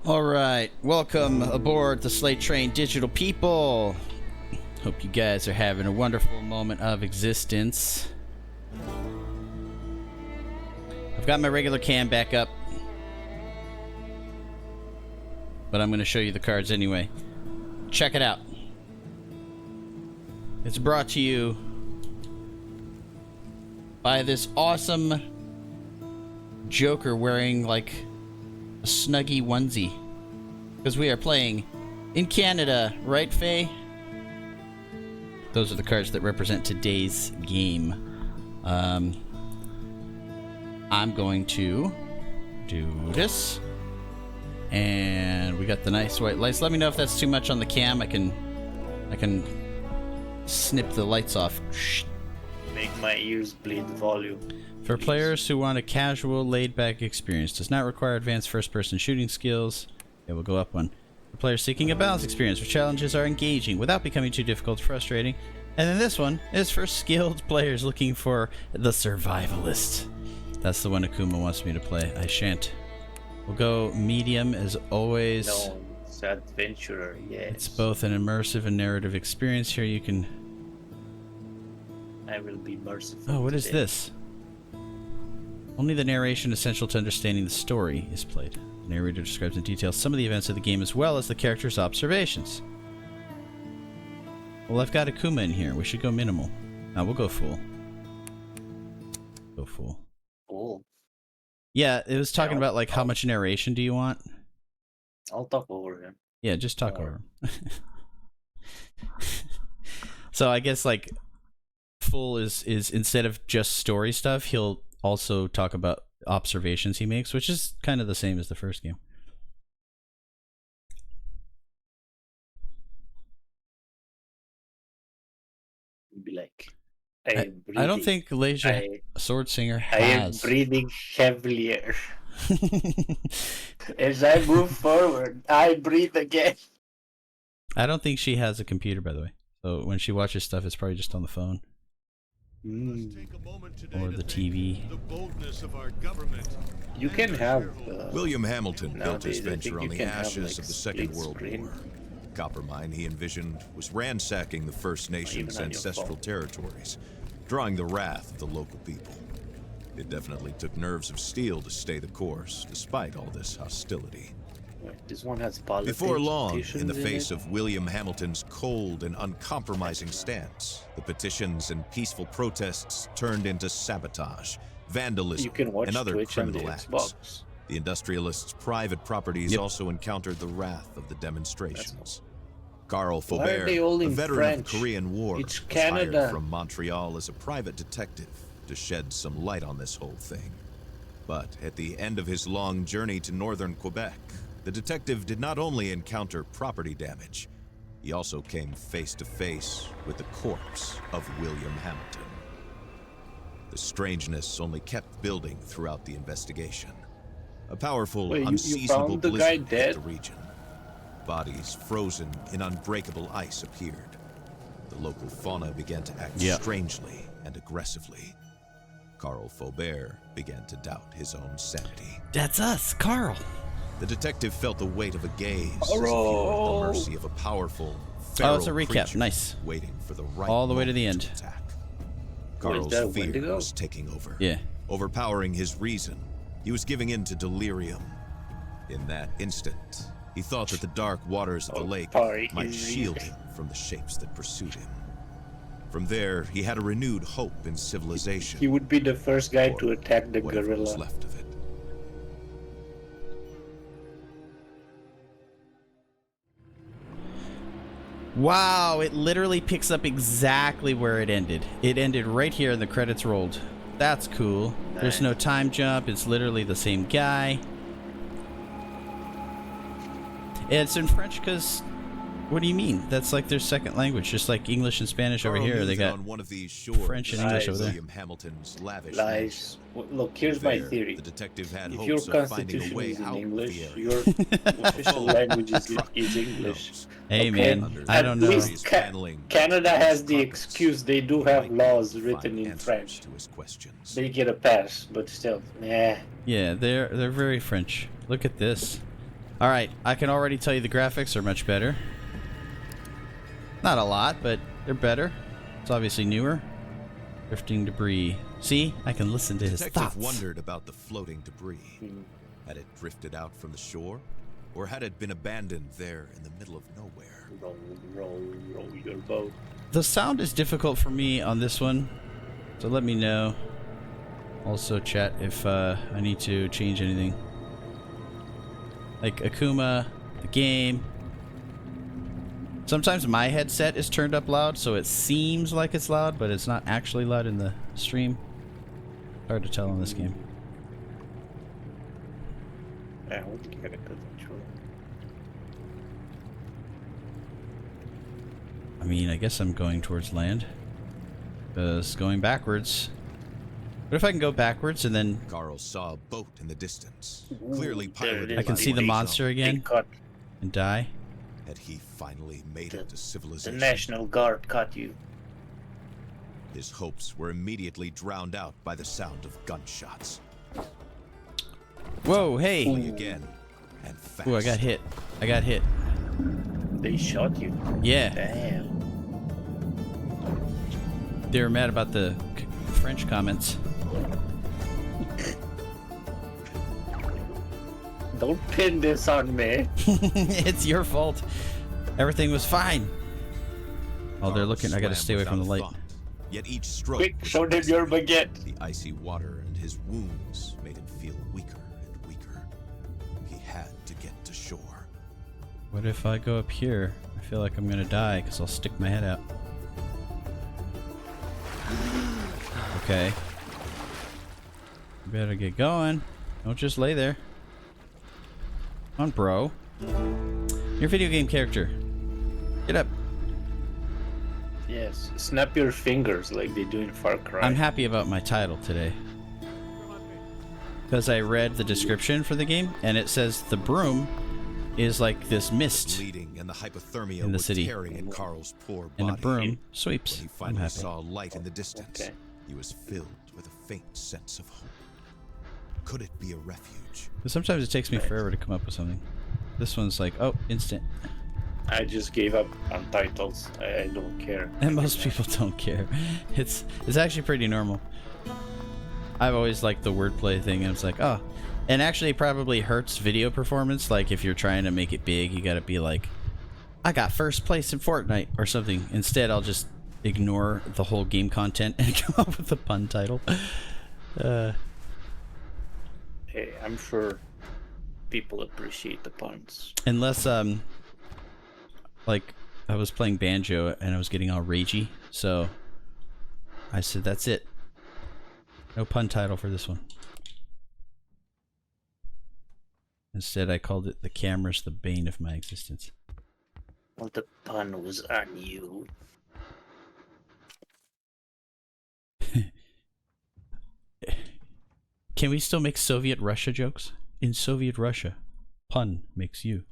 Alright, welcome aboard the Slate Train Digital People. Hope you guys are having a wonderful moment of existence. I've got my regular cam back up, but I'm going to show you the cards anyway. Check it out. It's brought to you by this awesome Joker wearing like a snuggy onesie, because we are playing in Canada, right, Faye? Those are the cards that represent today's game. I'm going to do this, and we got the nice white lights. Let me know if that's too much on the cam. I can snip the lights off. Make my ears bleed volume. For players who want a casual, laid-back experience, does not require advanced first-person shooting skills. It will go up one. For players seeking a balanced experience where challenges are engaging without becoming too difficult or frustrating. And then this one is for skilled players looking for the survivalist. That's the one Akuma wants me to play. I shan't. We'll go medium as always. No, it's adventurer, yes. It's both an immersive and narrative experience. Here you can... I will be merciful. Oh, what is today. this? Only the narration essential to understanding the story is played. The narrator describes in detail some of the events of the game as well as the character's observations. Well, I've got Akuma in here. We should go minimal. No, we'll go full. Go full. Cool. Yeah, it was talking about like how much narration do you want? I'll talk over him. Yeah, just talk over him. So I guess like full is instead of just story stuff, he'll also talk about observations he makes, which is kind of the same as the first game. Be like, I don't think Leisure Sword Singer has. I am breathing heavier. As I move forward, I breathe again. I don't think she has a computer, by the way. So when she watches stuff, it's probably just on the phone. Or the TV. You can have... William Hamilton built his nowadays, I venture think on you the can have, ashes like, of the Second split World screen. War. Copper mine he envisioned was ransacking the First Nations' on your ancestral phone. territories, drawing the wrath of the local people. It definitely took nerves of steel to stay the course, despite all this hostility. Wait, this one has politics. Before long, in petitions the face it? of William Hamilton's cold and uncompromising stance, the petitions and peaceful protests turned into sabotage, vandalism, You can watch and other Twitch on the criminal acts. Xbox. The industrialists' private properties also encountered the wrath of the demonstrations. Carl Why are they all Faubert, a in veteran French? of the Korean War, It's was Canada. hired from Montreal as a private detective to shed some light on this whole thing. But at the end of his long journey to northern Quebec, the detective did not only encounter property damage, he also came face to face with the corpse of William Hamilton. The strangeness only kept building throughout the investigation. A powerful, Wait, you unseasonable found the guy blizzard hit dead? the region. Bodies frozen in unbreakable ice appeared. The local fauna began to act strangely and aggressively. Carl Faubert began to doubt his own sanity. That's us, Carl. The detective felt the weight of a gaze as if he Carl! were at the mercy of a powerful, Oh, feral it's a recap. creature Nice. waiting for the right All the way to the moment end. attack. Oh, is Carl's that fear Wendigo? was taking over. Yeah. Overpowering his reason, he was giving in to delirium. In that instant, he thought that the dark waters of the lake might shield him from the shapes that pursued him. From there, he had a renewed hope in civilization. He would be the first guy or to attack the whatever was gorilla. left of it. Wow, it literally picks up exactly where it ended. It ended right here and the credits rolled. That's cool. There's no time jump. It's literally the same guy. It's in French because... What do you mean? That's like their second language, just like English and Spanish over Carl here. knew They that got on one of these shores, French and English over there. William Hamilton's lavish Lies. Look, here's my There, theory. The detective had If your hopes of finding a constitution way is in out English, of the your area. official language is English. Hey, Okay. man, I don't know. At least Canada has the excuse they do have laws written in French. To his questions. They get a pass, but still, nah. Yeah, they're very French. Look at this. Alright, I can already tell you the graphics are much better. Not a lot, but they're better. It's obviously newer. Drifting debris. See? I can listen to his Detective thoughts. wondered about the floating debris. Had it drifted out from the shore? Or had it been abandoned there in the middle of nowhere? Roll your boat. The sound is difficult for me on this one, so let me know. Also, chat, if I need to change anything. Like Akuma, the game. Sometimes my headset is turned up loud, so it seems like it's loud, but it's not actually loud in the stream. Hard to tell in this game. I would get a good control. I mean, I guess I'm going towards land. Because going backwards... What if I can go backwards and then... Carl saw a boat in the distance, clearly there it piloted is. I can by see the one monster zone. again Cut. and die? Had he finally made it to The civilization? National Guard caught you. His hopes were immediately drowned out by the sound of gunshots. Whoa, hey! Only again, and fast. Ooh, I got hit. I got hit. They shot you. Yeah. Damn. They were mad about the French comments. Don't pin this on me. It's your fault. Everything was fine. Oh, they're Carl looking. I gotta swam stay away from the without light. thought. Yet each stroke Quick, was show them your desperate. baguette. The icy water and his wounds made him feel weaker and weaker. He had to get to shore. What if I go up here? I feel like I'm gonna die because I'll stick my head out. Okay. Better get going. Don't just lay there. Come on, bro. Your video game character. Get up. Yes. Snap your fingers like they do in Far Cry. I'm happy about my title today. Because I read the description for the game, and it says the Brume is like this mist, Bleeding and the hypothermia In the were city. tearing at Carl's poor body. and the broom When sweeps. he I'm finally happy. saw a light in the distance, Okay. he was filled with a faint sense of hope. Could it be a refuge? But sometimes it takes me forever to come up with something. This one's like, oh, instant. I just gave up on titles. I don't care. And most people don't care. It's actually pretty normal. I've always liked the wordplay thing, and it's like, oh. And actually it probably hurts video performance. Like if you're trying to make it big, you gotta be like, I got first place in Fortnite or something. Instead, I'll just ignore the whole game content and come up with a pun title. Hey, I'm sure people appreciate the puns. Unless, like, I was playing banjo and I was getting all ragey, so I said, that's it. No pun title for this one. Instead, I called it The Camera's the Bane of My Existence. Well, the pun was on you. Can we still make Soviet Russia jokes? In Soviet Russia, pun makes you.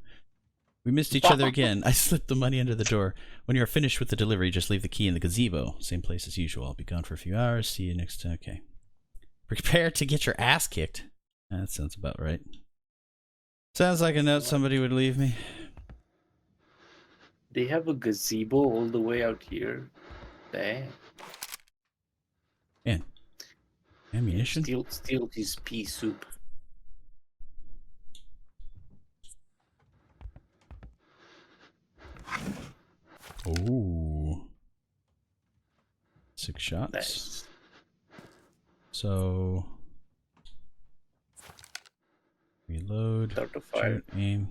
We missed each other again. I slipped the money under the door. When you are finished with the delivery, just leave the key in the gazebo. Same place as usual. I'll be gone for a few hours. See you next time. Okay. Prepare to get your ass kicked. That sounds about right. Sounds like a note somebody would leave me. They have a gazebo all the way out here. Damn. Man. Ammunition? Steal his pea soup. Ooh. 6 shots. Nice. So... Reload. Start the fire. Shoot, aim.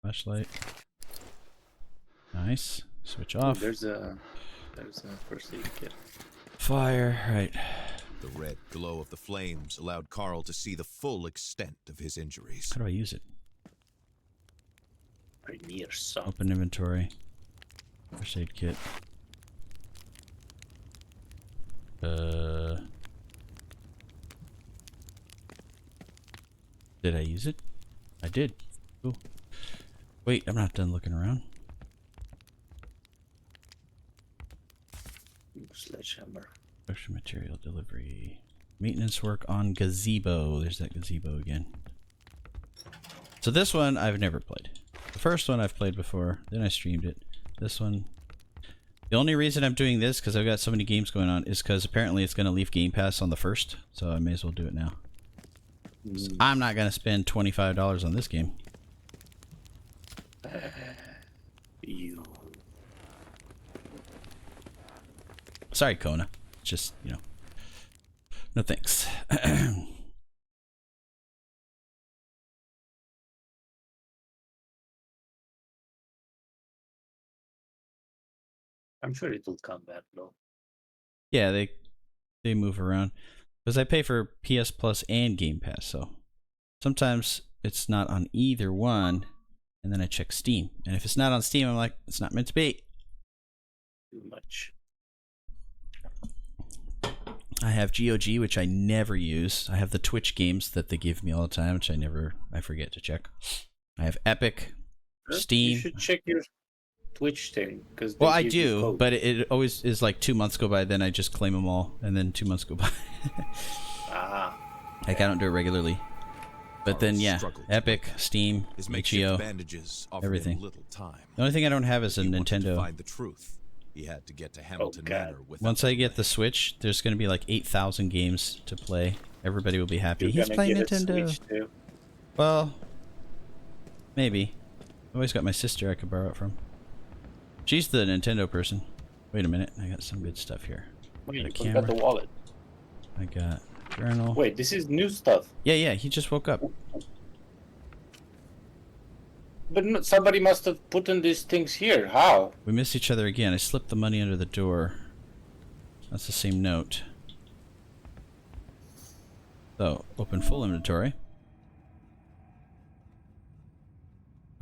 Flashlight. Nice. Switch Ooh, off. there's a first aid kit. Fire. Right. The red glow of the flames allowed Carl to see the full extent of his injuries. How do I use it? Right near some. Open inventory. First aid kit. Did I use it? I did. Cool. Wait, I'm not done looking around. Sledgehammer. Extra material delivery. Maintenance work on gazebo. There's that gazebo again. So this one I've never played. The first one I've played before, then I streamed it. This one, the only reason I'm doing this, because I've got so many games going on, is because apparently it's going to leave Game Pass on the 1st, so I may as well do it now. So I'm not going to spend $25 on this game. You. Sorry, Kona. Just, you know. No thanks. I'm sure it will come back though. Yeah, they move around. Because I pay for PS Plus and Game Pass, so sometimes it's not on either one, and then I check Steam. And if it's not on Steam, I'm like, it's not meant to be. Too much. I have GOG, which I never use. I have the Twitch games that they give me all the time, which I forget to check. I have Epic, Steam. You should check your Twitch thing, because Well, I do, but it always is like 2 months go by, then I just claim them all, and then 2 months go by. Like I don't do it regularly. But then yeah, Epic, Steam, HBO, everything. The only thing I don't have is a Nintendo. Find the truth. He had to get to Hamilton Manor with Once I get the Switch, there's going to be like 8,000 games to play. Everybody will be happy. You're He's playing get Nintendo. A Switch too. Well, maybe. I've always got my sister I could borrow it from. She's the Nintendo person. Wait a minute, I got some good stuff here. Wait, you got the wallet. I got journal. Wait, this is new stuff. Yeah, he just woke up. But somebody must have put in these things here. How? We missed each other again. I slipped the money under the door. That's the same note. So, open full inventory.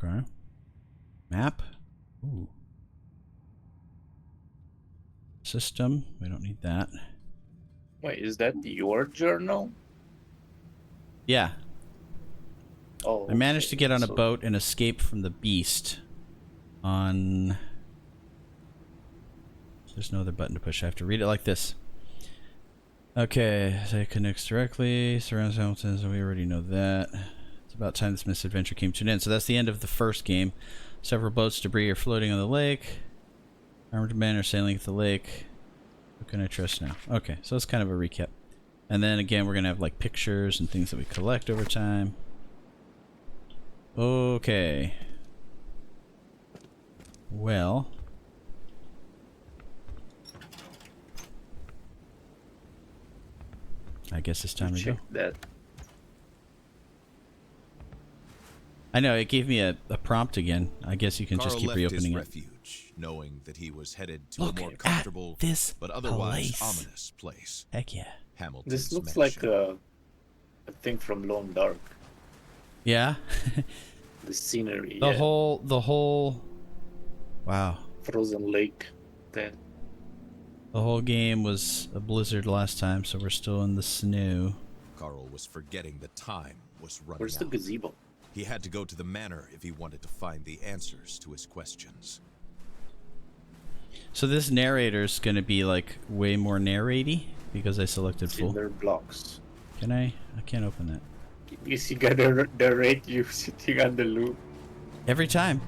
Okay. Map. Ooh. System. We don't need that. Wait, is that your journal? Yeah. Oh. I managed to get on a so- boat and escape from the beast on... There's no other button to push. I have to read it like this. Okay, so it connects directly. Surrounds Hamilton, so we already know that. It's about time this misadventure came to an end. So that's the end of the first game. Several boats, debris are floating on the lake. Armored men are sailing at the lake. Who can I trust now? Okay, so it's kind of a recap. And then again, we're going to have like pictures and things that we collect over time. Okay. Well. I guess it's time to go. Check that. I know, it gave me a prompt again. I guess you can just Carl keep left reopening his it. refuge, knowing that he was headed to Look a more at comfortable this but otherwise place. ominous place. Heck yeah. Hamilton's This looks mansion. like a thing from Lone Dark. Yeah? The scenery. The yeah. whole... Wow. Frozen Lake. That. The whole game was a blizzard last time, so we're still in the snow. Carl was forgetting that time was running Where's the out. gazebo? He had to go to the manor if he wanted to find the answers to his questions. So this narrator's gonna be like way more narrate-y because I selected full. Cinder blocks. Can I? I can't open that. You gotta narrate you sitting on the loop. Every time.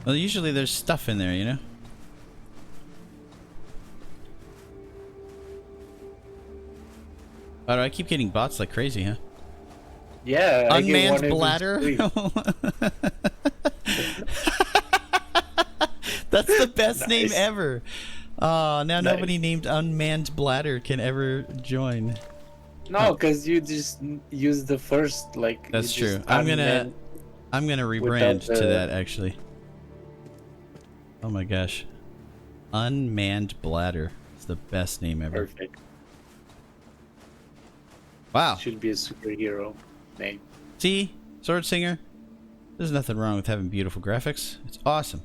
Well, usually there's stuff in there, you know? Oh, do I keep getting bots like crazy, huh? Yeah. I get Unmanned one every bladder? stream. That's the best name Nice. ever. Now Nice. nobody named Unmanned Bladder can ever join. No, because you just use the first like. That's you true. just I'm gonna unmanned- rebrand without to the- that actually. Oh my gosh. Unmanned Bladder. It's the best name ever. Perfect. Wow. Should be a superhero name. See? Sword Singer? There's nothing wrong with having beautiful graphics. It's awesome.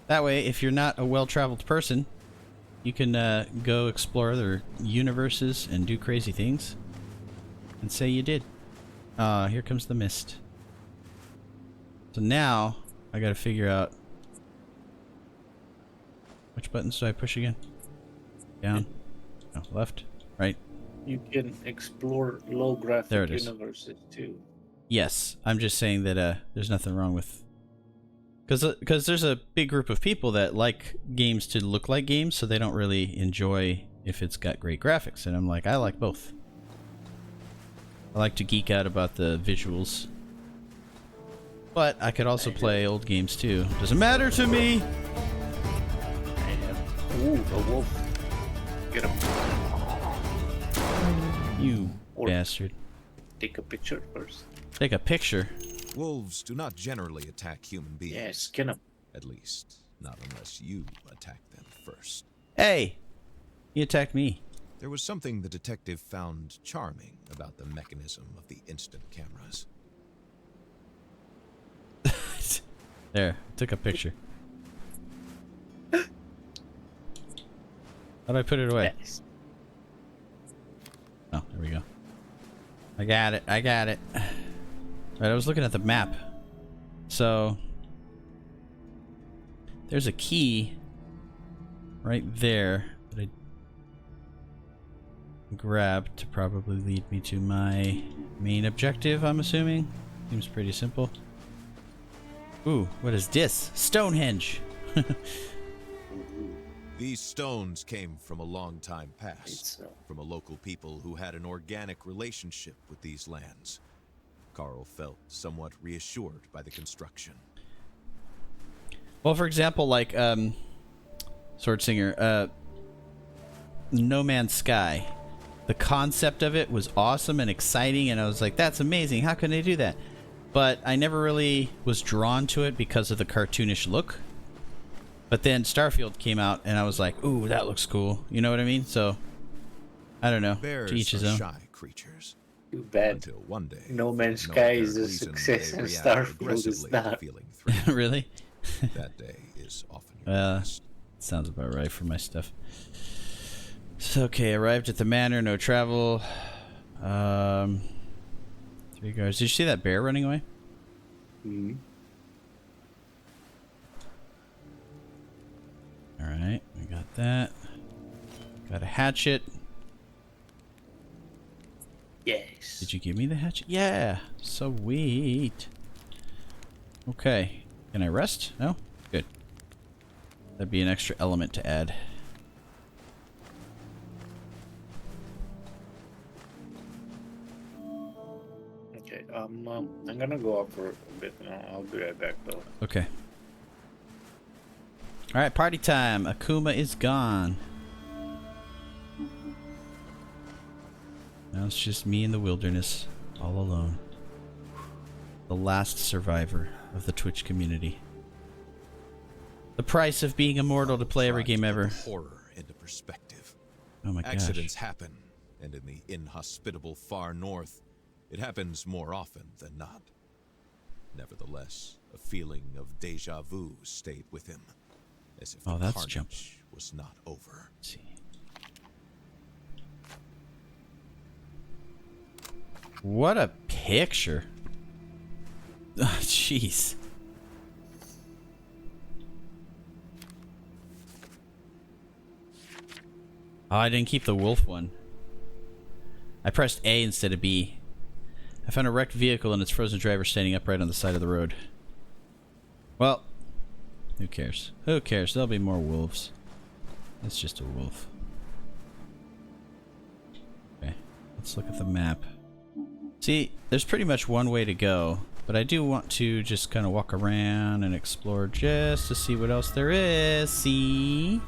That way, if you're not a well-traveled person, you can go explore other universes and do crazy things. And say you did. Here comes the mist. So now, I gotta figure out... Which buttons do I push again? Down. No, left. Right. You can explore low graphic There it is. universes too. Yes, I'm just saying that there's nothing wrong with... Because there's a big group of people that like games to look like games, so they don't really enjoy if it's got great graphics. And I'm like, I like both. I like to geek out about the visuals. But I could also play old games too. Doesn't matter to me! Ooh, a wolf. Get him. You bastard. Take a picture first. Take a picture? Wolves do not generally attack human beings. Yeah, skin him. At least, not unless you attack them first. Hey! He attacked me. There was something the detective found charming about the mechanism of the instant cameras. There, took a picture. How'd I put it away? Yes. Oh, there we go. I got it. I got it. Right, I was looking at the map. So there's a key right there that I grabbed to probably lead me to my main objective, I'm assuming. Seems pretty simple. Ooh, what is this? Stonehenge! These stones came from a long time past, It's, from a local people who had an organic relationship with these lands. Carl felt somewhat reassured by the construction. Well, for example, like, Sword Singer, No Man's Sky. The concept of it was awesome and exciting, and I was like, that's amazing, how can they do that? But I never really was drawn to it because of the cartoonish look. But then Starfield came out, and I was like, ooh, that looks cool. You know what I mean? So, I don't know. Bears To each his are own. shy creatures. too bad. Until one day, No Man's for Sky apparent is a reason, success they and react Starfield is aggressively to not. feeling threatened. Really? That day is often your last. Sounds about right for my stuff. So, okay, arrived at the manor, no travel. 3 guards. Did you see that bear running away? Mm-hmm. Alright, we got that. Got a hatchet. Yes. Did you give me the hatchet? Yeah! Sweet. Okay. Can I rest? No? Good. That'd be an extra element to add. Okay, I'm gonna go up for a bit now. I'll be right back though. Okay. Alright, party time. Akuma is gone. Now it's just me in the wilderness, all alone. The last survivor of the Twitch community. The price of being immortal to play every Try to game put ever. the horror into perspective. Oh my gosh. Accidents happen, and in the inhospitable far north, it happens more often than not. Nevertheless, a feeling of deja vu stayed with him, as if Oh, the that's carnage jump. was not over. Let's see. What a picture. Oh, jeez. Oh, I didn't keep the wolf one. I pressed A instead of B. I found a wrecked vehicle and its frozen driver standing upright on the side of the road. Well, who cares? Who cares? There'll be more wolves. It's just a wolf. Okay, let's look at the map. See, there's pretty much one way to go, but I do want to just kind of walk around and explore just to see what else there is. See?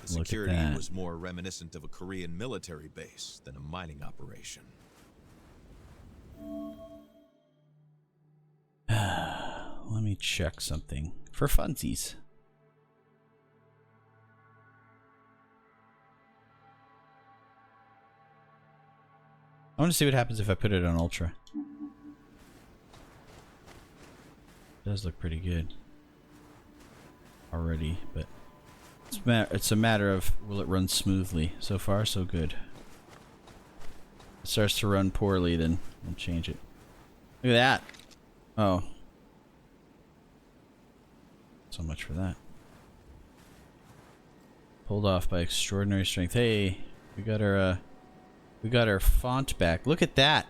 The Look at security that. was more reminiscent of a Korean military base than a mining operation. Let me check something for funsies. I want to see what happens if I put it on ultra. It does look pretty good already, but it's a matter of will it run smoothly. So far, so good. If it starts to run poorly, then we'll change it. Look at that. Oh. So much for that. Pulled off by extraordinary strength. Hey, we got our font back. Look at that.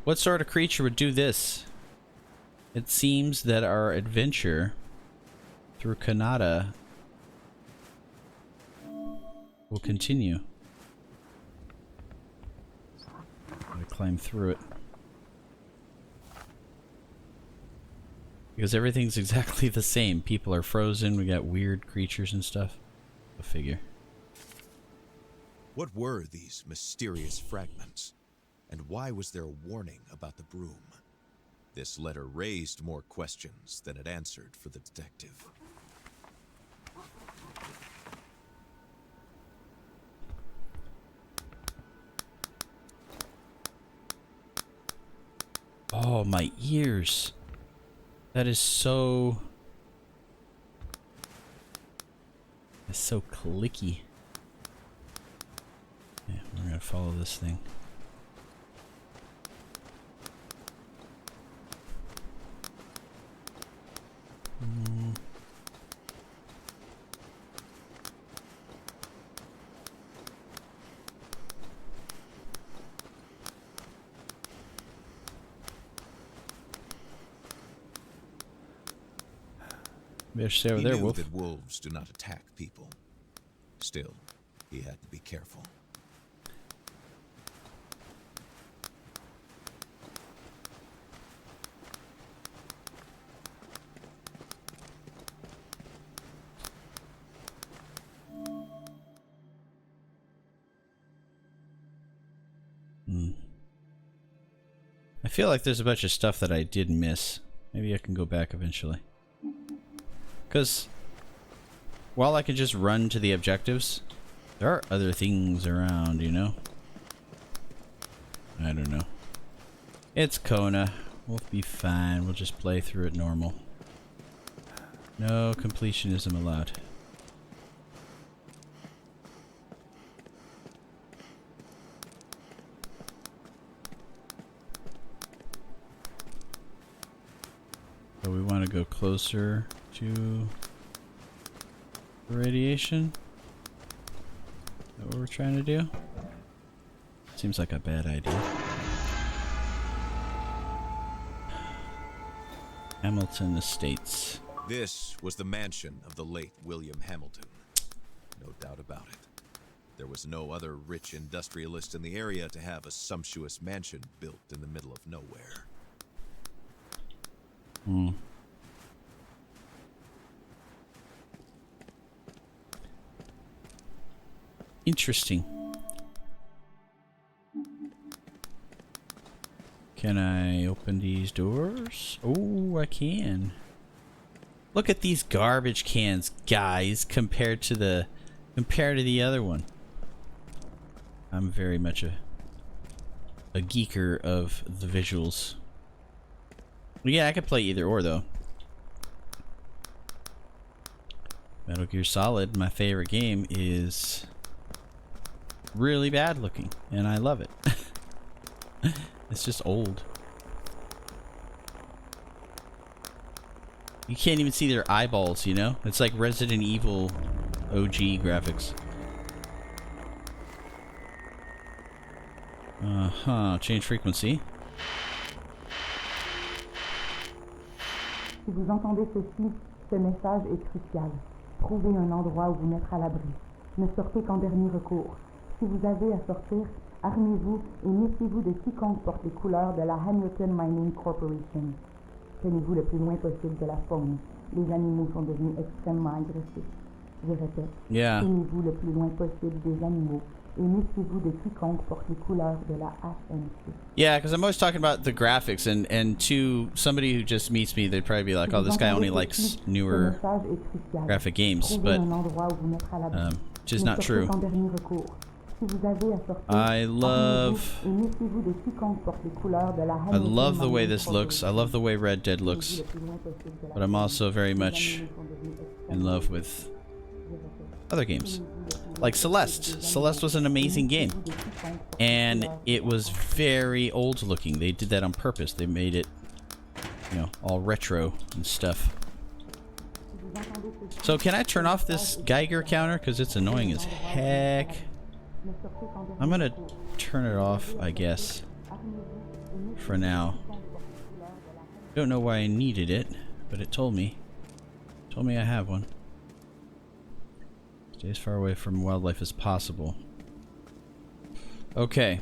What sort of creature would do this? It seems that our adventure through Kona will continue. I'm gonna climb through it. Because everything's exactly the same. People are frozen, we got weird creatures and stuff. Go figure. What were these mysterious fragments? And why was there a warning about the Brume? This letter raised more questions than it answered for the detective. Oh, my ears. That is so... It's so clicky. Yeah, we're gonna follow this thing. Maybe I should stay over He there, knew Wolf. that wolves do not attack people. Still, he had to be careful. I feel like there's a bunch of stuff that I did miss. Maybe I can go back eventually. Because while I can just run to the objectives, there are other things around, you know? I don't know. It's Kona. We'll be fine. We'll just play through it normal. No completionism allowed. So we want to go closer to the radiation. Is that what we're trying to do? Seems like a bad idea. Hamilton Estates. This was the mansion of the late William Hamilton. No doubt about it. There was no other rich industrialist in the area to have a sumptuous mansion built in the middle of nowhere. Interesting. Can I open these doors? Oh, I can. Look at these garbage cans, guys, compared to the other one. I'm very much a geeker of the visuals. Well, yeah, I could play either or though. Metal Gear Solid, my favorite game, is really bad looking, and I love it. It's just old. You can't even see their eyeballs, you know? It's like Resident Evil OG graphics. Change frequency. Si vous entendez ceci, ce message est crucial. Trouvez un endroit où vous mettre à l'abri. Ne sortez qu'en dernier recours. Si vous avez à sortir, armez-vous et méfiez-vous de quiconque porte les couleurs de la Hamilton Mining Corporation. Tenez-vous le plus loin possible de la faune. Les animaux sont devenus extrêmement agressifs. Je répète, tenez-vous le plus loin possible des animaux et méfiez-vous de quiconque porte les couleurs de la HMC. Yeah, because I'm always talking about the graphics, and to somebody who just meets me, they'd probably be like, "Oh, this guy only likes newer graphic games," but just not true. I love the way this looks. I love the way Red Dead looks, but I'm also very much in love with other games. Like Celeste. Celeste was an amazing game. And it was very old looking. They did that on purpose. They made it, you know, all retro and stuff. So can I turn off this Geiger counter? Because it's annoying as heck. I'm gonna turn it off, I guess. for now. Don't know why I needed it, but it told me. Told me I have one. Stay as far away from wildlife as possible. Okay.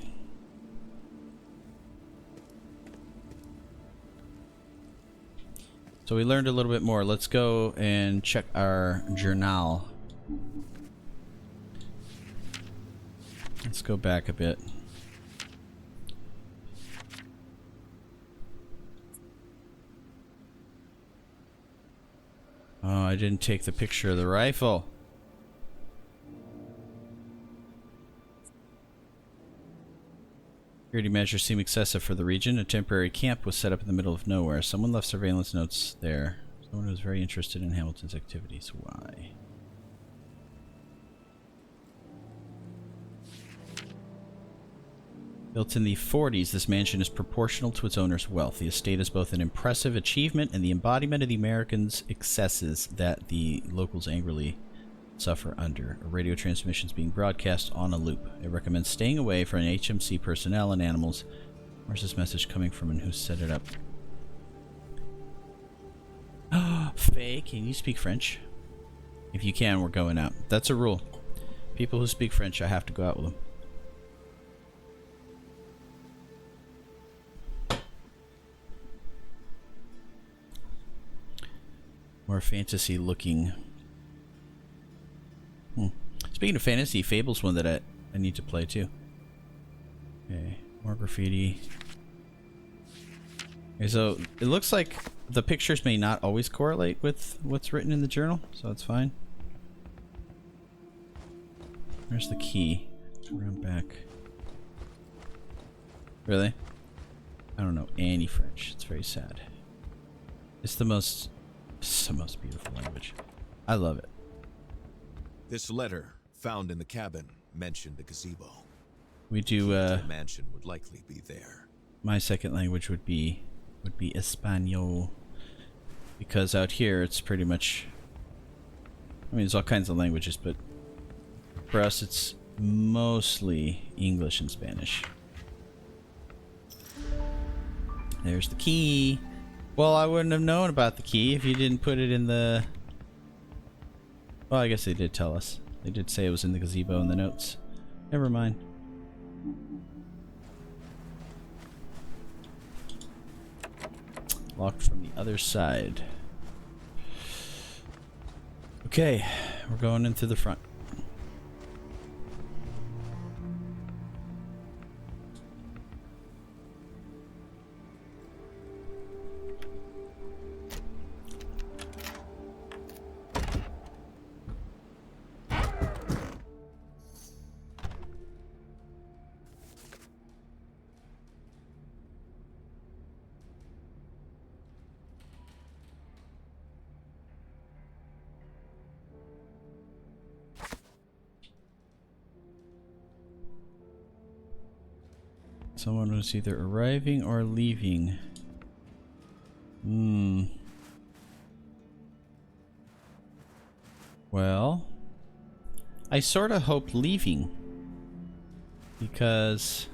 So we learned a little bit more. Let's go and check our journal. Let's go back a bit. Oh, I didn't take the picture of the rifle. Security measures seem excessive for the region. A temporary camp was set up in the middle of nowhere. Someone left surveillance notes there. Someone who was very interested in Hamilton's activities. Why? Built in the 40s, this mansion is proportional to its owner's wealth. The estate is both an impressive achievement and the embodiment of the Americans' excesses that the locals angrily suffer under. A radio transmission is being broadcast on a loop. It recommends staying away from HMC personnel and animals. Where's this message coming from and who set it up? Faye, can you speak French? If you can, we're going out. That's a rule. People who speak French, I have to go out with them. More fantasy looking. Speaking of fantasy, Fable's one that I need to play too. Okay, more graffiti. Okay, so it looks like the pictures may not always correlate with what's written in the journal, so that's fine. Where's the key? Around back. Really? I don't know any French. It's very sad. It's the most beautiful language. I love it. This letter found in the cabin mentioned a gazebo. We do The mansion would likely be there. my second language would be Espanol, because out here it's pretty much, I mean, there's all kinds of languages, but for us it's mostly English and Spanish. There's the key. Well, I wouldn't have known about the key if you didn't put it in the... Well, I guess they did tell us. They did say it was in the gazebo in the notes. Never mind. Locked from the other side. Okay, we're going in through the front. Someone was either arriving or leaving. Well, I sort of hope leaving, because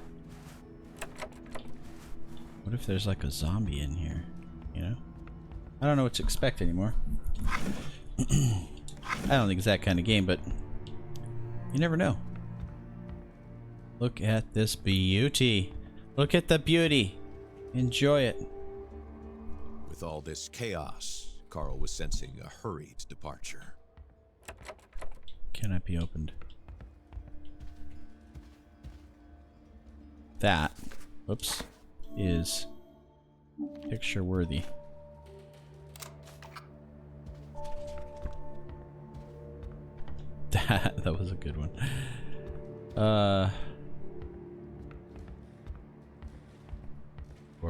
what if there's like a zombie in here, you know? I don't know what to expect anymore. I don't think it's that kind of game, but you never know. Look at this beauty. Look at the beauty. Enjoy it. With all this chaos, Carl was sensing a hurried departure. Cannot be opened. That, whoops, is picture worthy. That was a good one.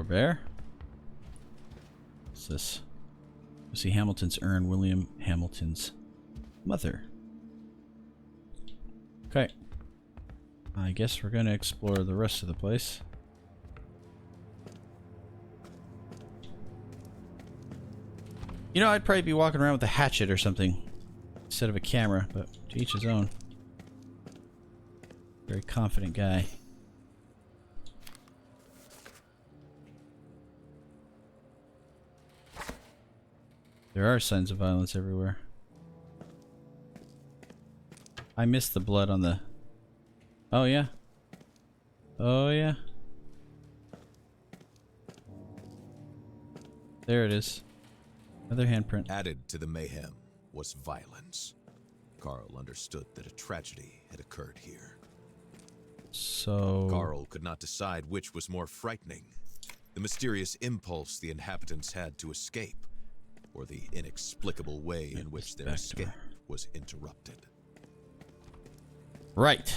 Bear. What's this? You see Hamilton's urn, William Hamilton's mother. Okay. I guess we're gonna explore the rest of the place. You know, I'd probably be walking around with a hatchet or something instead of a camera, but to each his own. Very confident guy. There are signs of violence everywhere. I missed the blood on the... Oh, yeah. Oh, yeah. There it is. Another handprint. Added to the mayhem was violence. Carl understood that a tragedy had occurred here. So... Carl could not decide which was more frightening. The mysterious impulse the inhabitants had to escape, or the inexplicable way in which their escape was interrupted. Right.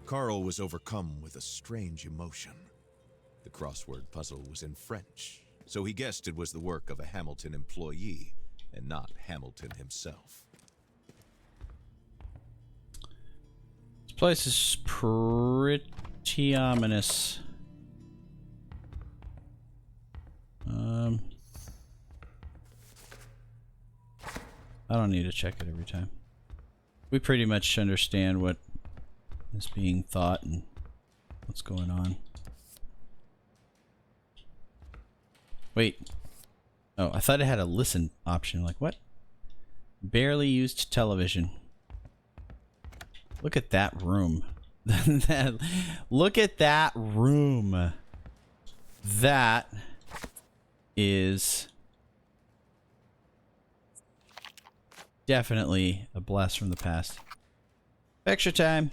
Carl was overcome with a strange emotion. The crossword puzzle was in French, so he guessed it was the work of a Hamilton employee and not Hamilton himself. This place is pretty ominous. I don't need to check it every time. We pretty much understand what is being thought and what's going on. Wait. Oh, I thought it had a listen option. Like, what? Barely used television. Look at that room. Look at that room. That is definitely a blast from the past. Extra time.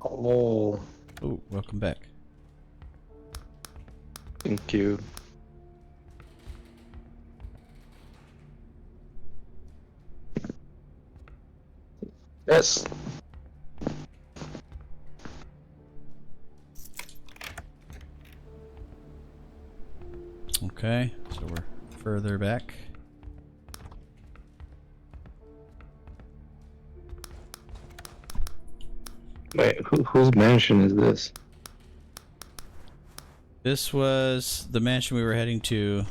Oh, Oh, welcome back. thank you. Yes. Okay, so we're further back. Wait, whose mansion is this? This was the mansion we were heading to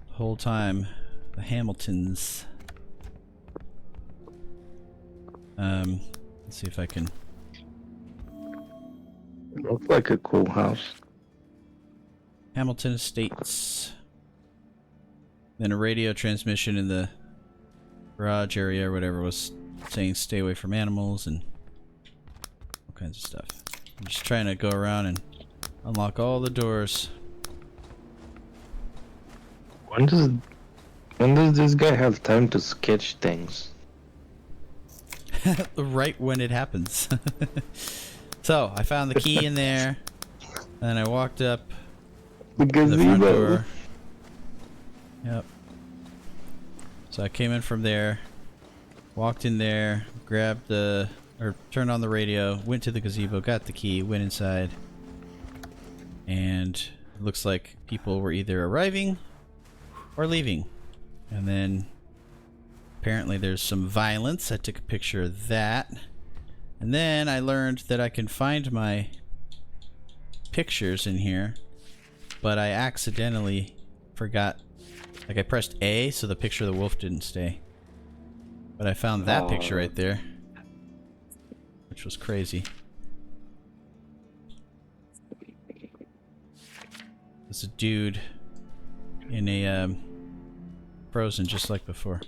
the whole time. The Hamiltons. Let's see if I can... Looks like a cool house. Hamilton Estates. Then a radio transmission in the garage area or whatever was saying stay away from animals and all kinds of stuff. I'm just trying to go around and unlock all the doors. When does this guy have time to sketch things? Right when it happens. So, I found the key in there. And I walked up The to the front gazebo. door. Yep. So I came in from there, walked in there, grabbed the, or turned on the radio, went to the gazebo, got the key, went inside, and it looks like people were either arriving or leaving. And then apparently there's some violence. I took a picture of that. And then I learned that I can find my pictures in here, but I accidentally forgot. Like, I pressed A, so the picture of the wolf didn't stay. But I found that picture right there, which was crazy. It's a dude in a frozen, just like before.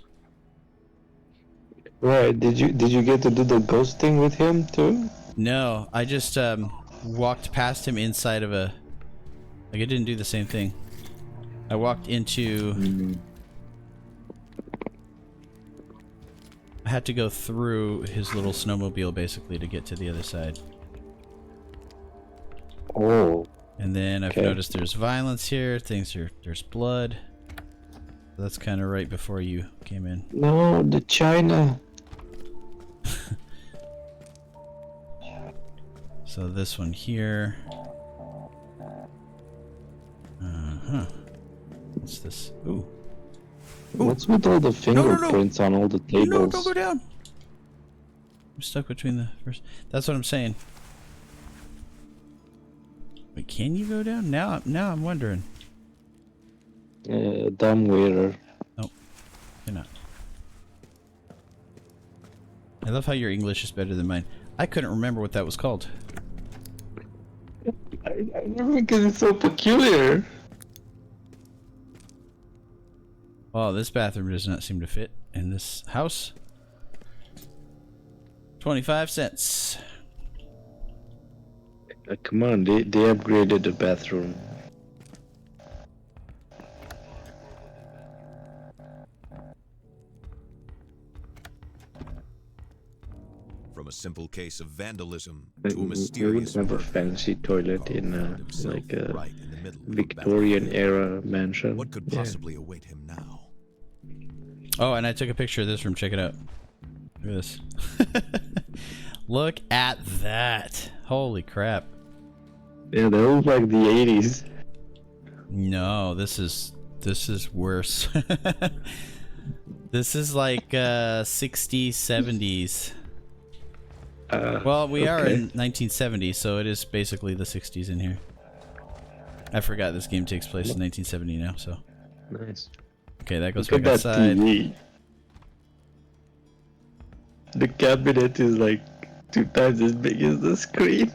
Right? Did you get to do the ghost thing with him too? No, I just walked past him inside of a... Like, I didn't do the same thing. I walked into... I had to go through his little snowmobile, basically, to get to the other side. Oh. And then I've Okay. noticed there's violence here. There's blood. That's kind of right before you came in. No, the China. So this one here. What's this? Ooh. What's with all the no, no. fingerprints on all the tables? No, don't go down. I'm stuck between the first. That's what I'm saying. Wait, can you go down? Now I'm wondering. Dumb waiter. Nope. Cannot. I love how your English is better than mine. I couldn't remember what that was called. I never because it's so peculiar. Oh, this bathroom does not seem to fit in this house. 25 cents. Come on, they upgraded the bathroom. From a simple case of vandalism Like, to a we mysterious would have a murder, fancy toilet Carl in found himself like a right in the middle of a Victorian battlefield. era mansion. What could Yeah. possibly await him now? Oh, and I took a picture of this room. Check it out. Look at this. Look at that. Holy crap. Yeah, that was like the 80s. No, this is worse. This is like 60s, 70s. Well, we are okay. in 1970, so it is basically the 60s in here. I forgot this game takes place in 1970 now, so. Nice. Okay, that goes Look back at that outside. TV. The cabinet is like 2 times as big as the screen.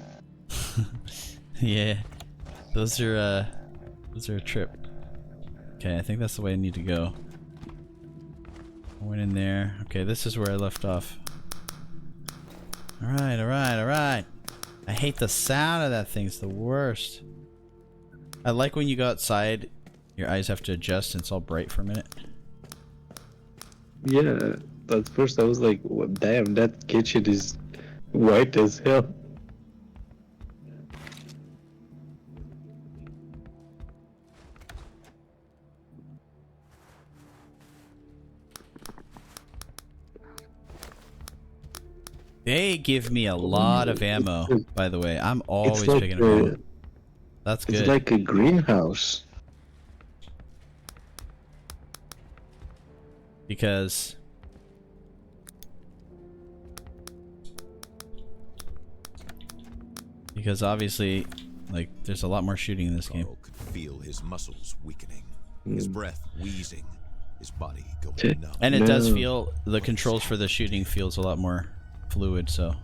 Yeah. Those are a trip. Okay, I think that's the way I need to go. I went in there. Okay, this is where I left off. Alright, alright, alright. I hate the sound of that thing. It's the worst. I like when you go outside, your eyes have to adjust and it's all bright for a minute. Yeah, at first I was like, what, damn, that kitchen is white as hell. They give me a lot of ammo, by the way. I'm always It's like picking up ammo. That's good. It's like a greenhouse. Because obviously, like, there's a lot more shooting in this game. Carl could feel his muscles weakening, his breath wheezing, his body going Okay. numb. And it does No. feel, the controls for the shooting feels a lot more fluid, so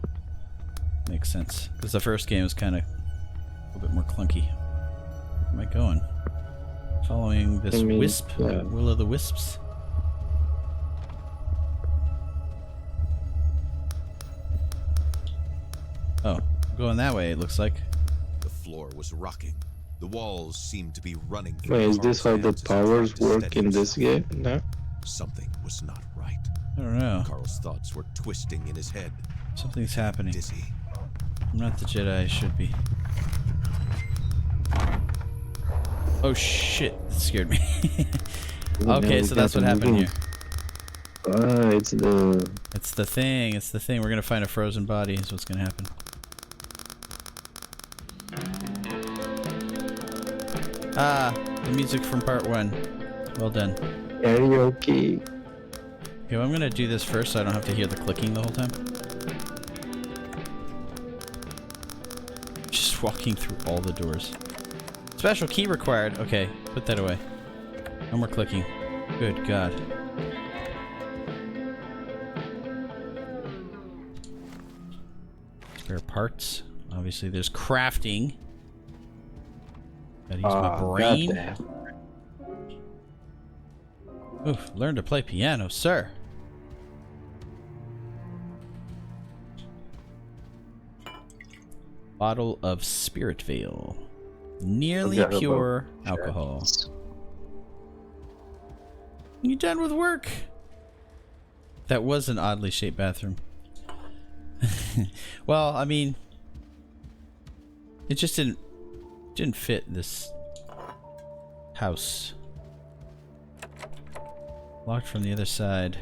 makes sense. Because the first game was kind of a little bit more clunky. Where am I going? Following this I mean, wisp, yeah. will o' the wisps. Oh, going that way, it looks like. The floor was rocking. The walls seemed to be running through Wait, is this how Carl's the hands as he powers tried to work steady in this himself. game? No? Something was not right. I don't know. Carl's thoughts were twisting in his head, Something's happening. dizzy. I'm not the Jedi I should be. Oh shit, that scared me. Okay, so that's what happened here. Ah, it's the... It's the thing, it's the thing. We're gonna find a frozen body is what's gonna happen. Ah, the music from part 1. Well done. karaoke. Okay, well, I'm gonna do this first so I don't have to hear the clicking the whole time. Just walking through all the doors. Special key required. Okay, put that away. No more clicking. Good God. Spare parts. Obviously, there's crafting. Gotta use my brain. goddamn. Oof, learn to play piano, sir. Bottle of Spirit Veil. Nearly Forgot pure about alcohol. chats. You done with work? That was an oddly shaped bathroom. Well, I mean, it just didn't fit this house. Locked from the other side.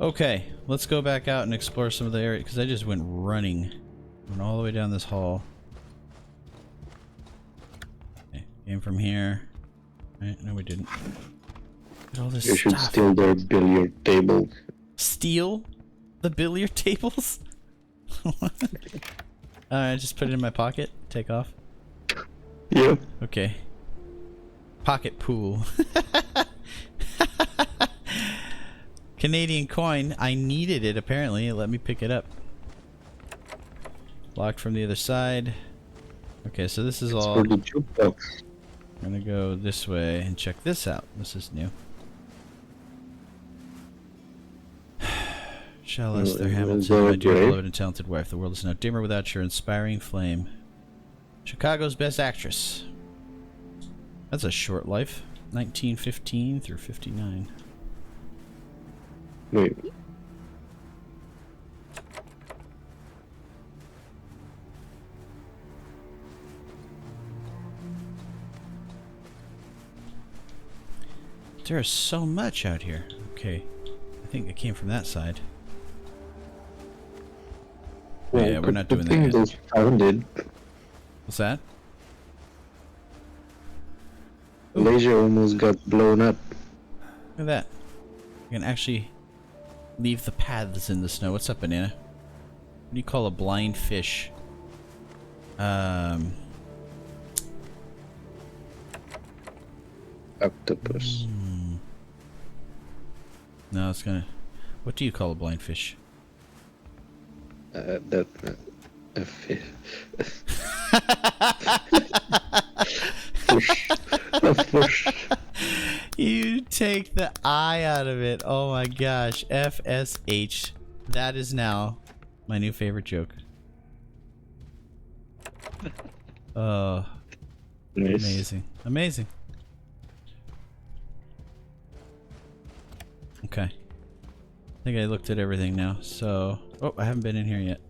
Okay, let's go back out and explore some of the area because I just went running. Went all the way down this hall. Okay, came from here. Right, no we didn't. Look at all this You should stuff. steal their billiard table. Steal the billiard tables? Alright, just put it in my pocket. Take off. Yep. Okay. Pocket pool. Canadian coin. I needed it apparently. Let me pick it up. Locked from the other side. Okay, so this is all. For the jukebox. I'm gonna go this way and check this out. This is new. Shall Esther Hamilton, my dear beloved and talented wife, the world is now dimmer without your inspiring flame. Chicago's best actress. That's a short life. 1915 through 59. Wait. There's so much out here. Okay. I think it came from that side. Well, yeah, we're not doing thing that yet. they found it. What's that? Laser almost got blown up. Look at that. You can actually leave the paths in the snow. What's up, Banana? What do you call a blind fish? Octopus. No, it's gonna... What do you call a blind fish? A fish. A fish. You take the I out of it. Oh my gosh. FSH. That is now my new favorite joke. Oh, Nice. amazing. Amazing. Okay. I think I looked at everything now. So, oh, I haven't been in here yet.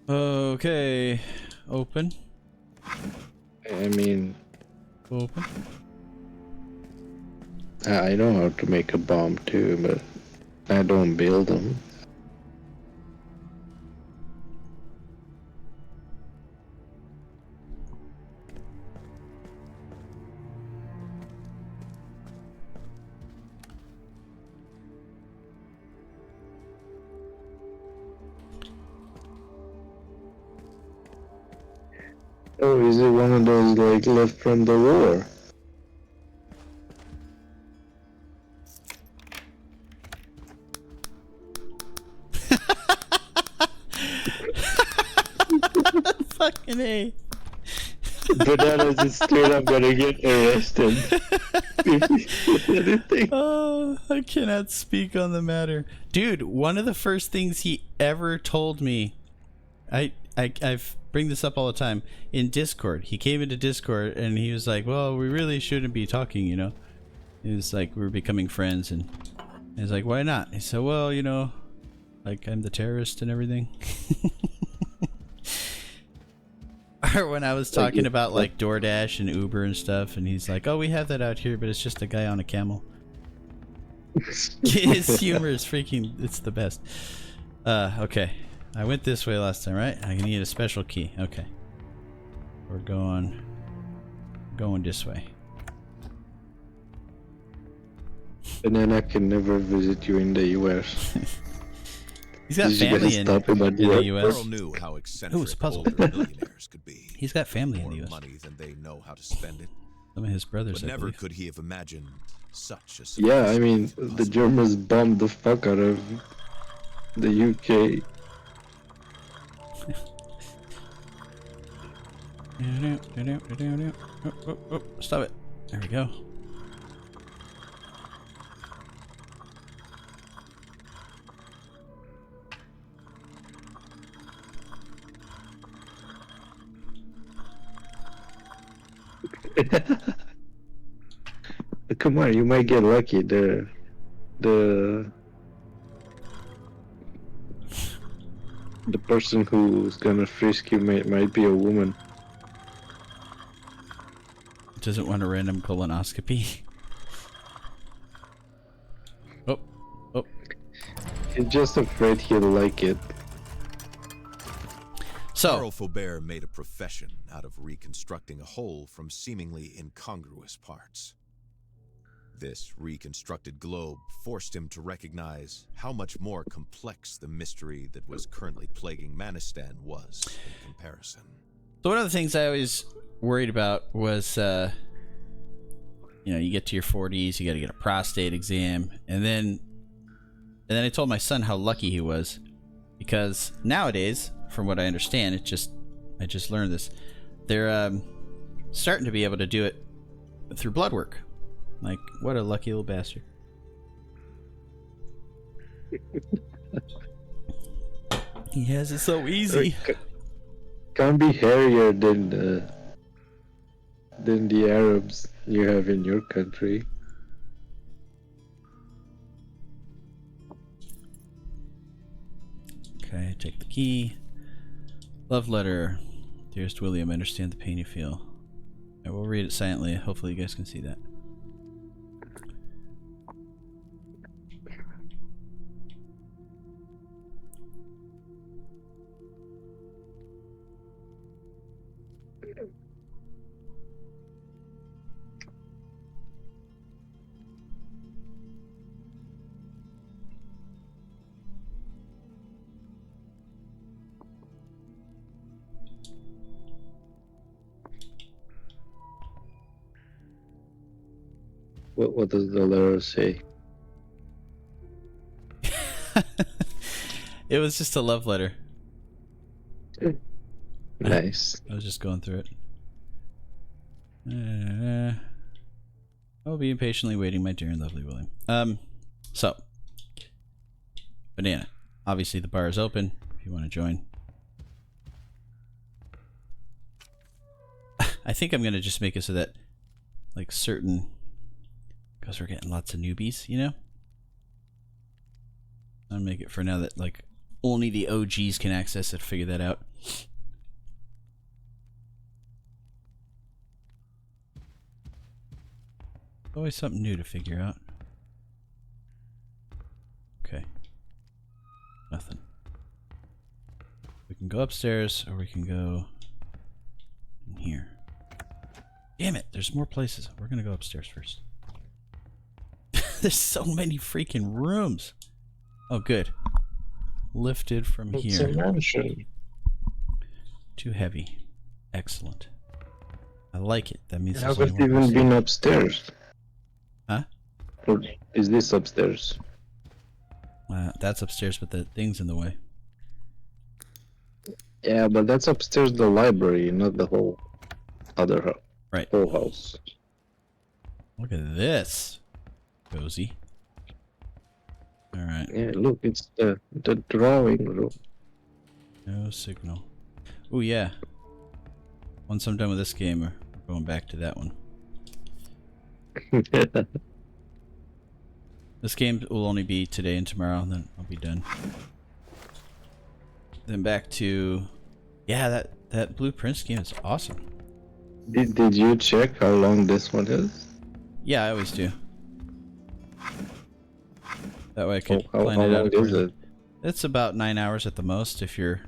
Okay. Open. I mean, Open. I know how to make a bomb too, but I don't build them. Oh, is it one of those like left from the war? Fucking A. Bananas is straight up gonna get arrested. Anything. Oh, I cannot speak on the matter. Dude, one of the first things he ever told me, I've bring this up all the time, in Discord. He came into Discord and he was like, well, we really shouldn't be talking, you know? He was like, we're becoming friends, and I was like, why not? He said, well, you know, like I'm the terrorist and everything. Or when I was talking about like DoorDash and Uber and stuff, and he's like, oh, we have that out here, but it's just a guy on a camel. His humor is freaking, it's the best. Okay. I went this way last time, right? I need a special key. Okay. We're going this way. Banana can never visit you in the US. He's got family in the US. Earl knew how Ooh, eccentric it's a puzzle. older millionaires could be. He's got family in More the US. money than they know how to spend it. Some of his brothers, But I never believe. could he have imagined such a Yeah, I mean, sophisticated the puzzle. Germans bombed the fuck out of the UK. Oh, stop it. There we go. Come on, you might get lucky. The person who's gonna frisk you might be a woman. Doesn't want a random colonoscopy. Oh. He's just afraid he'll like it. So, Carl Faubert made a profession out of reconstructing a whole from seemingly incongruous parts. This reconstructed globe forced him to recognize how much more complex the mystery that was currently plaguing Manistan was in comparison. So one of the things I always worried about was, you get to your 40s, you got to get a prostate exam, and then I told my son how lucky he was, because nowadays, from what I understand, I just learned this, they're starting to be able to do it through blood work. Like, what a lucky little bastard. He has it so easy. Can't be hairier than the Arabs you have in your country. Okay, take the key. Love letter. Dearest William, I understand the pain you feel. I will read it silently. Hopefully you guys can see that. What does the letter say? It was just a love letter. Nice. I was just going through it. I will be impatiently waiting, my dear and lovely William. So, Banana. Obviously, the bar is open if you want to join. I think I'm going to just make it so that, like, certain... because we're getting lots of newbies, I'll make it for now that, like, only the OGs can access it. Figure that out. Always something new to figure out. Okay. Nothing. We can go upstairs, or we can go in here. Damn it, there's more places. We're gonna go upstairs first. There's so many freaking rooms. Oh, good. Lifted from It's a here. mansion. Too heavy. Excellent. I like it. That means I there's haven't only one even person. been upstairs. Huh? Or is this upstairs? That's upstairs, but the thing's in the way. Yeah, but that's upstairs the library, not the whole other house. Right. Whole house. Look at this. Cozy. Alright. Yeah, look, it's the drawing room. No signal. Oh yeah. Once I'm done with this game, we're going back to that one. This game will only be today and tomorrow, and then I'll be done. Then back to... yeah, that Blue Prince game is awesome. Did you check how long this one is? Yeah, I always do. That way I could How plan it out long is accordingly. it? It's about 9 hours at the most if you're...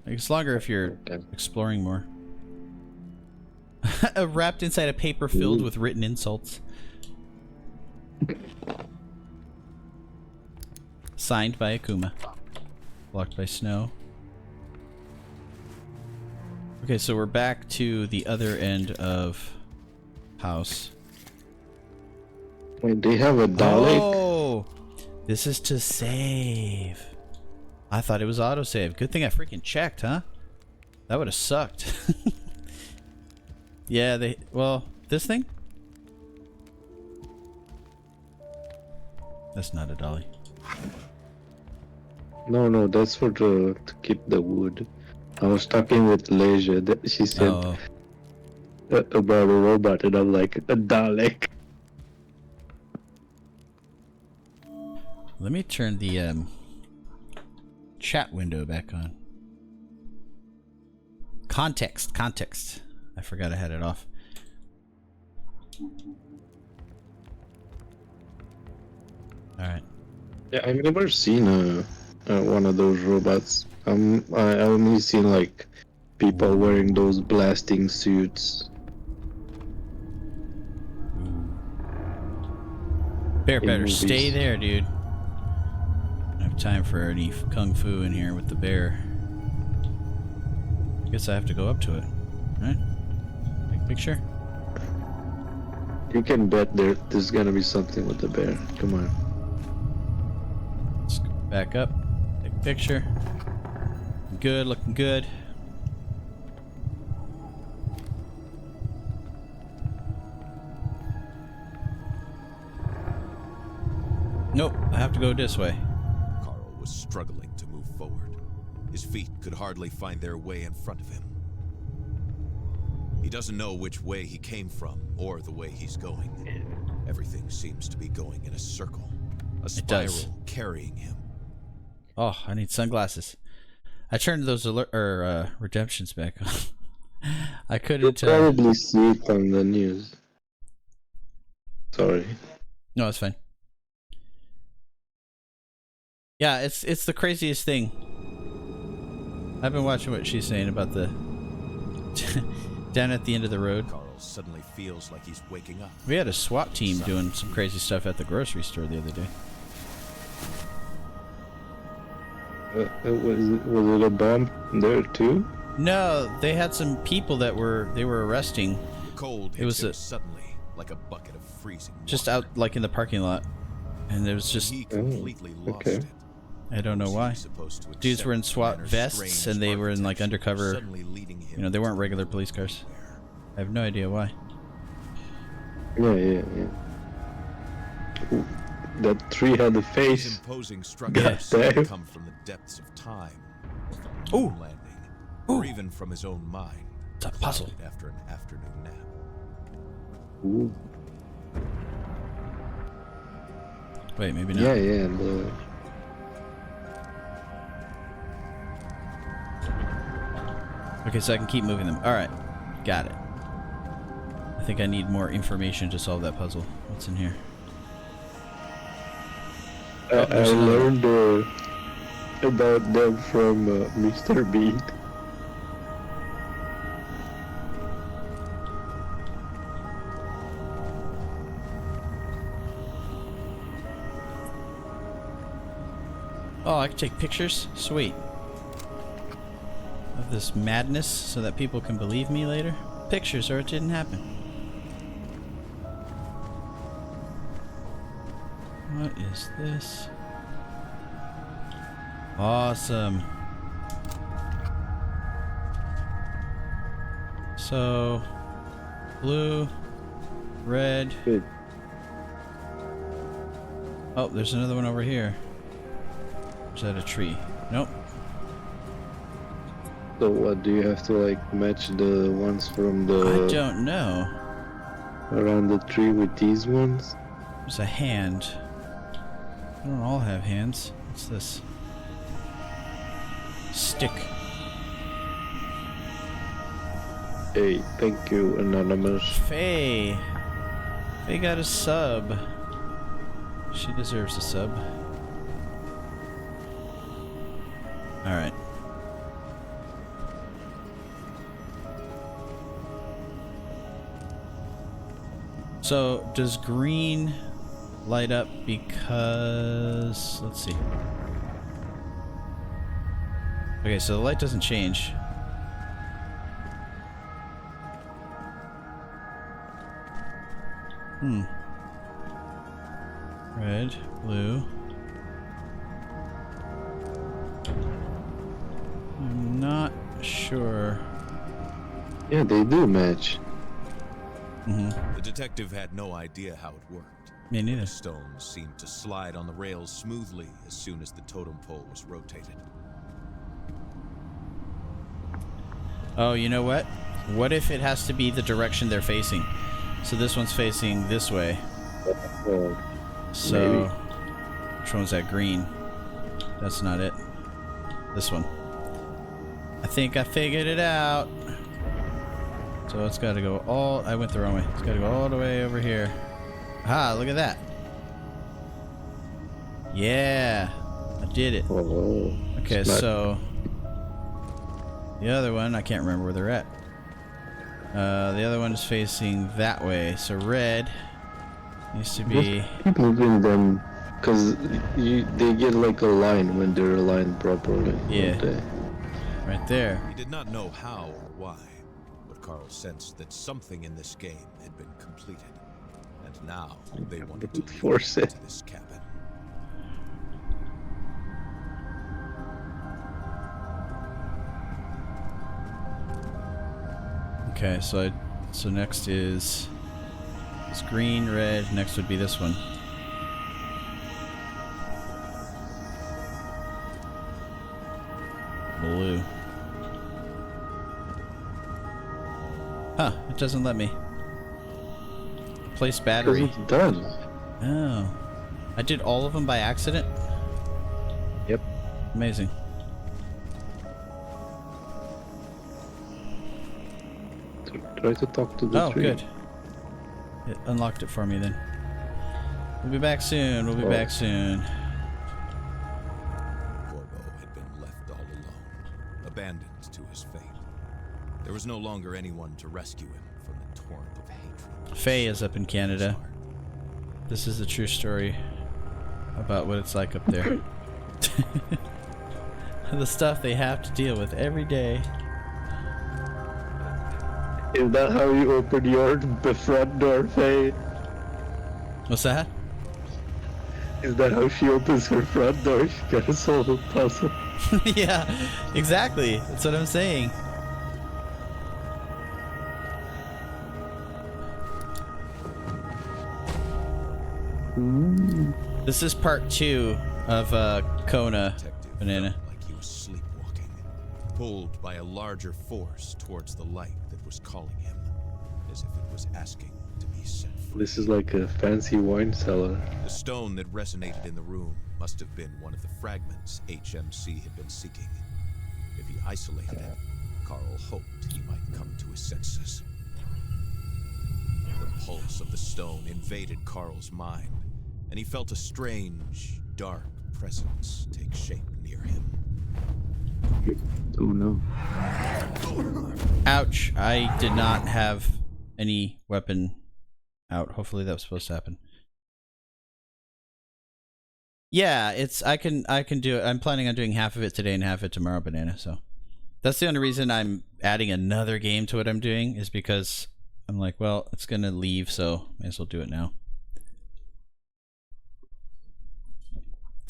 it's longer if you're Okay. exploring more. Wrapped inside a paper filled Ooh. with written insults. Signed by Akuma. Blocked by snow. Okay, so we're back to the other end of house. Wait, they have a Dalek? Oh! This is to save. I thought it was autosave. Good thing I freaking checked, huh? That would have sucked. Yeah, well, this thing? That's not a dolly. No, that's for to keep the wood. I was talking with Leisure. She said Oh, about a robot, and I'm like, a Dalek. let me turn the chat window back on. Context. I forgot I had it off. Alright. Yeah, I've never seen one of those robots. I only seen like people wearing those blasting suits. bear in better movies. stay there, dude. I don't have time for any kung fu in here with the bear. Guess I have to go up to it. Right? Take a picture. You can bet there's gonna be something with the bear. Come on. Let's go back up. Take a picture. Good, looking good. Nope, I have to go this way. Carl was struggling to move forward. His feet could hardly find their way in front of him. He doesn't know which way he came from or the way he's going. Everything seems to be going in a circle, a does. spiral carrying him. Oh, I need sunglasses. I turned those redemptions back on. I You'll couldn't. probably see it on the news. Sorry. No, it's fine. Yeah, it's the craziest thing. I've been watching what she's saying about the down at the end of the road. Carl suddenly feels like he's waking up. We had a SWAT team doing some crazy stuff at the grocery store the other day. Was it a bomb there too? No, they had some people that they were arresting The cold It was hits him a- suddenly like a bucket of freezing just water. out like in the parking lot, and there was just He completely lost okay. it. I don't know why. Supposed to Dudes were in accept SWAT Manor's vests strange and they were in like architecture, undercover. suddenly leading him You know, they weren't to regular police cars. nowhere. I have no idea why. Yeah. Ooh, that tree had a These face. imposing structures Yeah. seem to come from the depths of time, or from the Ooh. moon landing, or even from his own mind. It's a puzzle. clouded after an afternoon nap. Ooh. Wait, maybe not. Yeah. Okay, so I can keep moving them. All right, got it. I think I need more information to solve that puzzle. What's in here? I there's another one. learned about them from Mr. Bean. Oh, I can take pictures? Sweet. Of this madness so that people can believe me later? Pictures or it didn't happen. What is this? Awesome. So, blue, red. Good. Oh, there's another one over here. Is that a tree? Nope. So what, do you have to like match the ones from I the don't know. around the tree with these ones? There's a hand. They don't all have hands. What's this? Stick. Hey, thank you, Anonymous. Faye. Faye got a sub. She deserves a sub. Alright. So, does green light up because... Let's see. Okay, so the light doesn't change. Red, blue. I'm not sure. Yeah, they do match. The detective had no idea how it worked. Me neither. The stones seemed to slide on the rails smoothly as soon as the totem pole was rotated. Oh, you know what? What if it has to be the direction they're facing? So this one's facing this way. Well, So, maybe. which one's that green? That's not it. This one. I think I figured it out. So it's got to go all... I went the wrong way. It's got to go all the way over here. Ah, look at that. Yeah. I did it. Oh, Okay, smart. so... The other one, I can't remember where they're at. The other one is facing that way. So red Used to be. Just keep moving them, cause they get like a line when they're aligned properly. Yeah. don't they? Right there. He did not know how or why, but Carl sensed that something in this game had been completed. And now they wanted to Force lead it. him to this cabin. Okay, so next is this green, red. Next would be this one. Blue. Huh, it doesn't let me. Place Cause battery. it's done. Oh. I did all of them by accident? Yep. Amazing. Try to talk to the Oh, tree. good. It unlocked it for me then. We'll be back soon. We'll be back soon. Corvo had been left all alone, abandoned to his fate. There was no longer anyone to rescue him from the torrent of hatred. Faye is up in Canada. This is the true story about what it's like up there. The stuff they have to deal with every day. Is that how you open your front door, Faye? What's that? Is that how she opens her front door? She gotta solve a puzzle. Yeah, exactly. That's what I'm saying. This is part 2 of Kona, Detective Banana. felt like he was sleepwalking, pulled by a larger force towards the light that was calling him, as if it was asking to be set free. This is like a fancy wine cellar. The stone that resonated in the room must have been one of the fragments HMC had been seeking. If he isolated it, Carl hoped he might come to his senses. The pulse of the stone invaded Carl's mind, and he felt a strange, dark presence take shape near him. Oh no. Ouch. I did not have any weapon out. Hopefully that was supposed to happen. Yeah, I can do it. I'm planning on doing half of it today and half of it tomorrow, Banana, so that's the only reason I'm adding another game to what I'm doing, is because I'm like, well, it's gonna leave, so may as well do it now.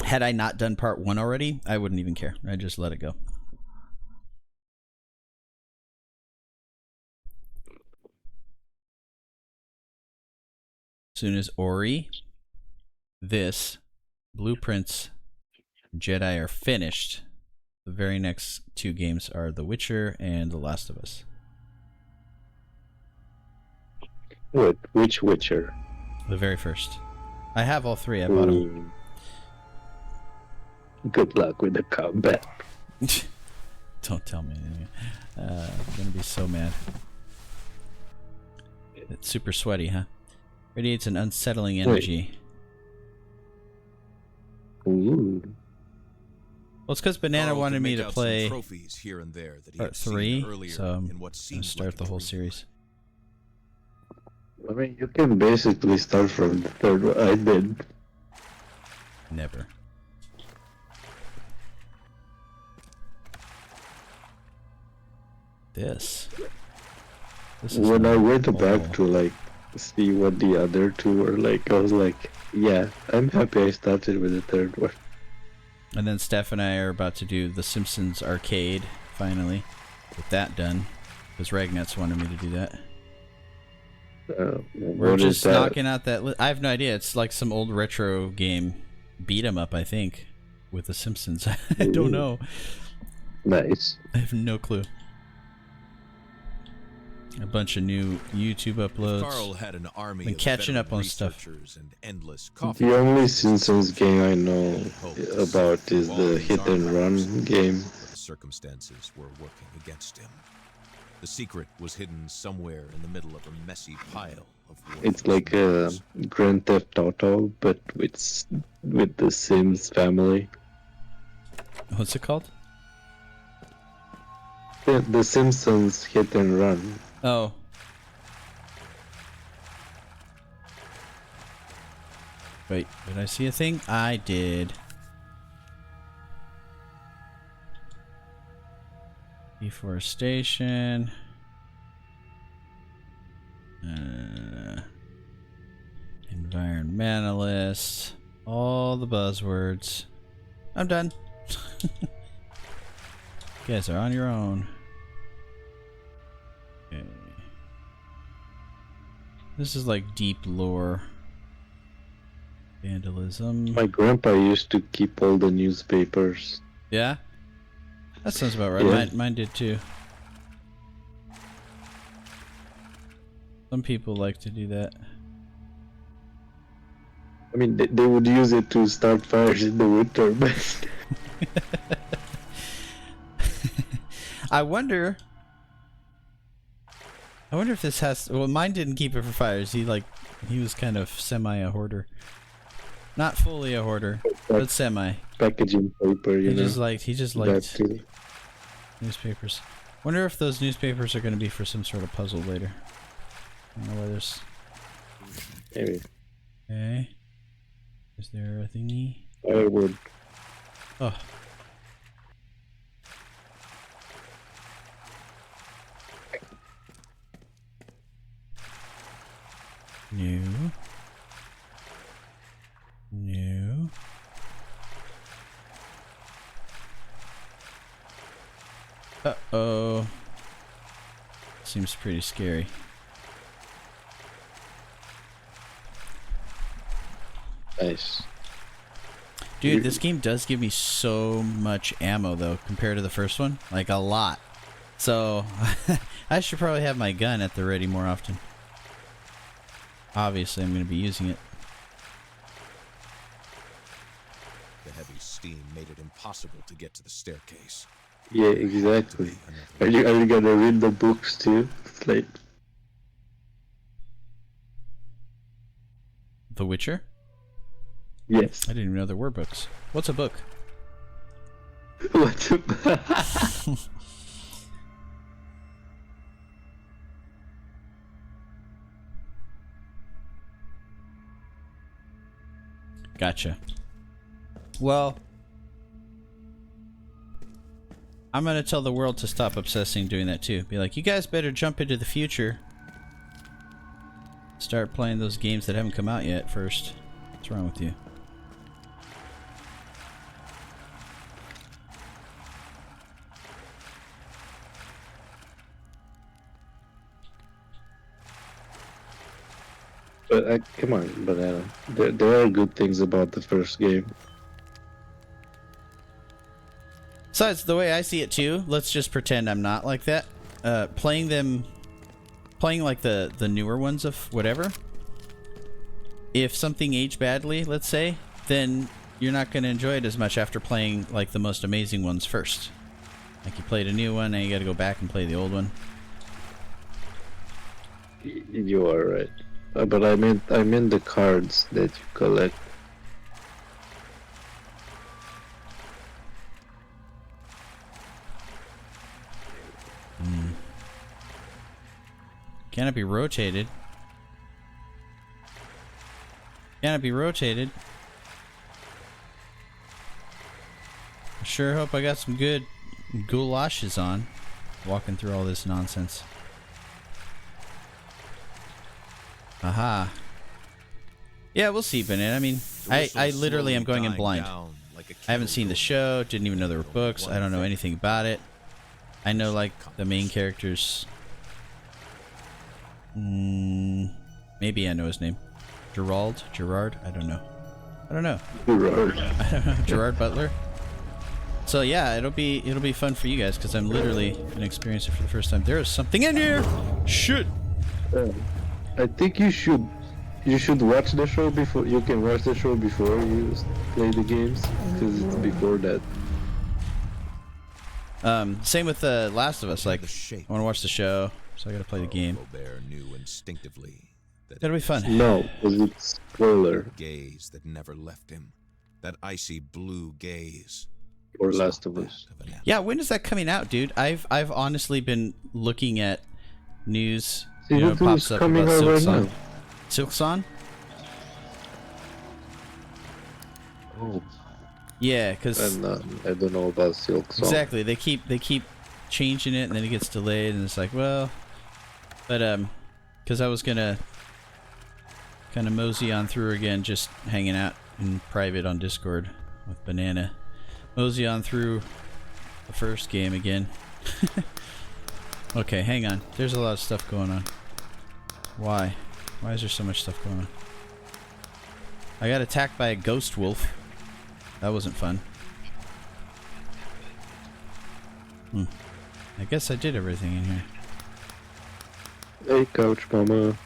Had I not done part 1 already, I wouldn't even care. I'd just let it go. As soon as Ori, this, Blueprints, Jedi are finished, the very next 2 games are The Witcher and The Last of Us. What? Which Witcher? The very first. I have all 3. I bought them. Good luck with the combat. Don't tell me anything. I'm gonna be so mad. It's super sweaty, huh? Radiates an unsettling energy. Ooh. Well, it's because Banana Carl wanted could me make to out some play trophies here and there that he part had seen 3, earlier so I'm in what gonna seemed start like the a whole dream. series. I mean, you can basically start from the third one. I did. Never. This is When I went all- back to like see what the other 2 were like, I was like, yeah, I'm happy I started with the third one. And then Steph and I are about to do The Simpsons Arcade, finally. Get that done. Because Ragnats wanted me to do that. We're What is just that? knocking out that I have no idea. It's like some old retro game. Beat 'em up, I think. With The Simpsons. I don't know. Nice. I have no clue. A bunch of new YouTube uploads. Carl had an army Been of catching up veteran on stuff. researchers and endless coffee. The only Simpsons game I know about is the Hit and Run game. But the circumstances were working against him. The secret was hidden somewhere in the middle of a messy pile of It's worthless like a notes. Grand Theft Auto, but with the Sims family. What's it called? The Simpsons Hit and Run. Oh. Wait, did I see a thing? I did. Deforestation. Environmentalist. All the buzzwords. I'm done. You guys are on your own. Okay. This is like deep lore. Vandalism. My grandpa used to keep all the newspapers. Yeah? That sounds about right. Yeah. Mine did too. Some people like to do that. I mean, they would use it to start fires in the winter, but... I wonder if this has... Well, mine didn't keep it for fires. He was kind of semi a hoarder. Not fully a hoarder, but semi. Packaging paper, you know. He just liked newspapers. Wonder if those newspapers are going to be for some sort of puzzle later. I don't know why there's... Maybe. Okay. Is there a thingy? I would. Oh. New. Uh-oh. Seems pretty scary. Nice. Dude, this game does give me so much ammo, though, compared to the first one. Like, a lot. So, I should probably have my gun at the ready more often. Obviously, I'm going to be using it. The heavy steam made it impossible to get to the staircase. Yeah, exactly. Are you gonna read the books too? It's like... The Witcher? Yes. I didn't even know there were books. What's a book? What's a... Gotcha. Well, I'm gonna tell the world to stop obsessing doing that too. Be like, you guys better jump into the future. Start playing those games that haven't come out yet first. What's wrong with you? But come on, Banana. There are good things about the first game. Besides, the way I see it too, let's just pretend I'm not like that. Playing like the newer ones of whatever. If something aged badly, let's say, then you're not going to enjoy it as much after playing like the most amazing ones first. Like you played a new one, and you got to go back and play the old one. You are right. But I meant the cards that you collect. Can it be rotated? Can it be rotated? I sure hope I got some good goulashes on walking through all this nonsense. Aha. Yeah, we'll see, Bennett. I mean, I literally am going in blind. I haven't seen the show, didn't even know there were books, I don't know anything about it. I know, like, the main characters. Maybe I know his name. Gerard? I don't know. Gerard. I don't know. Gerard Butler? So yeah, it'll be fun for you guys, because I'm literally gonna experience it for the first time. There is something in here! Shit! I think you should watch the show before you can watch the show before you play the games, because it's before that. Same with The Last of Us. Like, I want to watch the show, so I gotta play the game. Knew instinctively that It'll be fun. No, because it's spoiler gaze that never left him. That icy blue gaze. for Last of Us. Yeah, when is that coming out, dude? I've honestly been looking at news. See, You know, it who's pops up coming about out right Silksong. now? Silksong? Oh, Yeah, because and I don't know about Silk Song. exactly they keep changing it, and then it gets delayed, and it's like, well, but because I was gonna kind of mosey on through again, just hanging out in private on Discord with Banana. Mosey on through the first game again. Okay, hang on. There's a lot of stuff going on. Why? Why is there so much stuff going on? I got attacked by a ghost wolf. That wasn't fun. I guess I did everything in here. Hey, Couch Mama.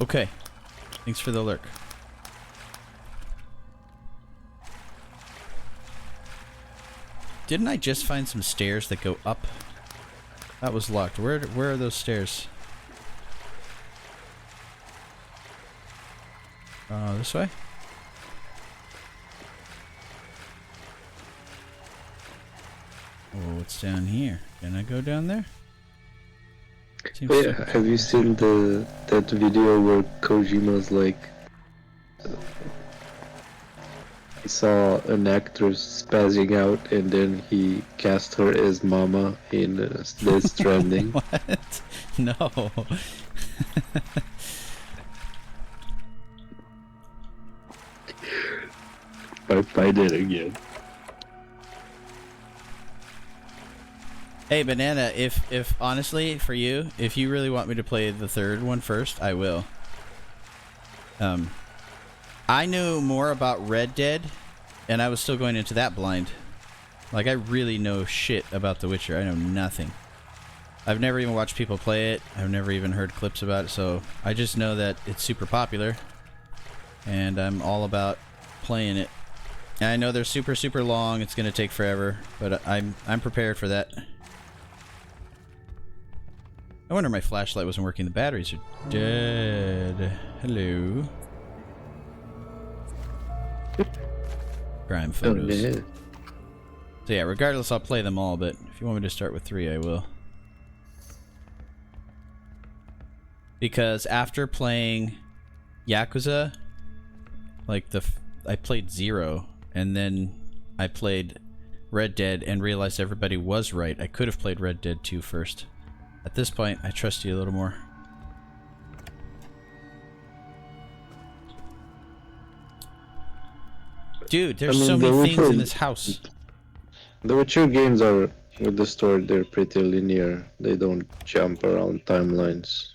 Okay. Thanks for the lurk. Didn't I just find some stairs that go up? That was locked. Where are those stairs? This way? Oh, what's down here? Can I go down there? Seems Yeah, have you seen that video where Kojima's like he saw an actress spazzing out and then he cast her as Mama in Death Stranding? What? No. I find it again. Hey, Banana, if honestly, for you, if you really want me to play the third one first, I will. I knew more about Red Dead, and I was still going into that blind. Like, I really know shit about The Witcher. I know nothing. I've never even watched people play it. I've never even heard clips about it, so I just know that it's super popular, and I'm all about playing it. And I know they're super, super long. It's gonna take forever, but I'm prepared for that. I wonder my flashlight wasn't working. The batteries are dead. Hello. Crime photos. Oh, yeah. So yeah, regardless, I'll play them all, but if you want me to start with 3, I will. Because after playing Yakuza, like I played 0, and then I played Red Dead and realized everybody was right. I could have played Red Dead 2 first. At this point, I trust you a little more. Dude, there's so many things in this house. The Witcher games are, with the story, they're pretty linear. They don't jump around timelines.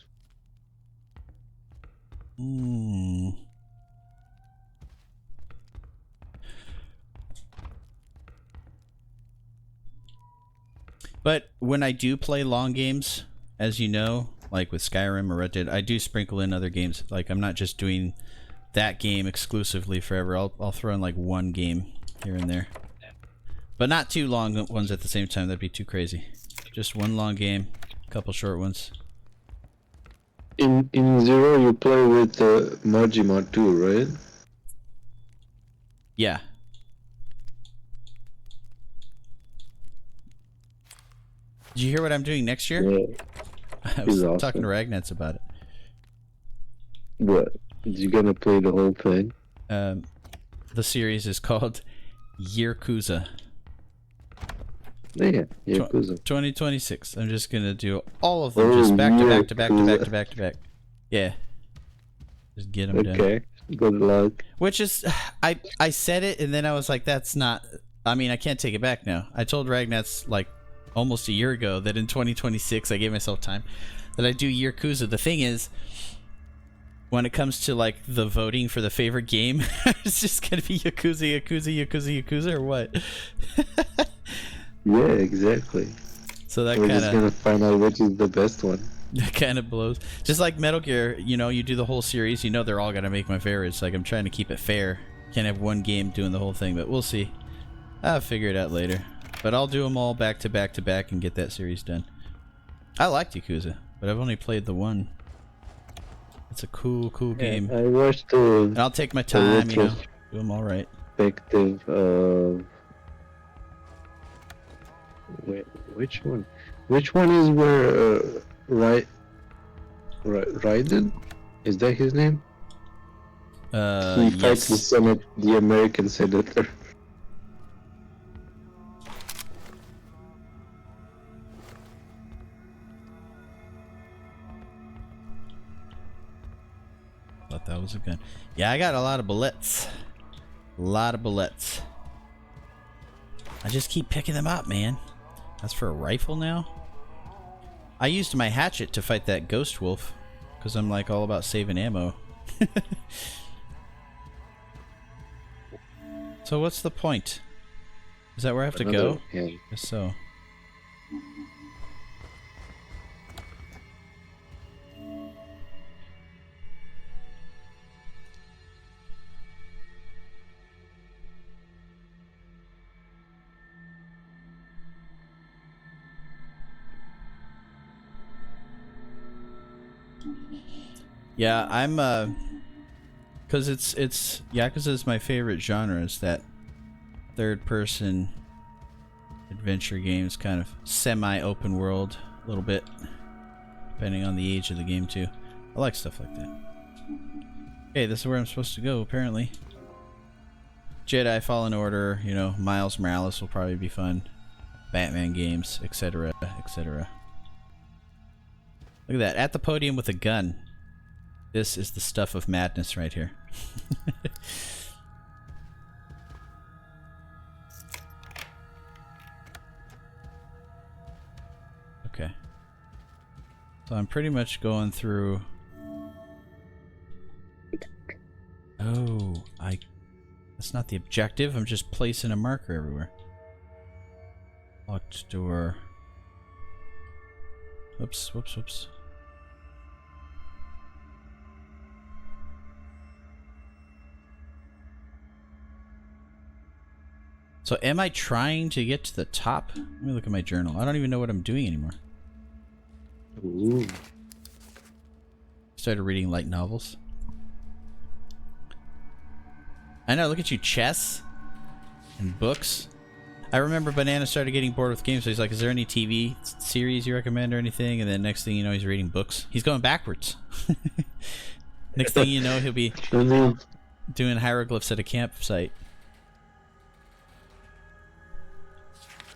But when I do play long games, as you know, like with Skyrim or Red Dead, I do sprinkle in other games. Like, I'm not just doing that game exclusively forever. I'll throw in like one game here and there. But not two long ones at the same time. That'd be too crazy. Just one long game, a couple short ones. In 0, you play with Majima too, right? Yeah. Did you hear what I'm doing next year? Yeah. I was awesome. talking to Ragnats about it. What? You gonna play the whole thing? The series is called Yakuza. Yeah, Yakuza. 2026. I'm just gonna do all of them, just back to back to back to back to back to back. Yeah. Just get them done. Okay. Good luck. Which is, I said it and then I was like, that's not. I mean, I can't take it back now. I told Ragnats like almost a year ago that in 2026 I gave myself time that I do Yakuza. The thing is, when it comes to like the voting for the favorite game, it's just gonna be Yakuza, Yakuza, Yakuza, Yakuza, or what? Yeah, exactly. So that We're kind just gonna find out which is the best one. That kind of blows. Just like Metal Gear, you know, you do the whole series, you know they're all gonna make my favorites. Like, I'm trying to keep it fair. Can't have one game doing the whole thing, but we'll see. I'll figure it out later. But I'll do them all back to back to back and get that series done. I liked Yakuza, but I've only played the one. It's a cool game. I watched And I'll take my time, you know, do them all right. perspective of... Wait, which one? Which one is where Raiden? Is that his name? He fights the Yes. Senate, the American senator. Thought that was a gun. Yeah, I got a lot of bullets. A lot of bullets. I just keep picking them up, man. That's for a rifle now? I used my hatchet to fight that ghost wolf. Because I'm like all about saving ammo. So what's the point? Is that where I have to go? Yeah. Guess so. Yeah, I'm cause it's Yakuza is my favorite genre. Is that third person adventure games, kind of semi-open world, a little bit, depending on the age of the game too. I like stuff like that. Okay, this is where I'm supposed to go, apparently. Jedi Fallen Order, you know, Miles Morales will probably be fun. Batman games, etc., etc. Look at that, at the podium with a gun. This is the stuff of madness right here. Okay. So I'm pretty much going through... Oh, that's not the objective. I'm just placing a marker everywhere. Locked door. Whoops, whoops, whoops. So am I trying to get to the top? Let me look at my journal. I don't even know what I'm doing anymore. Ooh. Started reading light novels. I know, look at you, chess and books. I remember Banana started getting bored with games, so he's like, is there any TV series you recommend or anything? And then next thing you know, he's reading books. He's going backwards. Next thing you know, he'll be doing hieroglyphs at a campsite.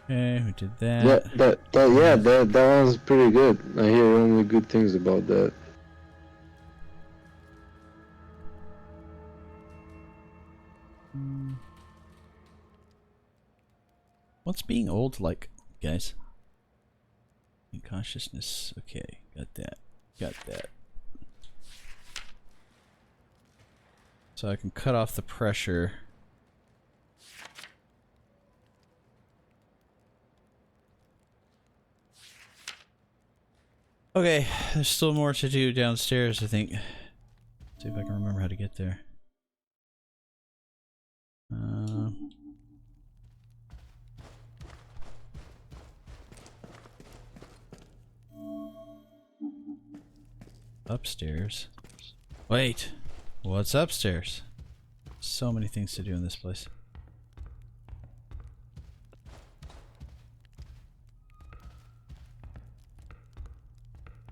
Okay, we did that. Yeah, that one's pretty good. I hear only good things about that. What's being old like, guys? Consciousness. Okay, got that. Got that. So I can cut off the pressure. Okay, there's still more to do downstairs, I think. See if I can remember how to get there. Upstairs. Wait, what's upstairs? So many things to do in this place.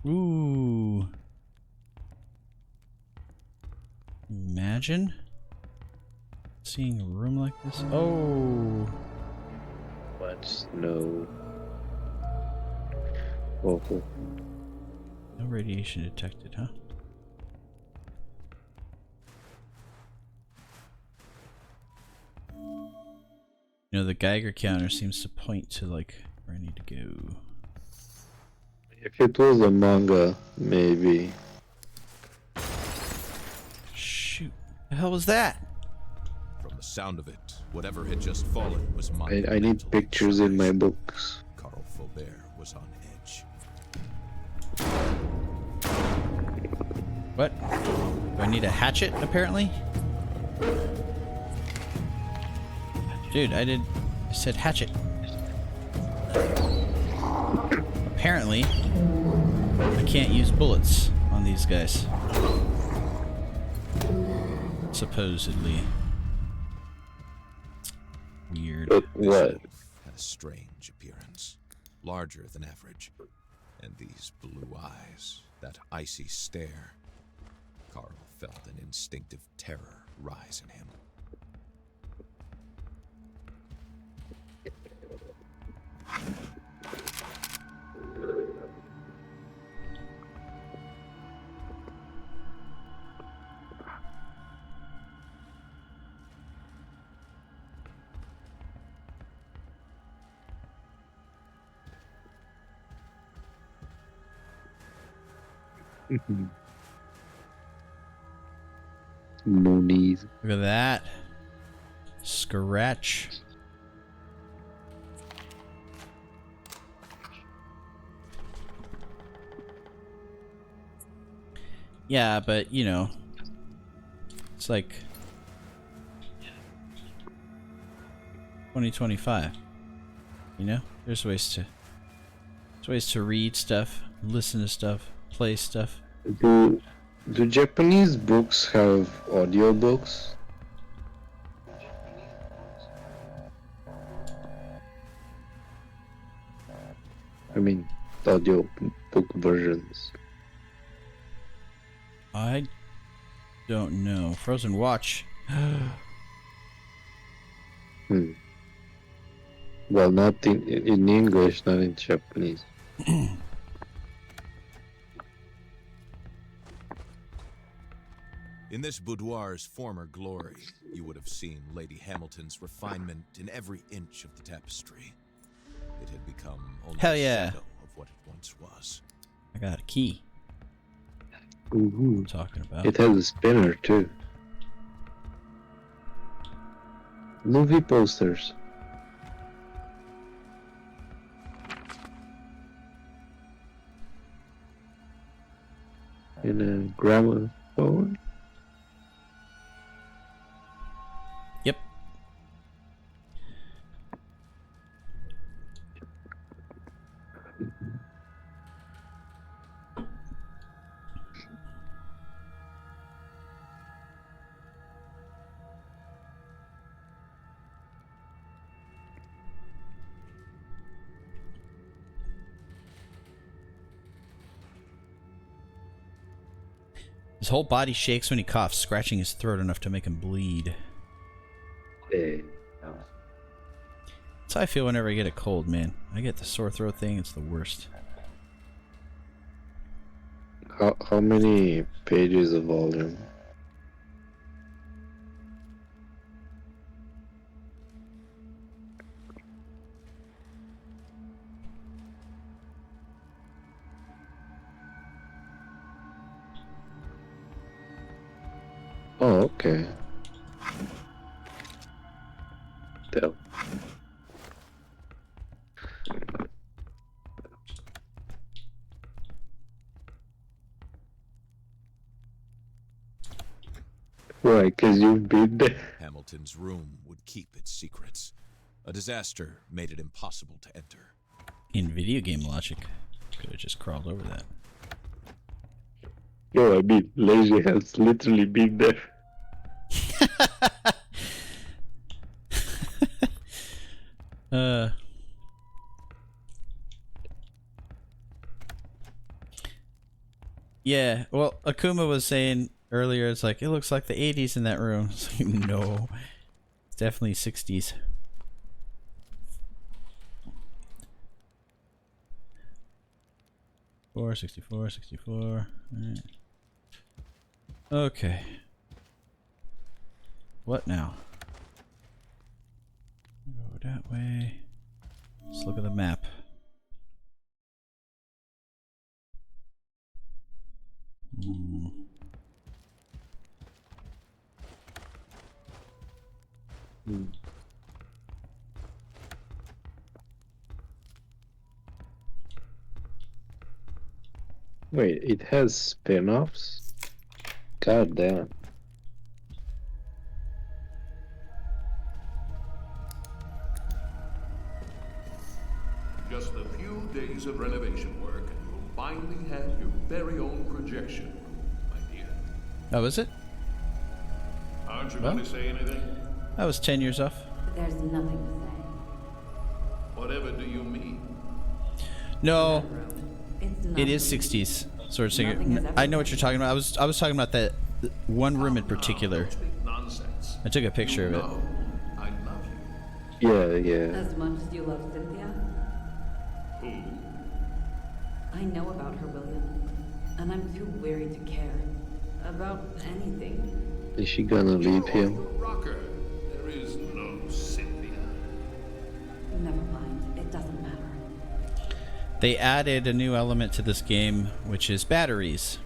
Ooh. Imagine seeing a room like this. Oh. What's no? Oh. No radiation detected, huh? You know, the Geiger counter seems to point to, like, where I need to go. If it was a manga, maybe. Shoot. The hell was that? From the sound of it, whatever had just fallen was mine. I need pictures in my books. Carl Faubert was on edge. What? Do I need a hatchet, apparently? Dude, I said hatchet. Apparently, I can't use bullets on these guys. Supposedly. Weird. But what? Had a strange appearance, larger than average, and these blue eyes, that icy stare. Carl felt an instinctive terror rise in him. No knees. Look at that. Scratch. Yeah, but you know, it's like 2025. You know, there's ways to read stuff, listen to stuff, play stuff. Do Japanese books have audiobooks? I mean, audio book versions. I don't know. Frozen Watch. Well, not in English, not in Japanese. In this boudoir's former glory, you would have seen Lady Hamilton's refinement in every inch of the tapestry. It had become only Hell a yeah. shadow of what it once was. I got a key. Ooh. I'm talking about. It has a spinner too. Movie posters. In a gramophone. Yep. His whole body shakes when he coughs, scratching his throat enough to make him bleed. Hey. That's how I feel whenever I get a cold, man. I get the sore throat thing, it's the worst. How many pages of volume? Oh, okay. Damn. Why? Because you've been there. Hamilton's room would keep its secrets. A disaster made it impossible to enter. In video game logic, could have just crawled over that. No, I mean, Lazy has literally been there. Yeah, well, Akuma was saying earlier, it's like, it looks like the 80s in that room. It's like, no, it's definitely 60s. Four, 64, 64. All right. Okay. What now? Go that way. Let's look at the map. Wait, it has spin-offs? God damn. Just a few days of renovation work, and you'll finally have your very own projection room, my dear. Oh, is it? Aren't you going to say anything? I was 10 years off. There's nothing to say. Whatever do you mean? No, It's it is nothing. 60s. Sword Singer. Nothing has ever I know what you're talking about. I was talking about one room in particular. Don't speak nonsense. I took a picture of it. No, I love you. Yeah. As much as you love Cynthia? Who? I know about her, William. And I'm too weary to care. About anything. Is she gonna leave You're him? the rocker. There is no Cynthia. Never mind. It doesn't matter. They added a new element to this game, which is batteries.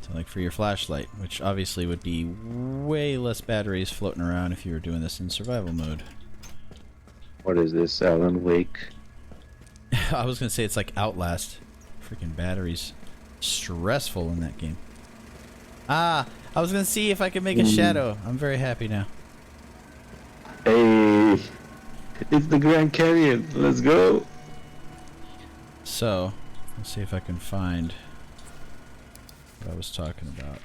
So like for your flashlight, which obviously would be way less batteries floating around if you were doing this in survival mode. What is this, Alan Wake? I was gonna say it's like Outlast. Freaking batteries. Stressful in that game. Ah, I was gonna see if I could make a shadow. I'm very happy now. Hey, it's the Grand Canyon. Let's go. So, let's see if I can find what I was talking about.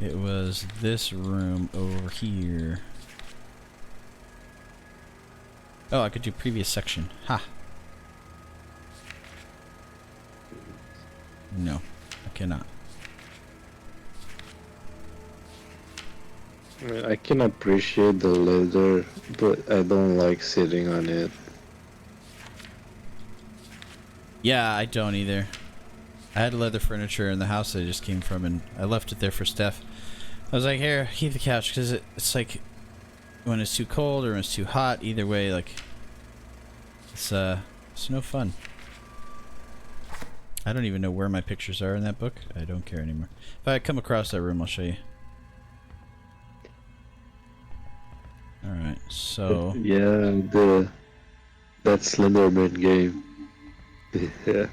It was this room over here. Oh, I could do previous section. Ha! No, I cannot. I can appreciate the leather, but I don't like sitting on it. Yeah, I don't either. I had leather furniture in the house I just came from, and I left it there for Steph. I was like, here, keep the couch, because it's like, when it's too cold or when it's too hot, either way, like, it's no fun. I don't even know where my pictures are in that book. I don't care anymore. If I come across that room, I'll show you. Alright, so... Yeah, that Slenderman game. Yeah. There's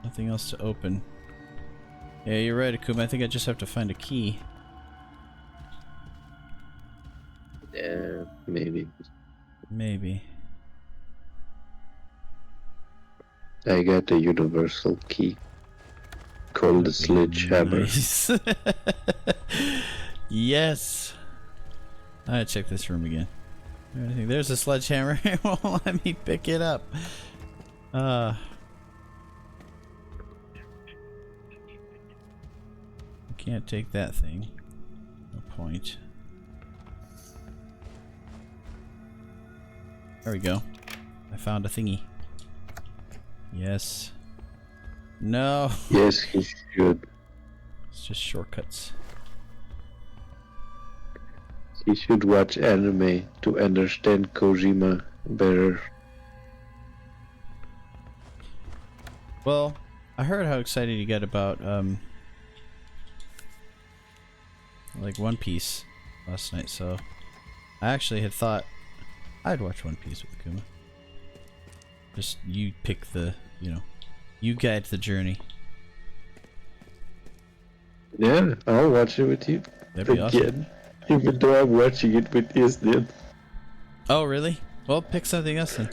nothing else to open. Yeah, you're right, Akuma. I think I just have to find a key. Yeah, maybe. Maybe. I got a universal key called the sledgehammer. Nice. Yes. Alright, check this room again. There's a sledgehammer. It won't let me pick it up. Can't take that thing. No point. There we go. I found a thingy. Yes. No. Yes, he should. It's just shortcuts. He should watch anime to understand Kojima better. Well, I heard how excited you got about like One Piece last night, so I actually had thought I'd watch One Piece with Kuma. Just you pick the, you guide the journey. Yeah, I'll watch it with you. That'd be awesome. Again, even though I'm watching it with Isn't. Oh, really? Well, pick something else then.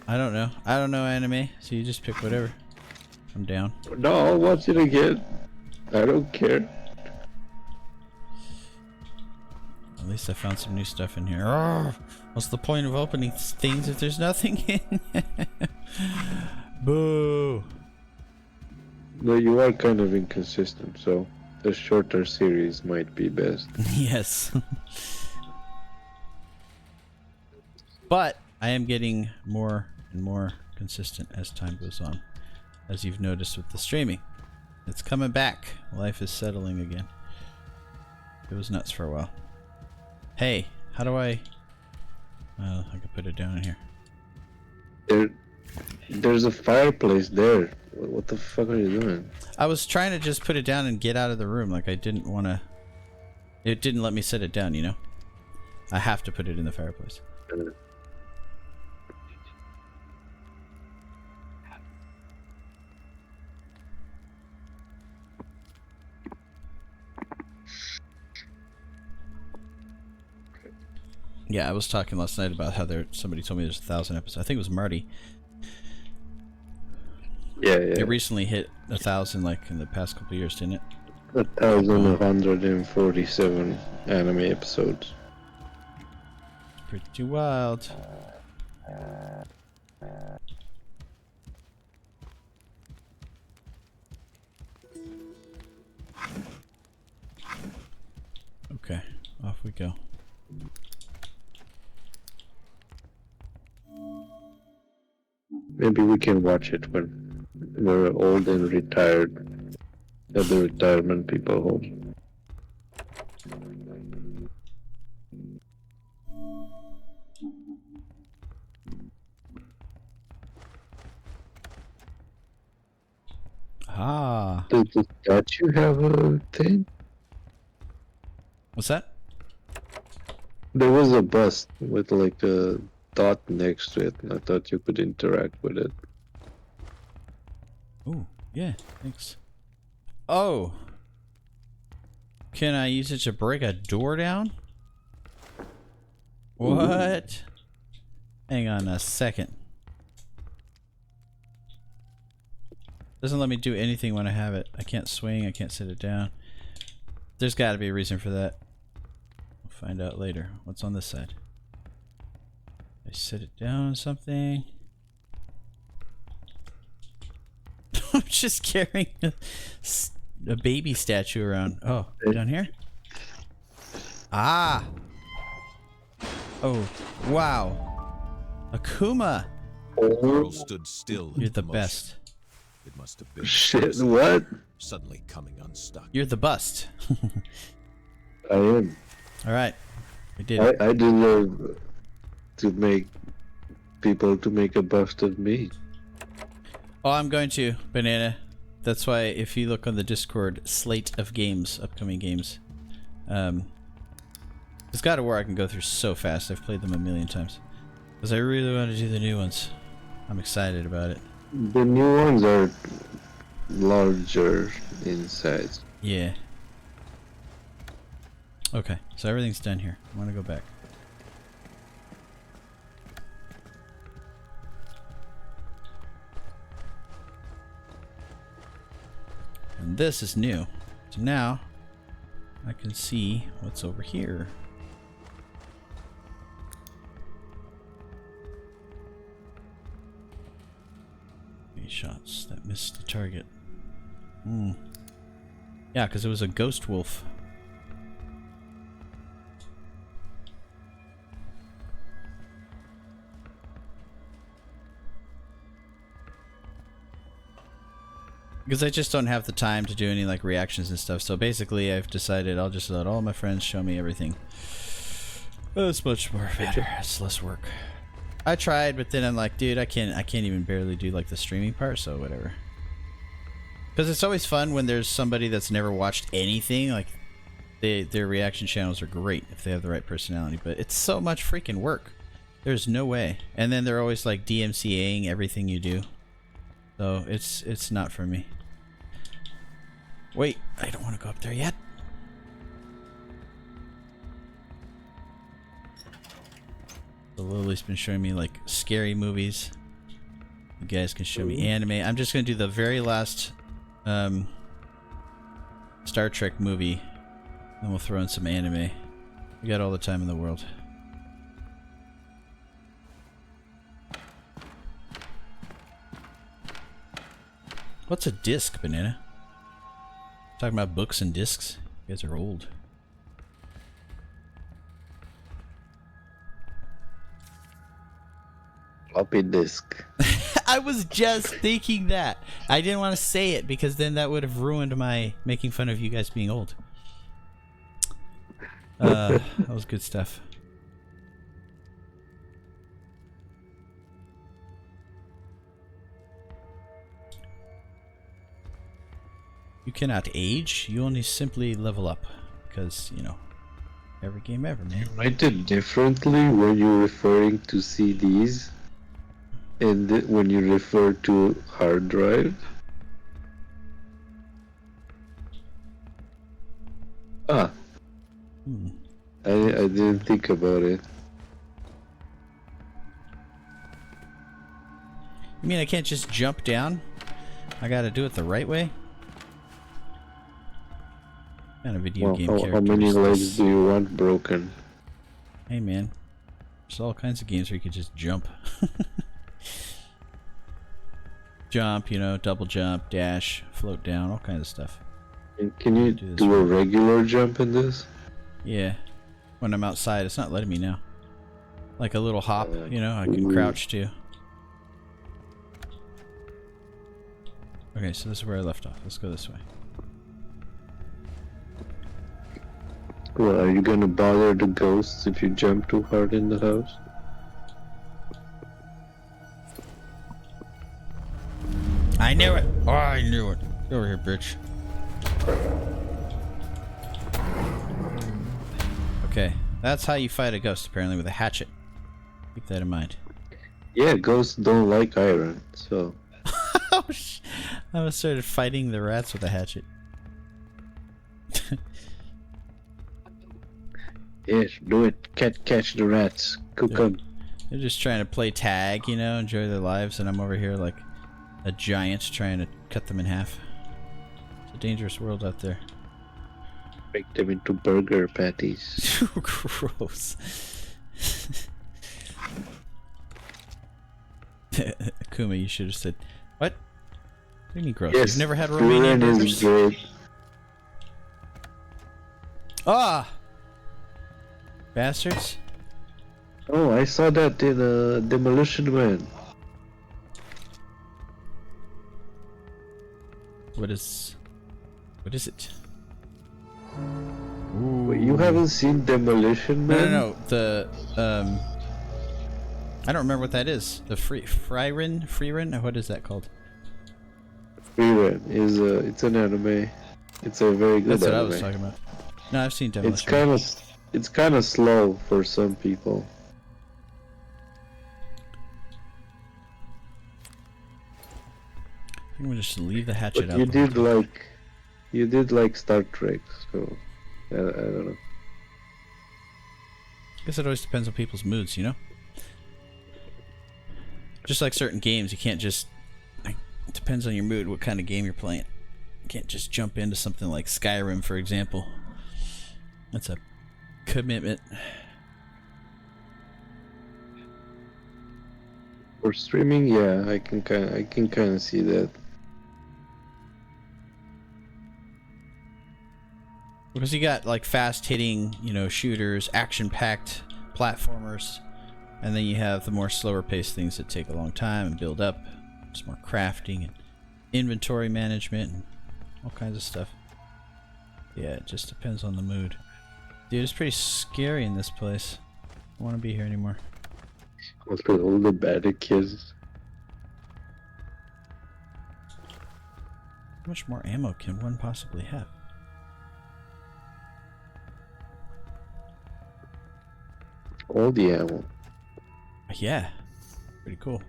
I don't know. I don't know anime, so you just pick whatever. I'm down. No, I'll watch it again. I don't care. At least I found some new stuff in here. Arrgh! What's the point of opening things if there's nothing in? Boo! No, you are kind of inconsistent, so a shorter series might be best. Yes. But I am getting more and more consistent as time goes on. As you've noticed with the streaming. It's coming back. Life is settling again. It was nuts for a while. Hey, how do I... I can put it down in here. There's a fireplace there. What the fuck are you doing? I was trying to just put it down and get out of the room. Like, I didn't want to... It didn't let me set it down, you know? I have to put it in the fireplace. Yeah, I was talking last night about how somebody told me there's 1,000 episodes. I think it was Marty. Yeah. It recently hit 1,000, like, in the past couple of years, didn't it? 1,147 anime episodes. pretty wild. Okay, off we go. Maybe we can watch it when we're old and retired at the retirement people home. Ah, Does the statue have a thing? what's that? There was a bust with like a dot next to it, and I thought you could interact with it. Oh, yeah, thanks. Oh! Can I use it to break a door down? What? Hang on a second. Doesn't let me do anything when I have it. I can't swing, I can't sit it down. There's gotta be a reason for that. We'll find out later. What's on this side? I sit it down on something. I'm just carrying a baby statue around. Oh, down here? Ah! Oh, wow. Akuma! The girl stood still. You're in the motion. best. It must have been Shit, what? suddenly coming unstuck. You're the bust. I am. Alright. We did it. I deserve to make people to make a bust of me. Oh, I'm going to, Banana. That's why if you look on the Discord, slate of games, upcoming games. It's God of War I can go through so fast. I've played them a million times. Because I really want to do the new ones. I'm excited about it. The new ones are larger in size. Yeah. Okay, so everything's done here. I want to go back. And this is new. So now I can see what's over here. Shots that missed the target. Yeah, because it was a ghost wolf. Because I just don't have the time to do any like reactions and stuff. So basically I've decided I'll just let all my friends show me everything. It's much more better. It's less work. I tried, but then I'm like, dude, I can't even barely do like the streaming part, so whatever. Because it's always fun when there's somebody that's never watched anything. Like, their reaction channels are great if they have the right personality, but it's so much freaking work. There's no way. And then they're always like DMCAing everything you do. So it's not for me. Wait, I don't want to go up there yet. So Lily's been showing me like scary movies. You guys can show me anime. I'm just gonna do the very last Star Trek movie, then we'll throw in some anime. We got all the time in the world. What's a disc, Banana? Talking about books and discs? You guys are old. Floppy disk. I was just thinking that. I didn't want to say it because then that would have ruined my making fun of you guys being old. That was good stuff. You cannot age. You only simply level up. Because, you know, every game ever, man. Write it differently when you're referring to CDs and when you refer to hard drive. Ah. I didn't think about it. You mean I can't just jump down? I gotta do it the right way? What kind of video game character how many is legs this? do you want broken? Hey man, There's all kinds of games where you can just jump. Jump, you know, double jump, dash, float down, all kinds of stuff. And can you Do this do a right. regular jump in this? Yeah. When I'm outside, it's not letting me now. Like a little hop, you know, I can Ooh. crouch too. Okay, so this is where I left off. Let's go this way. Well, are you gonna bother the ghosts if you jump too hard in the house? I knew it! Oh, I knew it! Get over here, bitch. Okay, that's how you fight a ghost, apparently, with a hatchet. Keep that in mind. Yeah, ghosts don't like iron, so... Oh, I almost started fighting the rats with a hatchet. Yes, do it. Catch the rats. Cook Yeah. them. They're just trying to play tag, you know, enjoy their lives, and I'm over here like a giant trying to cut them in half. It's a dangerous world out there. Make them into burger patties. Gross. Akuma, you should have said, what? What do you mean gross? Yes, You've never had Romanian Brume burgers? is good. Ah! Bastards. Oh, I saw that in Demolition Man. What is it? Wait, you haven't seen Demolition No, Man? no, no. The, I don't remember what that is. The Freerin? What is that called? Freerun is it's an anime. It's a very good That's what anime. I was talking about. No, I've seen Demolition. It's kind of slow for some people. I think we'll just leave the hatchet But out. you did like Star Trek, so I don't know. I guess it always depends on people's moods, you know? Just like certain games, you can't just... Like, it depends on your mood, what kind of game you're playing. You can't just jump into something like Skyrim, for example. That's a commitment. For streaming, yeah, I can kind of see that. Because you got like fast-hitting, you know, shooters, action-packed platformers, and then you have the more slower-paced things that take a long time and build up. There's more crafting and inventory management and all kinds of stuff. Yeah, it just depends on the mood. Dude, it's pretty scary in this place. I don't want to be here anymore. What's with all the bad kids? How much more ammo can one possibly have? All the ammo. Yeah, pretty cool.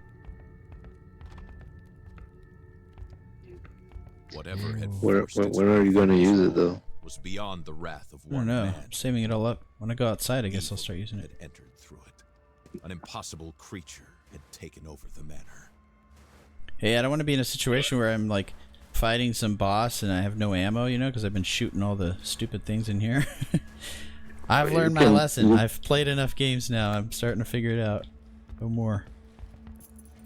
Whatever had When forced its are you gonna use it though? was beyond the wrath of I don't one know. man. I'm saving it all up. When I go outside, I guess I'll start using Had it. entered through it. An impossible creature had taken over the manor. Hey, I don't want to be in a situation where I'm like fighting some boss and I have no ammo, you know, because I've been shooting all the stupid things in here. I've You learned my can- lesson. you- I've played enough games now. I'm starting to figure it out. No more.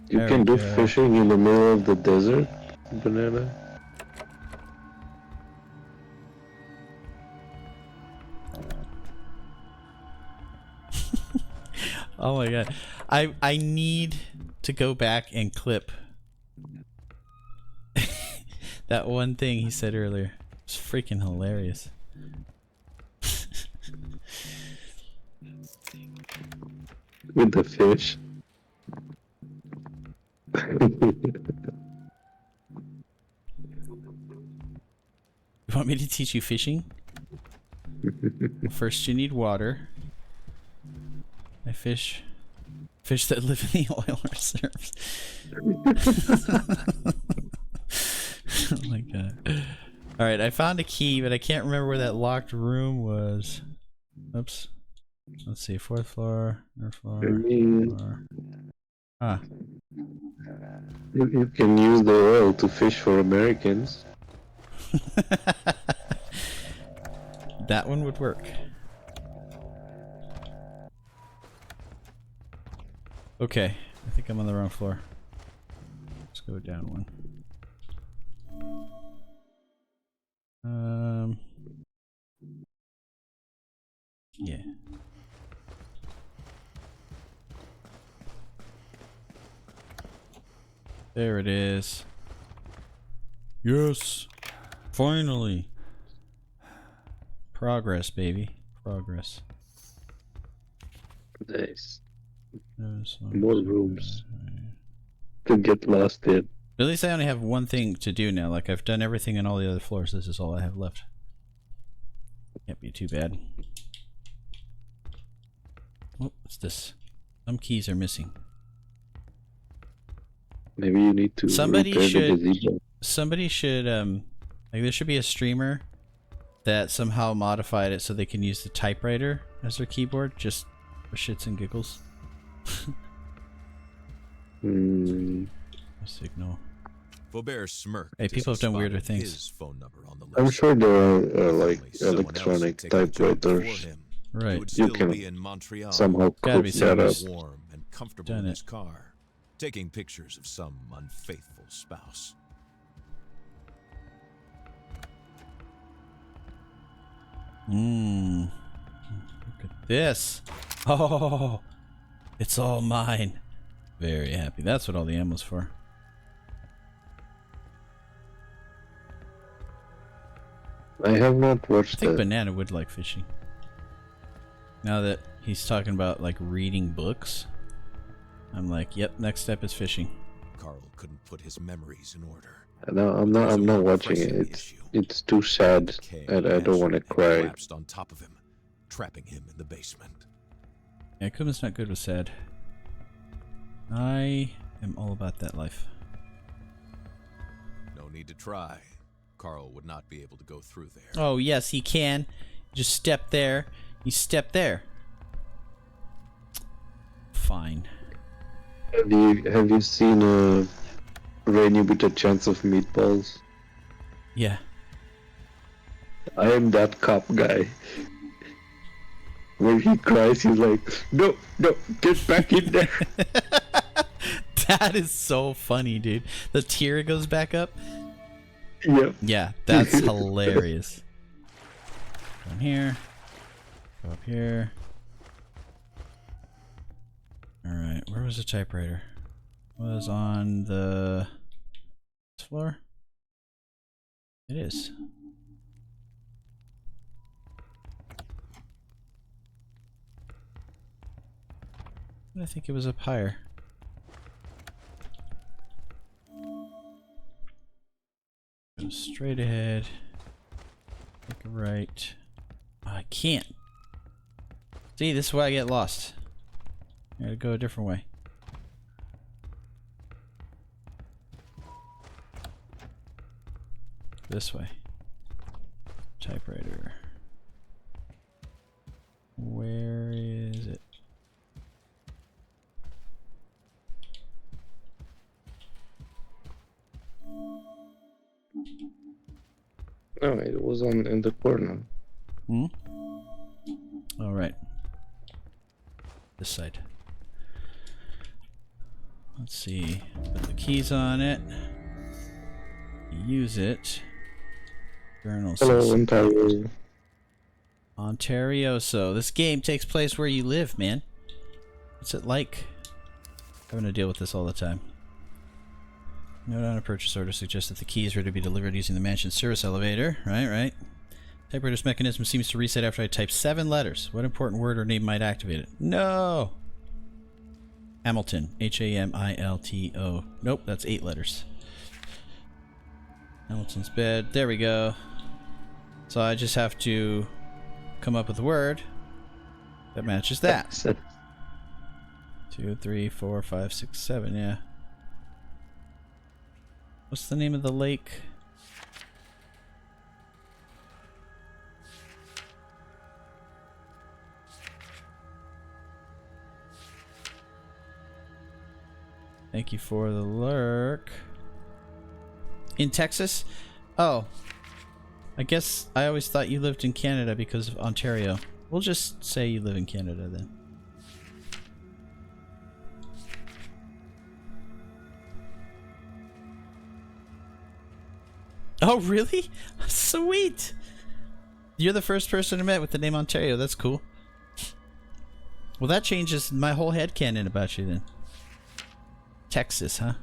You There can we do go. fishing in the middle of the desert, banana. Oh my god. I need to go back and clip that one thing he said earlier. It's freaking hilarious. With the fish. You want me to teach you fishing? First you need water. I fish that live in the oil reserves. Oh my god. Alright, I found a key, but I can't remember where that locked room was. Oops. Let's see, 4th floor, 3rd floor, I mean, floor. Ah. you can use the oil to fish for Americans. That one would work. Okay, I think I'm on the wrong floor. Let's go down one. Yeah. There it is. Yes! Finally! Progress, baby. Progress. Nice. No, so More rooms to get lost in. At least I only have one thing to do now. Like, I've done everything on all the other floors. This is all I have left. Can't be too bad. Oh, what's this? Some keys are missing. Maybe you need to Somebody repair should- the gazebo. Somebody should, like, there should be a streamer that somehow modified it so they can use the typewriter as their keyboard, just for shits and giggles. Signal. Faubert smirked. Hey, people have done weirder things. His phone number on the list. I'm sure there are like Only someone else electronic had taken the job before typewriters. him. He Right. would You still can be in Montreal, somehow Gotta cook be that up. somebody's- warm and comfortable Done in it. his car, taking pictures of some unfaithful spouse. Look at this. Oh, it's all mine. Very happy. That's what all the ammo's for. I have not I watched think that. Banana would like fishing. Now that he's talking about like reading books, I'm like, yep, next step is fishing. Carl couldn't put his memories in order. No, I'm not watching it. It's too sad, Kay and I don't want to naturally cry. collapsed on top of him, trapping him in the basement. Yeah, Kuma's not good with sad. I am all about that life. No need to try. Carl would not be able to go through there. Oh yes, he can. Just step there. You step there. Fine. Have you seen Rainy with a Chance of Meatballs? Yeah. I am that cop guy. When he cries, he's like, no, get back in there. That is so funny, dude. The tear goes back up. Yep. Yeah, that's hilarious. Down here. Go up here. Alright, where was the typewriter? Was on the floor? It is. I think it was up higher. Go straight ahead. Take a right. Oh, I can't. See, this is why I get lost. I gotta go a different way. This way. Typewriter. Where is it? No, it was in the corner. Hmm? All right. This side. Let's see. Put the keys on it. Use it. Journal Hello, says Ontario. Ontario. So this game takes place where you live, man. What's it like? Having to deal with this all the time. Note on a purchase order suggests that the keys were to be delivered using the mansion service elevator. Right. Typewriter's mechanism seems to reset after I type 7 letters. What important word or name might activate it? No! Hamilton. Hamilto. Nope, that's 8 letters. Hamilton's bed. There we go. So I just have to come up with a word that matches that. 2, 3, 4, 5, 6, 7, yeah. What's the name of the lake? Thank you for the lurk. In Texas? Oh. I guess I always thought you lived in Canada because of Ontario. We'll just say you live in Canada then. Oh, really? Sweet! You're the first person I met with the name Ontario. That's cool. Well, that changes my whole headcanon about you then. Texas, huh?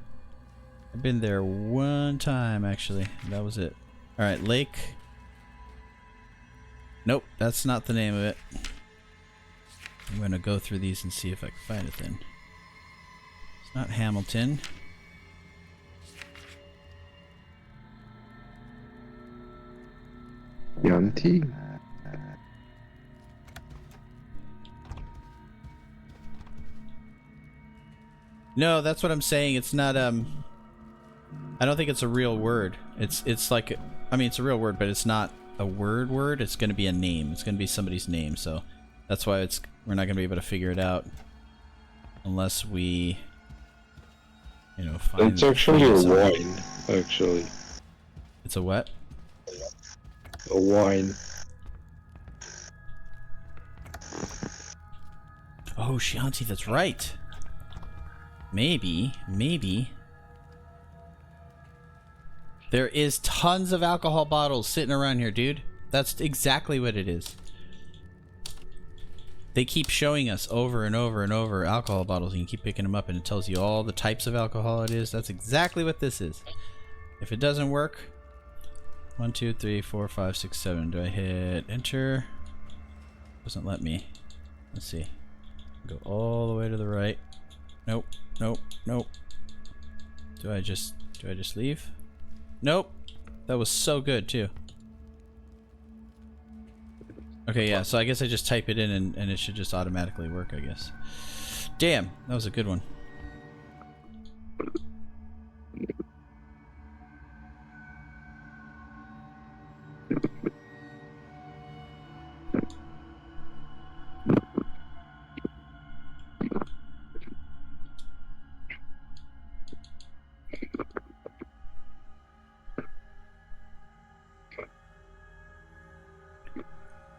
I've been there one time, actually. That was it. Alright, Lake. Nope, that's not the name of it. I'm gonna go through these and see if I can find it then. It's not Hamilton. Yanti? No, that's what I'm saying. It's not, I don't think it's a real word. It's like, I mean, it's a real word, but it's not a word. It's gonna be a name. It's gonna be somebody's name, so that's why we're not gonna be able to figure it out unless we, you know, find. It's actually a something. wine, actually. It's a what? A wine. Oh, Chianti, that's right. Maybe. There is tons of alcohol bottles sitting around here, dude. That's exactly what it is. They keep showing us over and over and over alcohol bottles, and you keep picking them up, and it tells you all the types of alcohol it is. That's exactly what this is. If it doesn't work, 1, 2, 3, 4, 5, 6, 7. Do I hit enter? Doesn't let me. Let's see. Go all the way to the right. Nope. Do I just leave? Nope. That was so good too. Okay, yeah, so I guess I just type it in and it should just automatically work, I guess. Damn, that was a good one.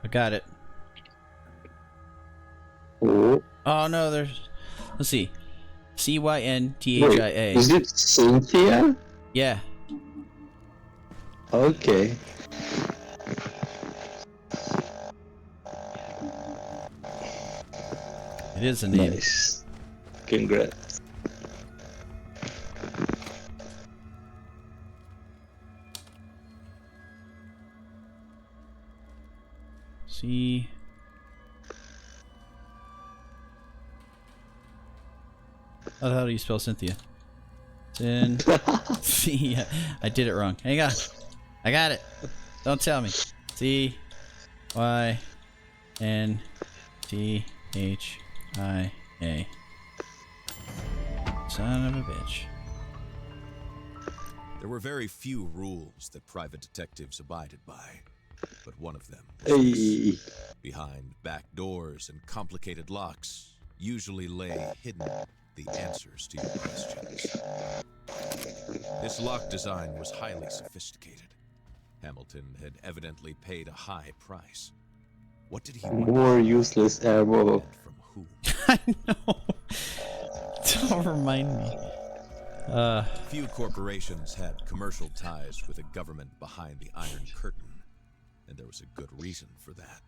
I got it. Oh. Oh no, let's see. CYNTHIA. Wait, is it Cynthia? Yeah. Okay. It is a name. Nice. Congrats. See. How the hell do you spell Cynthia? Yeah, I did it wrong. Hang on. I got it. Don't tell me. CYNTHIA. Son of a bitch. There were very few rules that private detectives abided by, but one of them was this. Behind back doors and complicated locks usually lay hidden the answers to your questions. This lock design was highly sophisticated. Hamilton had evidently paid a high price. What did he want? More useless ammo. And from who? I know. Don't remind me. Few corporations had commercial ties with a government behind the Iron Curtain, and there was a good reason for that.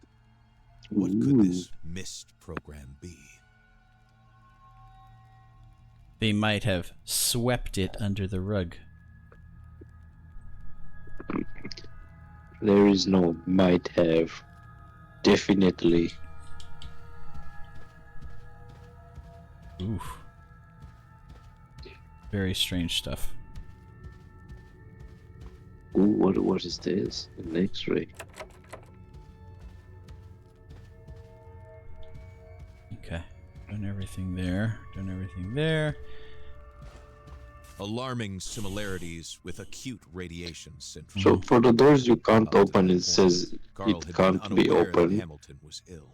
What could this MIST program be? They might have swept it under the rug. There is no might have. Definitely. Oof. Very strange stuff. Ooh, what is this? An X-ray. Okay. Done everything there. Alarming similarities with acute radiation syndrome. So for the doors you can't open, it says Carl it had can't been be unaware that open. Hamilton was ill.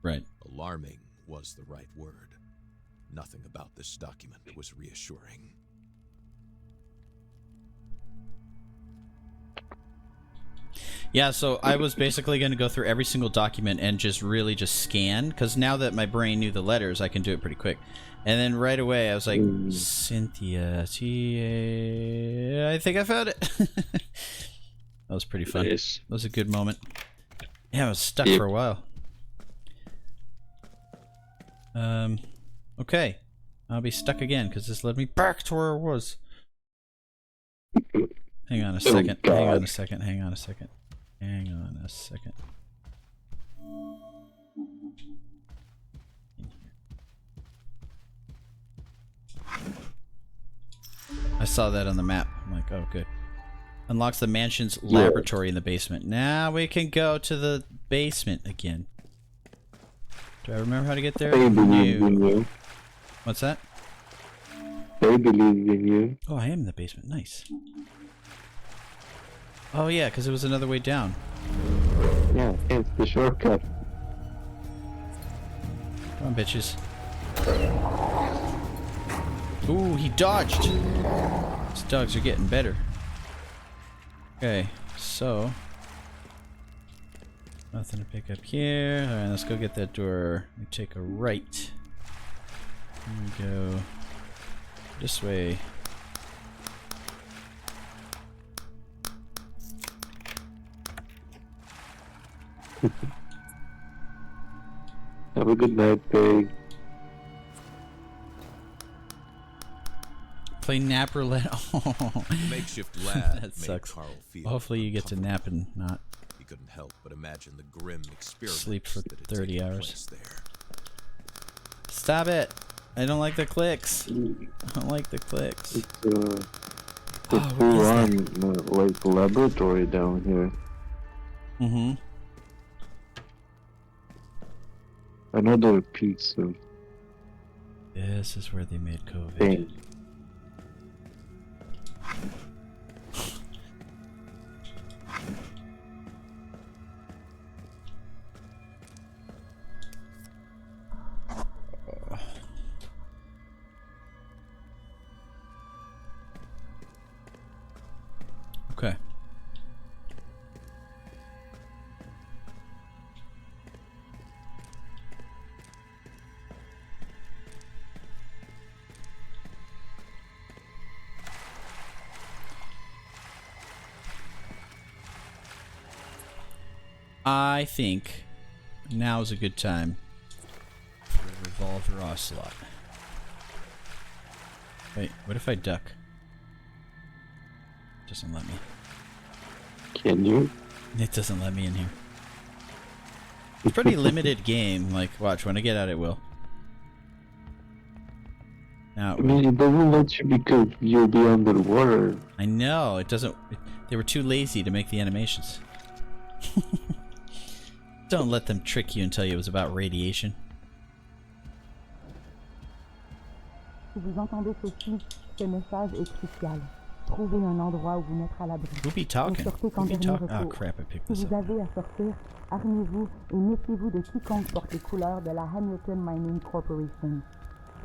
Right. Alarming was the right word. Nothing about this document was reassuring. Yeah, so I was basically going to go through every single document and just scan, because now that my brain knew the letters, I can do it pretty quick. And then right away, I was like, Cynthia, I think I found it. That was pretty fun. Nice. That was a good moment. Yeah, I was stuck Yep. for a while. Okay. I'll be stuck again because this led me back to where I was. Hang on a second. God. Hang on a second. Hang on a second. Hang on a second. I saw that on the map. I'm like, oh, good. Unlocks the mansion's laboratory in the basement. Now we can go to the basement again. Do I remember how to get there? I believe in No. you. What's that? I believe in you. Oh, I am in the basement. Nice. Oh, yeah, because it was another way down. Yeah, it's the shortcut. Come on, bitches. Ooh, he dodged. These dogs are getting better. Okay, so nothing to pick up here. All right, let's go get that door. We take a right. Here we go. This way. Have a good night, pig. Play nap roulette. Oh, Makeshift lab that made sucks. Carl feel Hopefully you get to nap and not He couldn't help but imagine the grim experiment sleep for that had 30 taken hours. place there. Stop it! I don't like the clicks. I don't like the clicks. It's Oh, a what full is on like laboratory down here. Mm-hmm. Another piece of This is where they made COVID. thing. Okay. I think now is a good time for a revolver ocelot. Wait, what if I duck? Doesn't let me. Can you? It doesn't let me in here. It's a pretty limited game. Like, watch, when I get out, it will. Now, I mean, it doesn't let you because you'll be underwater. I know, it doesn't... They were too lazy to make the animations. Don't let them trick you and tell you it was about radiation. Si vous entendez ceci, ce message est crucial. Trouvez un endroit où vous mettre à l'abri. Who be talking? Ne sortez Who qu'en be dernier talking? Oh recours. crap, I picked Si this vous up. avez à sortir, armez-vous et méfiez-vous de quiconque porte les couleurs de la Hamilton Mining Corporation.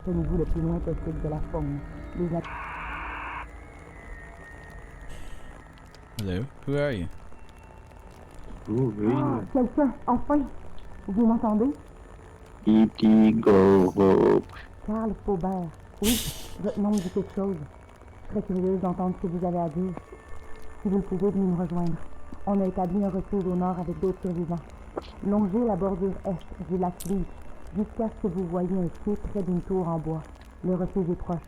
Tenez-vous le plus loin possible de la faune. Les Hello, who are you? Ooh, really? Quelqu'un, enfin! Vous m'entendez? E.T. go home. Carl Faubert. Oui, votre nom me dit quelque chose. Très curieuse d'entendre ce que vous avez à dire. Si vous le pouvez, venez me rejoindre. On a établi un refuge au nord avec d'autres survivants. Longez la bordure est du lac Leech jusqu'à ce que vous voyez un quai près d'une tour en bois. Le refuge est proche.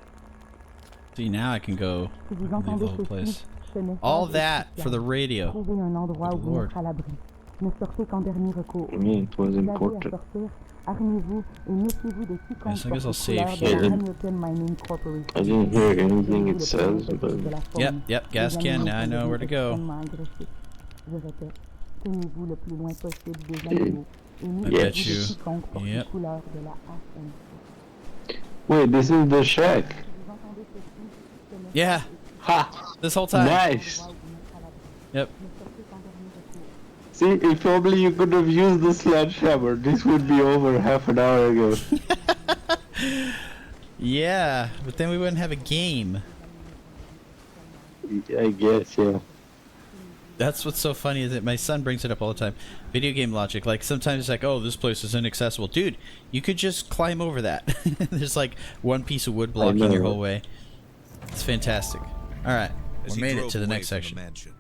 See, now I can go Si vous leave entendez the whole ceci, place. ce message All est that crucial. for the radio. Trouvez un endroit Good où vous Lord. mettre à l'abri. Ne sortez qu'en dernier recours. I mean, it was Vous avez à important. sortir, armez-vous et méfiez-vous de quiconque Yes, I guess I'll porte les save couleurs de here. la Hamilton Mining Corporation. I didn't hear anything Tenez-vous it le plus says, loin but possible de la faune. Yep, gas Les can. animaux Now I sont know where to devenus go. extrêmement agressifs. Je répète, tenez-vous le plus loin possible des animaux et bet méfiez-vous de you. quiconque porte Yep. les couleurs de la HMC. wait, this is the shack. Vous entendez ceci, ce message Yeah, Ha! this whole time. Nice. où mettre à l'abri. Yep. Ne sortez qu'en dernier recours. See, if only you could have used the sledgehammer, this would be over half an hour ago. Yeah, but then we wouldn't have a game. I guess, yeah. That's what's so funny is that my son brings it up all the time. Video game logic. Like sometimes it's like, oh, this place is inaccessible. Dude, you could just climb over that. There's like one piece of wood blocking your know. whole way. It's fantastic. All right, As we he made it drove to the away next from section. mansion,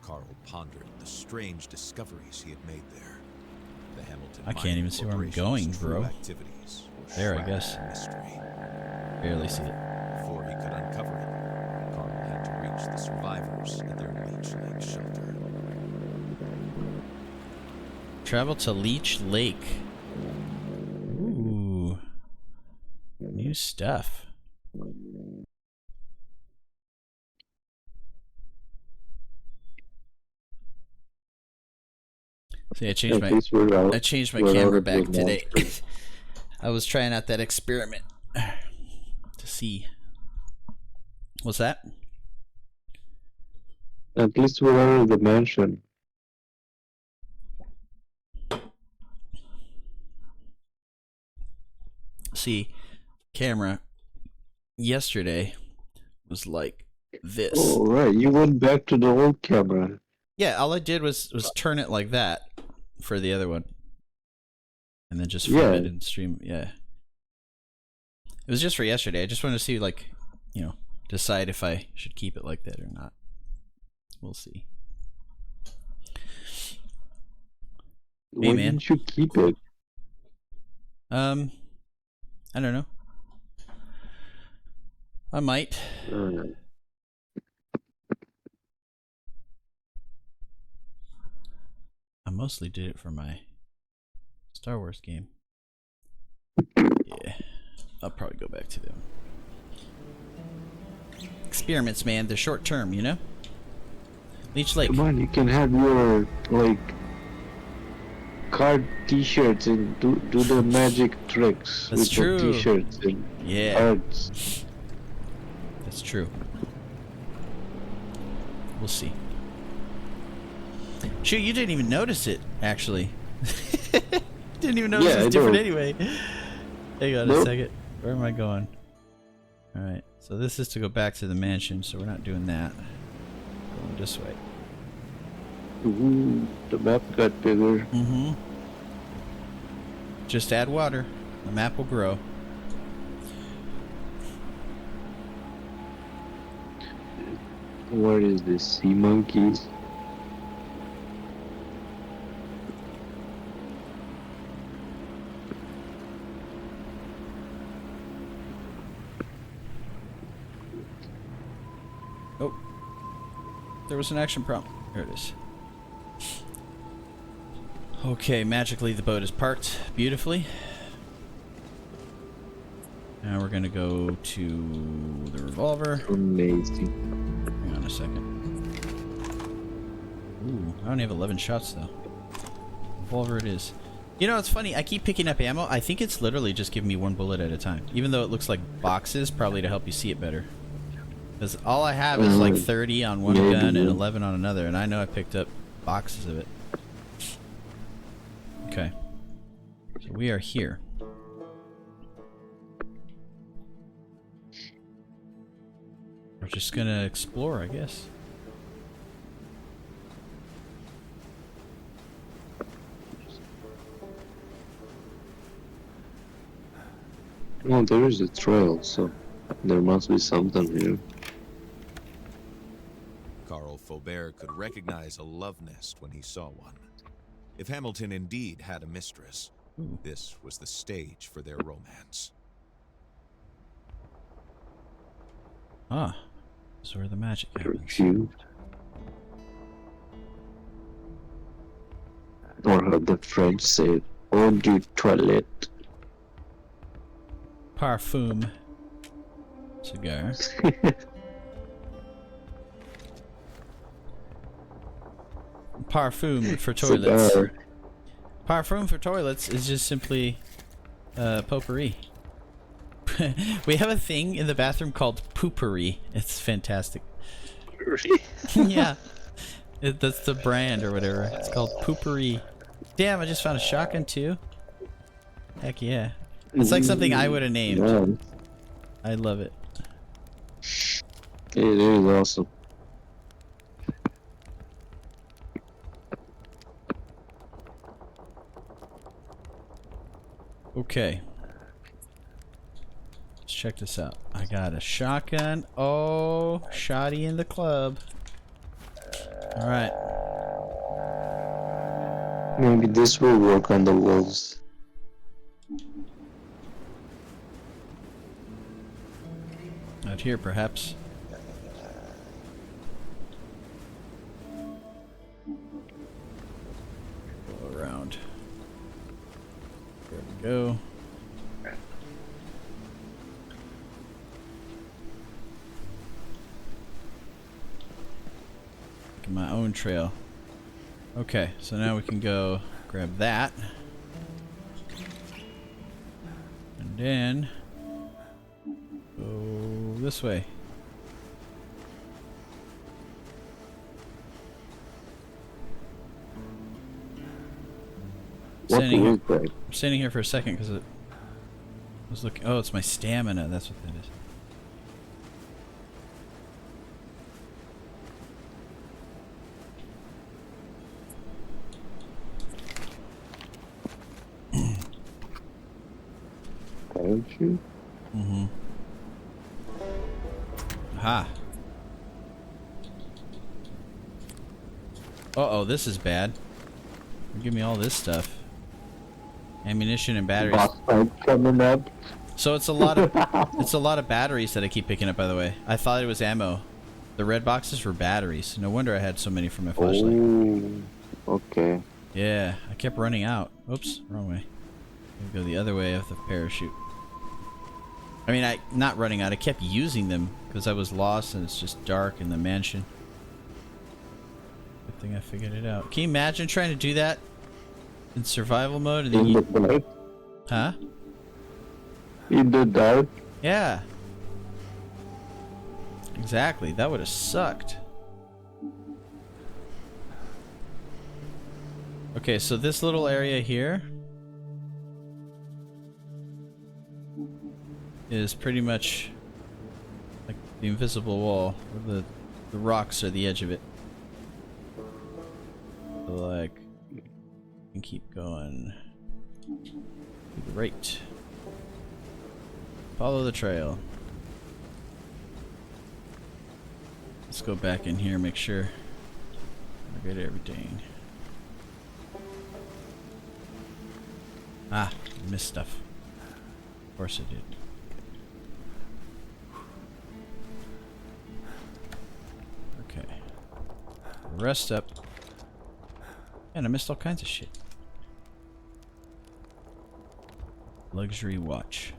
Carl pondered the strange discoveries he had made there. The Hamilton I can't Mining even see where I'm Corporation's going, bro. true activities were There, I shrouded guess. in mystery. Barely see it. Before he could uncover it, Carl had to reach the survivors at their Leech Lake shelter. Travel to Leech Lake. Ooh. New stuff. See, I changed At least we're out. my We're out camera of the back today. monster. I was trying out that experiment to see. What's that? At least we're out of the mansion. See, camera yesterday was like this. Oh, right. You went back to the old camera. Yeah, all I did was turn it like that for the other one, and then just flip it and stream. Yeah, it was just for yesterday. I just wanted to see, like, decide if I should keep it like that or not. We'll see. Why man. didn't you keep it? I don't know. I might. I mostly did it for my Star Wars game. Yeah, I'll probably go back to them. Experiments, man. They're short term, you know? Leech Lake. Come on, you can have your, like, card t-shirts and do the magic tricks That's with true. the t-shirts and cards. That's true. We'll see. Shoot, you didn't even notice it, actually. Didn't even notice it was different anyway. Hang on a second. Where am I going? Alright, so this is to go back to the mansion, so we're not doing that. Going this way. Ooh, the map got bigger. Mm-hmm. Just add water. The map will grow. What is this? Sea monkeys? Oh. There was an action prompt. There it is. Okay, magically the boat is parked beautifully. Now we're gonna go to the revolver. Amazing. Hang on a second. Ooh, I only have 11 shots though. Revolver it is. You know, it's funny, I keep picking up ammo. I think it's literally just giving me one bullet at a time. Even though it looks like boxes, probably to help you see it better. Because all I have is like 30 on one gun and 11 on another, and I know I picked up boxes of it. Okay. So we are here. We're just gonna explore, I guess. Well, there is a trail, so there must be something here. Carl Faubert could recognize a love nest when he saw one. If Hamilton indeed had a mistress, this was the stage for their romance. Ah, this is where the magic happens. Cute. Or how the French say, "Eau du toilette." Parfum. Cigar. Parfum for toilets. Cigar. Parfum for toilets is just simply potpourri. We have a thing in the bathroom called poopery. It's fantastic. Yeah. That's the brand or whatever. It's called poopery. Damn, I just found a shotgun too. Heck yeah. It's like something I would have named. Yeah. I love it. It is awesome. Okay. Let's check this out. I got a shotgun. Oh, shotty in the club. All right. Maybe this will work on the walls. Out here, perhaps. Go around. There we go. Making my own trail. Okay, so now we can go grab that. And then go this way. What Standing is here, that? I'm standing here for a second because it was looking. Oh, it's my stamina. That's what that is. Parachute? Mm-hmm. Aha. Uh-oh, this is bad. Give me all this stuff. Ammunition and batteries. Boss fight coming up. So it's a lot of batteries that I keep picking up, by the way. I thought it was ammo. The red boxes were batteries. No wonder I had so many for my flashlight. Oh, okay. Yeah, I kept running out. Oops, wrong way. Go the other way of the parachute. I mean, not running out. I kept using them because I was lost and it's just dark in the mansion. Good thing I figured it out. Can you imagine trying to do that in survival mode and then In the dark? Huh? In the dark? Yeah. Exactly. That would have sucked. Okay, so this little area here is pretty much like the invisible wall. The rocks are the edge of it. So like, you can keep going to the right. Follow the trail. Let's go back in here, make sure I get everything. Ah, I missed stuff. Of course I did. Okay. Rest up. And I missed all kinds of shit. Luxury watch.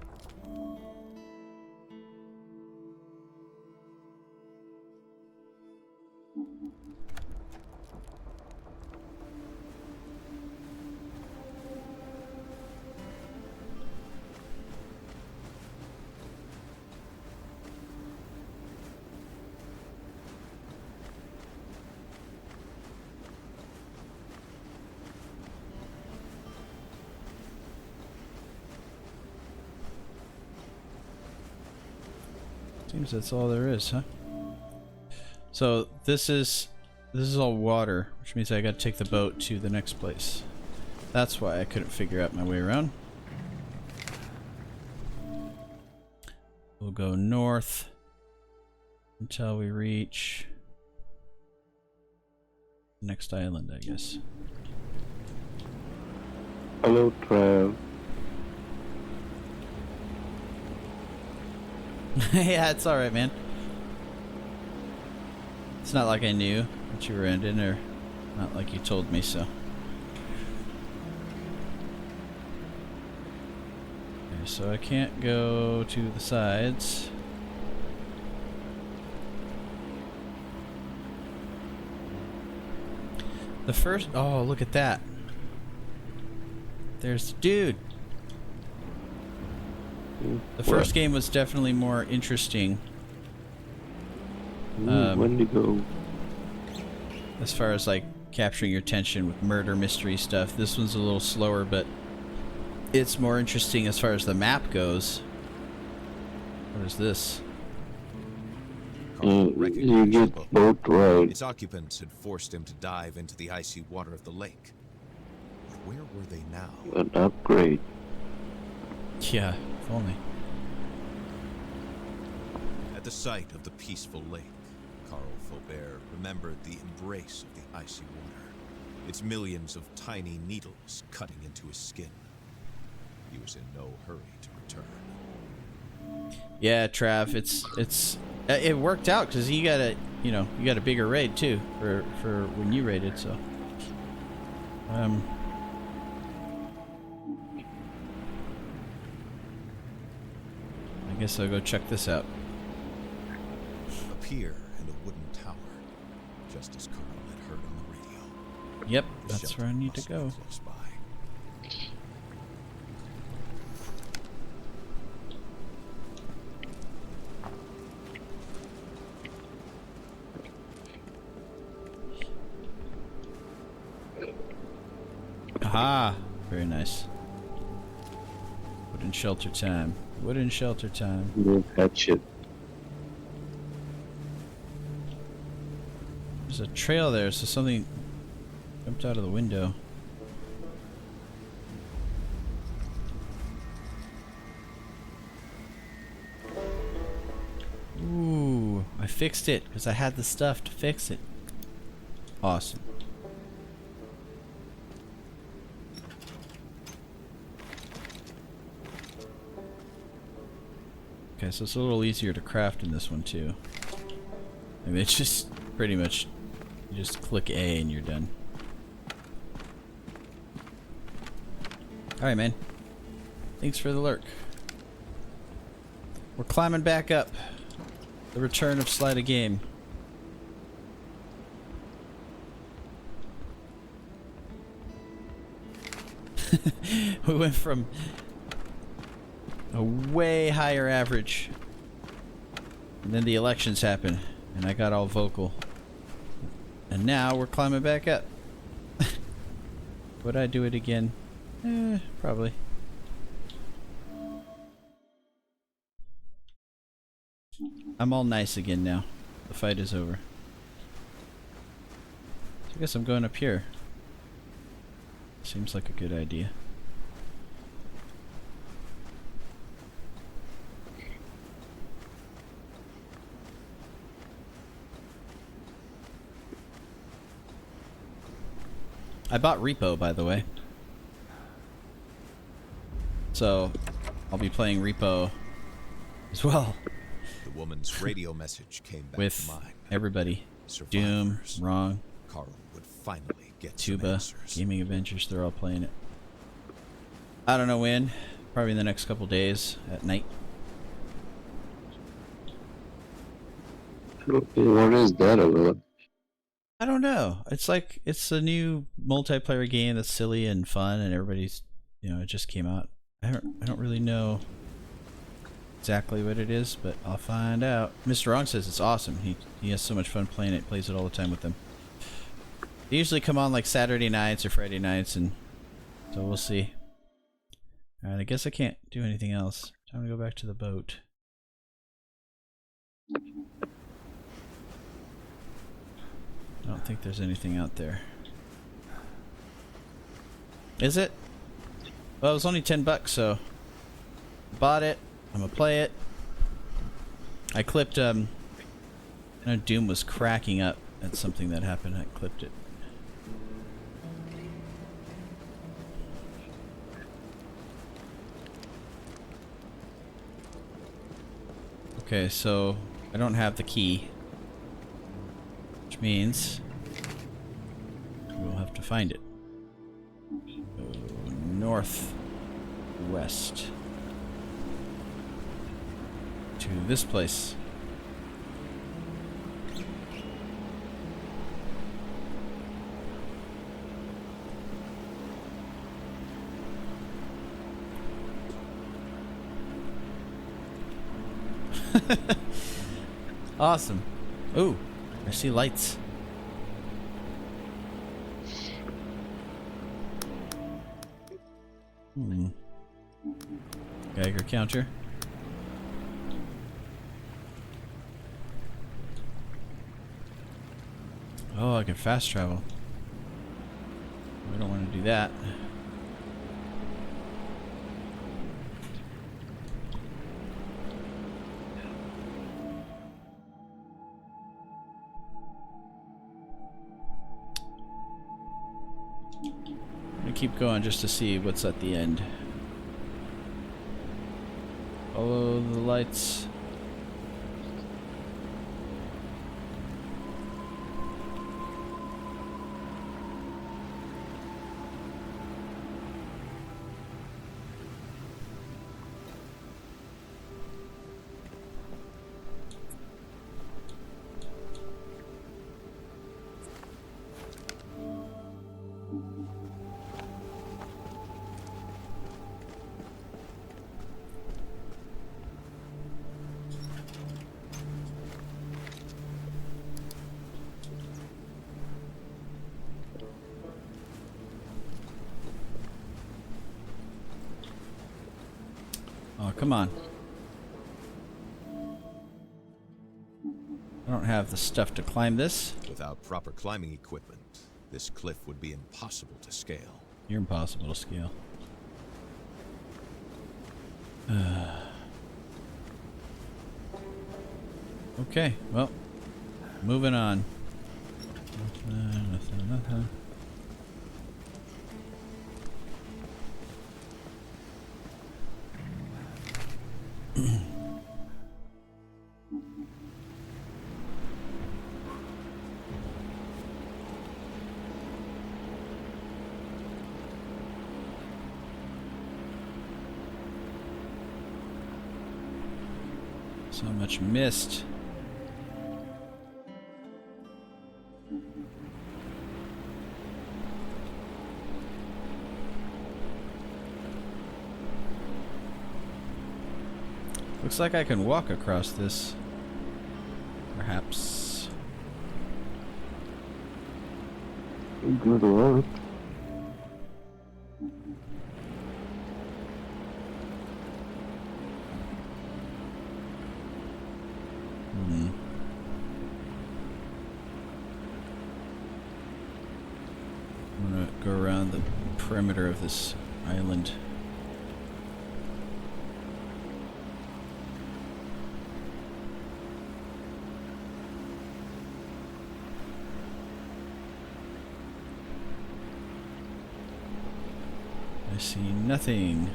Seems that's all there is, huh? So this is all water, which means I gotta take the boat to the next place. That's why I couldn't figure out my way around. We'll go north until we reach the next island, I guess. Hello, Trav. Yeah, it's alright, man. It's not like I knew what you were ending, or not like you told me so. Okay, so I can't go to the sides. The first... Oh, look at that. There's the dude. The first game was definitely more interesting. Wendigo. As far as like capturing your attention with murder mystery stuff. This one's a little slower, but it's more interesting as far as the map goes. What is this? You get boat right. Its occupants had forced him to dive into the icy water of the lake. But where were they now? An upgrade. Yeah, if only. At the sight of the peaceful lake, Carl Faubert remembered the embrace of the icy water, its millions of tiny needles cutting into his skin. He was in no hurry to return. Yeah, Trav, it worked out because you got a bigger raid too for when you raided. So, I guess I'll go check this out. A pier and a wooden tower, just as Carl had heard on the radio. Yep, The that's shelter where I need to must be go. close by. Aha! Very nice. Wooden shelter time. Wooden shelter time. No hatchet. There's a trail there, so something jumped out of the window. Ooh, I fixed it because I had the stuff to fix it. Awesome. Okay, so it's a little easier to craft in this one too. I mean, it's just pretty much, you just click A and you're done. Alright, man. Thanks for the lurk. We're climbing back up. The return of Slide a Game. We went from a way higher average, and then the elections happened, and I got all vocal. And now we're climbing back up. Would I do it again? Probably. I'm all nice again now. The fight is over. So I guess I'm going up here. Seems like a good idea. I bought Repo, by the way. So, I'll be playing Repo as well. The woman's radio message came back With to mind. everybody. Doom, Survivors. Wrong, Carl would finally get some Tuba, answers. Gaming Adventures, they're all playing it. I don't know when. Probably in the next couple days at night. What is that about? I don't know. It's like, it's a new multiplayer game that's silly and fun, and everybody's, it just came out. I don't really know exactly what it is, but I'll find out. Mr. Wrong says it's awesome. He has so much fun playing it, plays it all the time with them. They usually come on like Saturday nights or Friday nights, and so we'll see. Alright, I guess I can't do anything else. Time to go back to the boat. I don't think there's anything out there. Is it? Well, it was only $10, so bought it. I'm gonna play it. I clipped. I know Doom was cracking up at something that happened. I clipped it. Okay, so I don't have the key. Which means we'll have to find it. Go northwest to this place. Awesome. Ooh. I see lights. Geiger counter. Oh, I can fast travel. We don't want to do that. keep going just to see what's at the end. Follow the lights. Oh, come on. I don't have the stuff to climb this. Without proper climbing equipment, this cliff would be impossible to scale. You're impossible to scale. Okay, well, moving on. Nothing. So much mist. Looks like I can walk across this. Perhaps. Good luck. I'm gonna go around the perimeter of this island. I see nothing.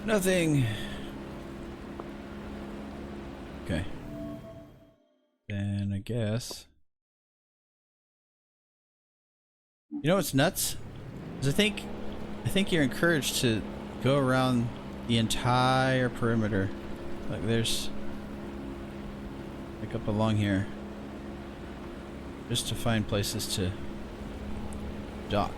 Nothing. Okay. Then I guess. You know what's nuts? Is I think you're encouraged to go around the entire perimeter. Like there's like up along here. Just to find places to dock.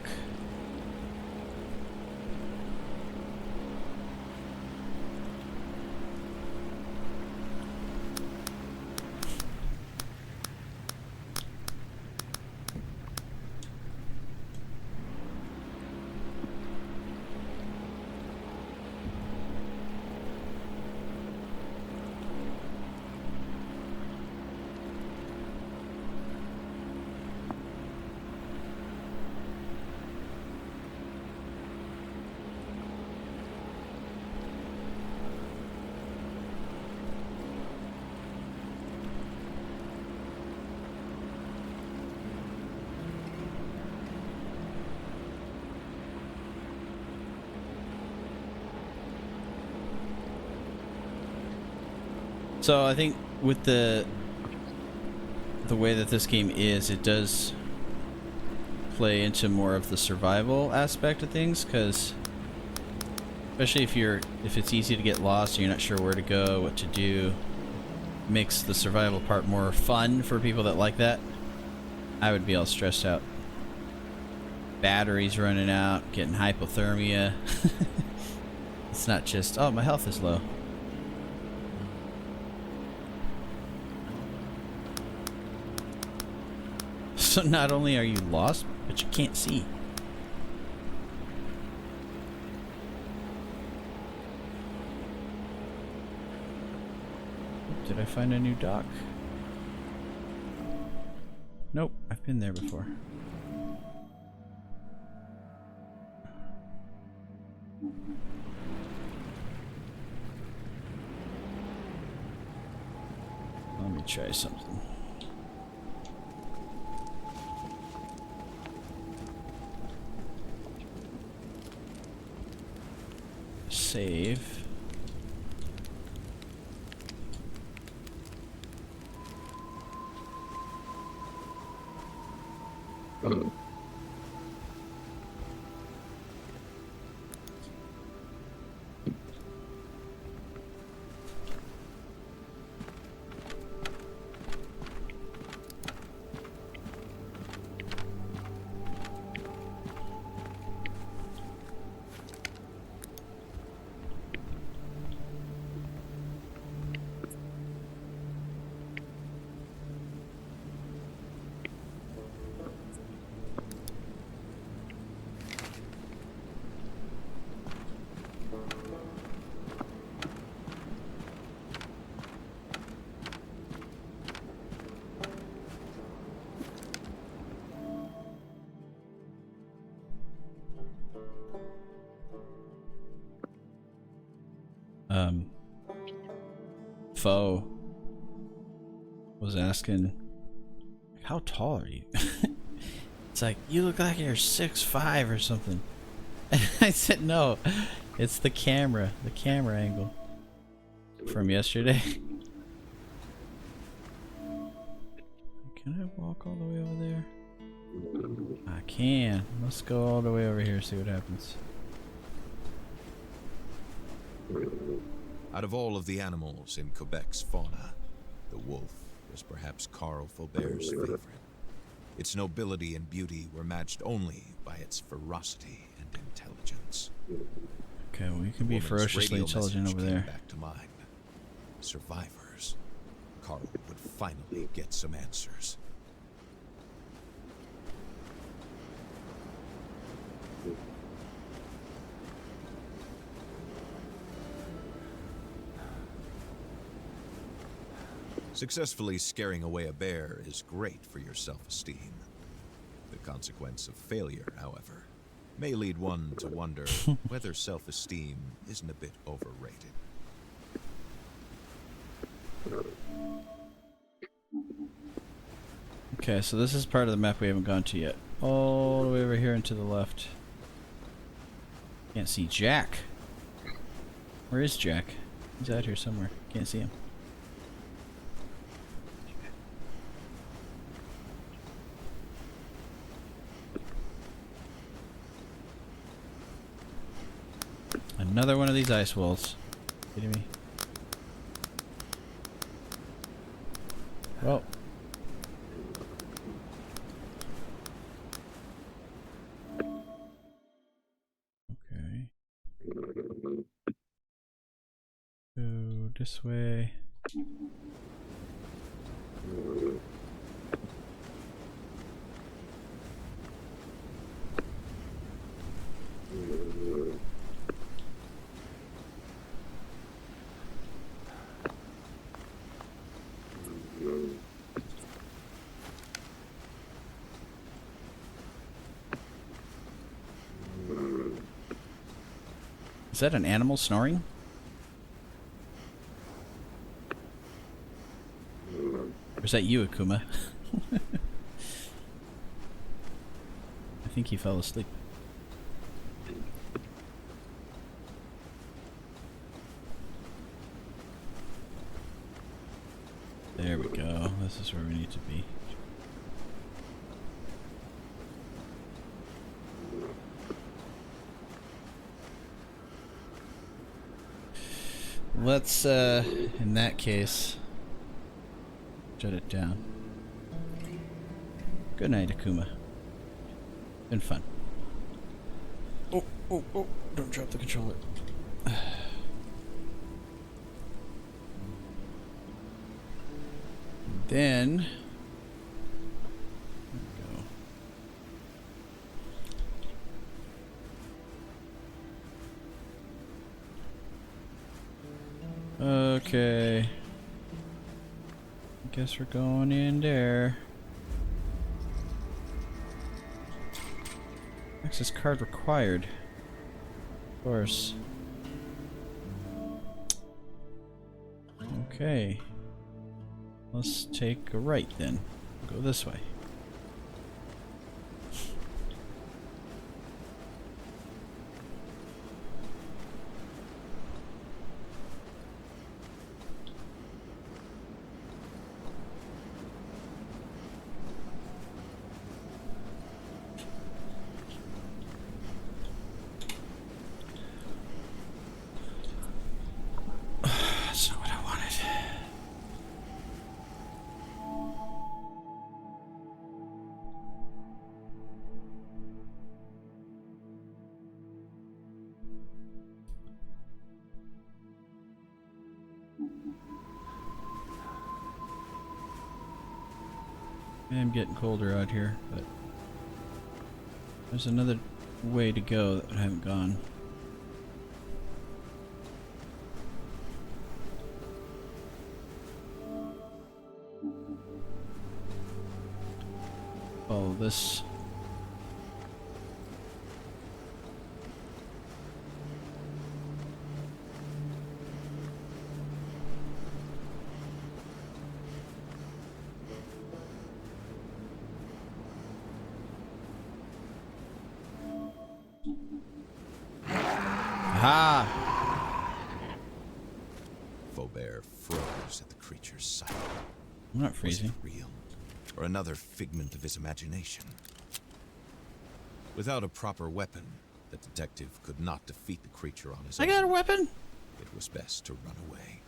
So I think with the way that this game is, it does play into more of the survival aspect of things, because especially if it's easy to get lost and you're not sure where to go, what to do, makes the survival part more fun for people that like that. I would be all stressed out. Batteries running out, getting hypothermia. It's not just, oh, my health is low. So not only are you lost, but you can't see. Did I find a new dock? I've been there before. Let me try something. Save. Foe was asking, how tall are you? It's like, you look like you're 6'5" or something. I said, no, it's the camera angle from yesterday. Can I walk all the way over there? I can. Let's go all the way over here, see what happens. Out of all of the animals in Quebec's fauna, the wolf was perhaps Carl Faubert's favorite. Its nobility and beauty were matched only by its ferocity and intelligence. Okay, well, you can be Woman's ferociously radio intelligent message over came there. back to mind. Survivors. Carl would finally get some answers. Successfully scaring away a bear is great for your self-esteem. The consequence of failure, however, may lead one to wonder whether self-esteem isn't a bit overrated. Okay, so this is part of the map we haven't gone to yet. All the way over here and to the left. Can't see Jack. Where is Jack? He's out here somewhere. Can't see him. Another one of these ice walls. Kidding me? Well. Okay. Go this way. Is that an animal snoring? Or is that you, Akuma? I think he fell asleep. There we go. This is where we need to be. Let's, in that case, shut it down. Good night, Akuma. Been fun. Oh, oh, oh, don't drop the controller. Then, there we go. Okay. I guess we're going in there. Access card required. Of course. Okay. Let's take a right then. Go this way. That's not what I wanted. I'm getting colder out here, but there's another way to go that I haven't gone. Follow this. Aha! Faubert froze at the creature's sight. I'm not Was it freezing. real? Or another figment of his imagination? Without a proper weapon, the detective could not defeat the creature on his I own. got a weapon! It was best to run away.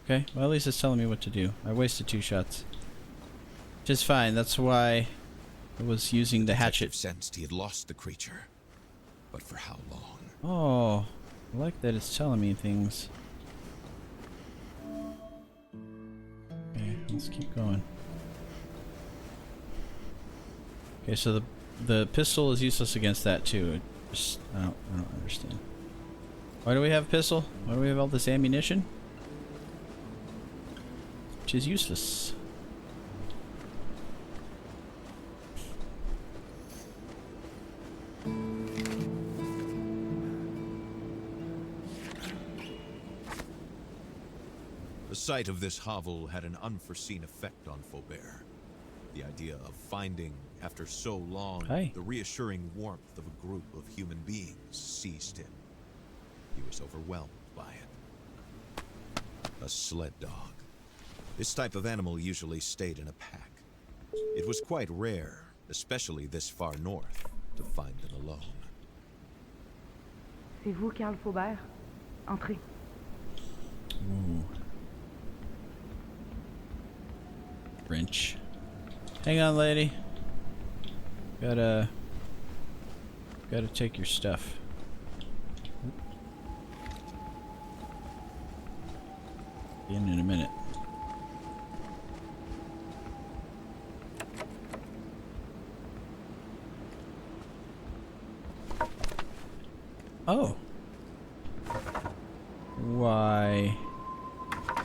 Okay, well at least it's telling me what to do. I wasted 2 shots. Which is fine, that's why I was using the Detective hatchet. sensed he had lost the creature. But for how long? Oh, I like that it's telling me things. Okay, let's keep going. Okay, so the pistol is useless against that too. I don't understand. Why do we have a pistol? Why do we have all this ammunition? Which is useless. The sight of this hovel had an unforeseen effect on Faubert. The idea of finding, after so long, Hi. the reassuring warmth of a group of human beings seized him. He was overwhelmed by it. A sled dog. This type of animal usually stayed in a pack. It was quite rare, especially this far north, to find them alone. C'est vous, Karl Faubert? Entrez. Ooh. Wrench. Hang on, lady. Gotta take your stuff. In a minute. Oh. Why?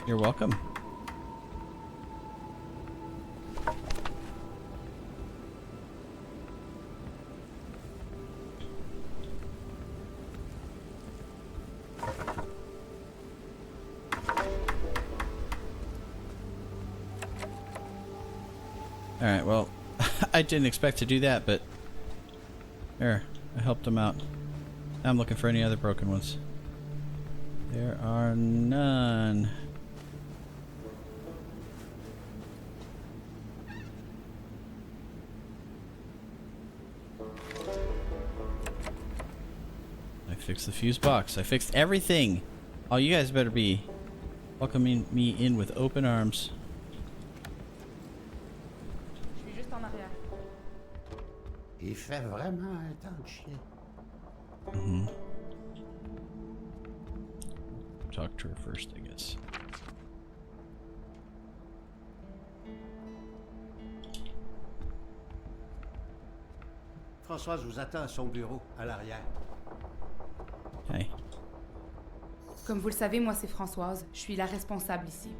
You're welcome. Alright, well, I didn't expect to do that, but there, I helped him out. Now I'm looking for any other broken ones. There are none. I fixed the fuse box. I fixed everything. Oh, you guys better be welcoming me in with open arms. Je suis juste en arrière. Il fait vraiment un temps de chien. Talk to her first, I guess. Françoise vous attend à son bureau, à l'arrière. Hey. Comme vous le savez, moi c'est Françoise. Je suis la responsable ici.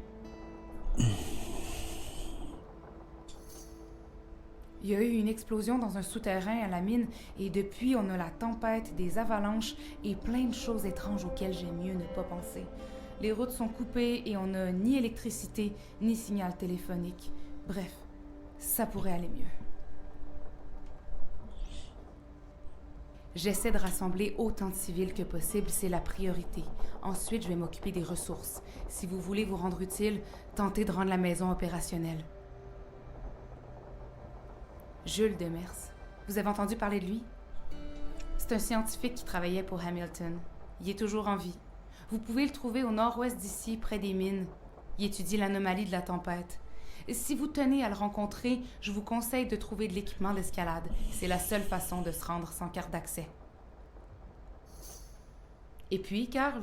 Il y a eu une explosion dans un souterrain à la mine et depuis, on a la tempête, des avalanches et plein de choses étranges auxquelles j'aime mieux ne pas penser. Les routes sont coupées et on n'a ni électricité ni signal téléphonique. Bref, ça pourrait aller mieux. J'essaie de rassembler autant de civils que possible, c'est la priorité. Ensuite, je vais m'occuper des ressources. Si vous voulez vous rendre utile, tentez de rendre la maison opérationnelle. Jules Demers. Vous avez entendu parler de lui? C'est un scientifique qui travaillait pour Hamilton. Il est toujours en vie. Vous pouvez le trouver au nord-ouest d'ici, près des mines. Il étudie l'anomalie de la tempête. Si vous tenez à le rencontrer, je vous conseille de trouver de l'équipement d'escalade. C'est la seule façon de se rendre sans carte d'accès. Et puis, Carl?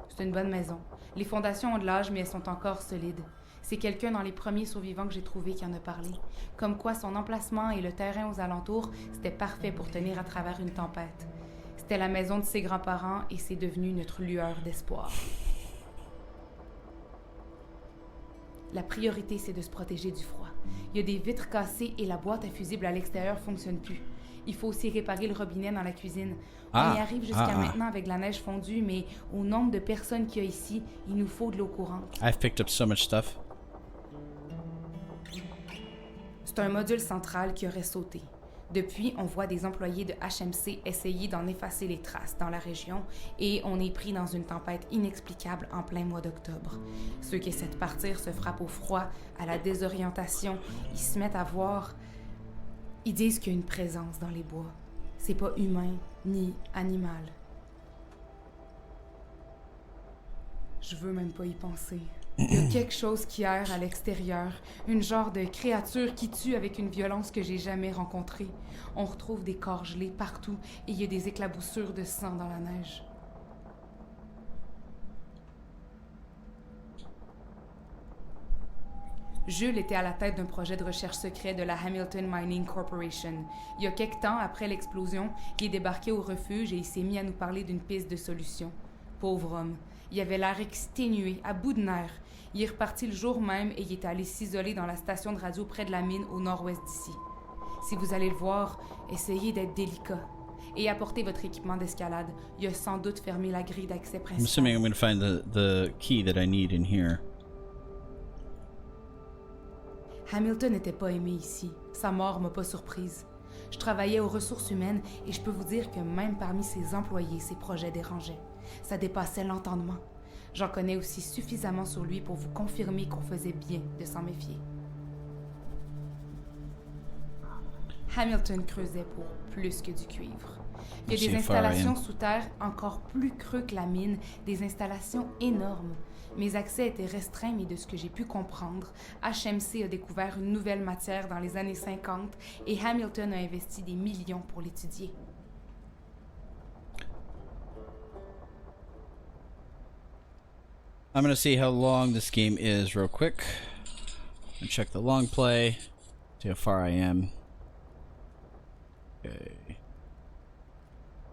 C'est une bonne maison. Les fondations ont de l'âge, mais elles sont encore solides. C'est quelqu'un dans les premiers survivants que j'ai trouvé qui en a parlé. Comme quoi son emplacement et le terrain aux alentours, c'était parfait pour tenir à travers une tempête. C'était la maison de ses grands-parents et c'est devenu notre lueur d'espoir. La priorité, c'est de se protéger du froid. Il y a des vitres cassées et la boîte à fusibles à l'extérieur fonctionne plus. Il faut aussi réparer le robinet dans la cuisine. On y arrive jusqu'à maintenant avec de la neige fondue, mais au nombre de personnes qu'il y a ici, il nous faut de l'eau courante. I've picked up so much stuff. C'est un module central qui aurait sauté. Depuis, on voit des employés de HMC essayer d'en effacer les traces dans la région et on est pris dans une tempête inexplicable en plein mois d'octobre. Ceux qui essaient de partir se frappent au froid, à la désorientation. Ils se mettent à voir. Ils disent qu'il y a une présence dans les bois. C'est pas humain ni animal. Je veux même pas y penser. Il y a quelque chose qui erre à l'extérieur, une genre de créature qui tue avec une violence que j'ai jamais rencontrée. On retrouve des corps gelés partout et il y a des éclaboussures de sang dans la neige. Jules était à la tête d'un projet de recherche secret de la Hamilton Mining Corporation. Il y a quelque temps, après l'explosion, il est débarqué au refuge et il s'est mis à nous parler d'une piste de solution. Pauvre homme. Il avait l'air exténué, à bout de nerfs. Il est reparti le jour même et il est allé s'isoler dans la station de radio près de la mine au nord-ouest d'ici. Si vous allez le voir, essayez d'être délicat. Et apportez votre équipement d'escalade. Il a sans doute fermé la grille d'accès I'm principale. assuming I'm going to find the key that I need in here. Hamilton n'était pas aimé ici. Sa mort m'a pas surprise. Je travaillais aux ressources humaines et je peux vous dire que même parmi ses employés, ses projets dérangeaient. Ça dépassait l'entendement. J'en connais aussi suffisamment sur lui pour vous confirmer qu'on faisait bien de s'en méfier. Hamilton creusait pour plus que du cuivre. Il y a des installations sous terre encore plus creux que la mine, des installations énormes. Mes accès étaient restreints, mais de ce que j'ai pu comprendre, HMC a découvert une nouvelle matière dans les années 50 et Hamilton a investi des millions pour l'étudier. I'm going to see how long this game is real quick. And check the long play. See how far I am. Okay.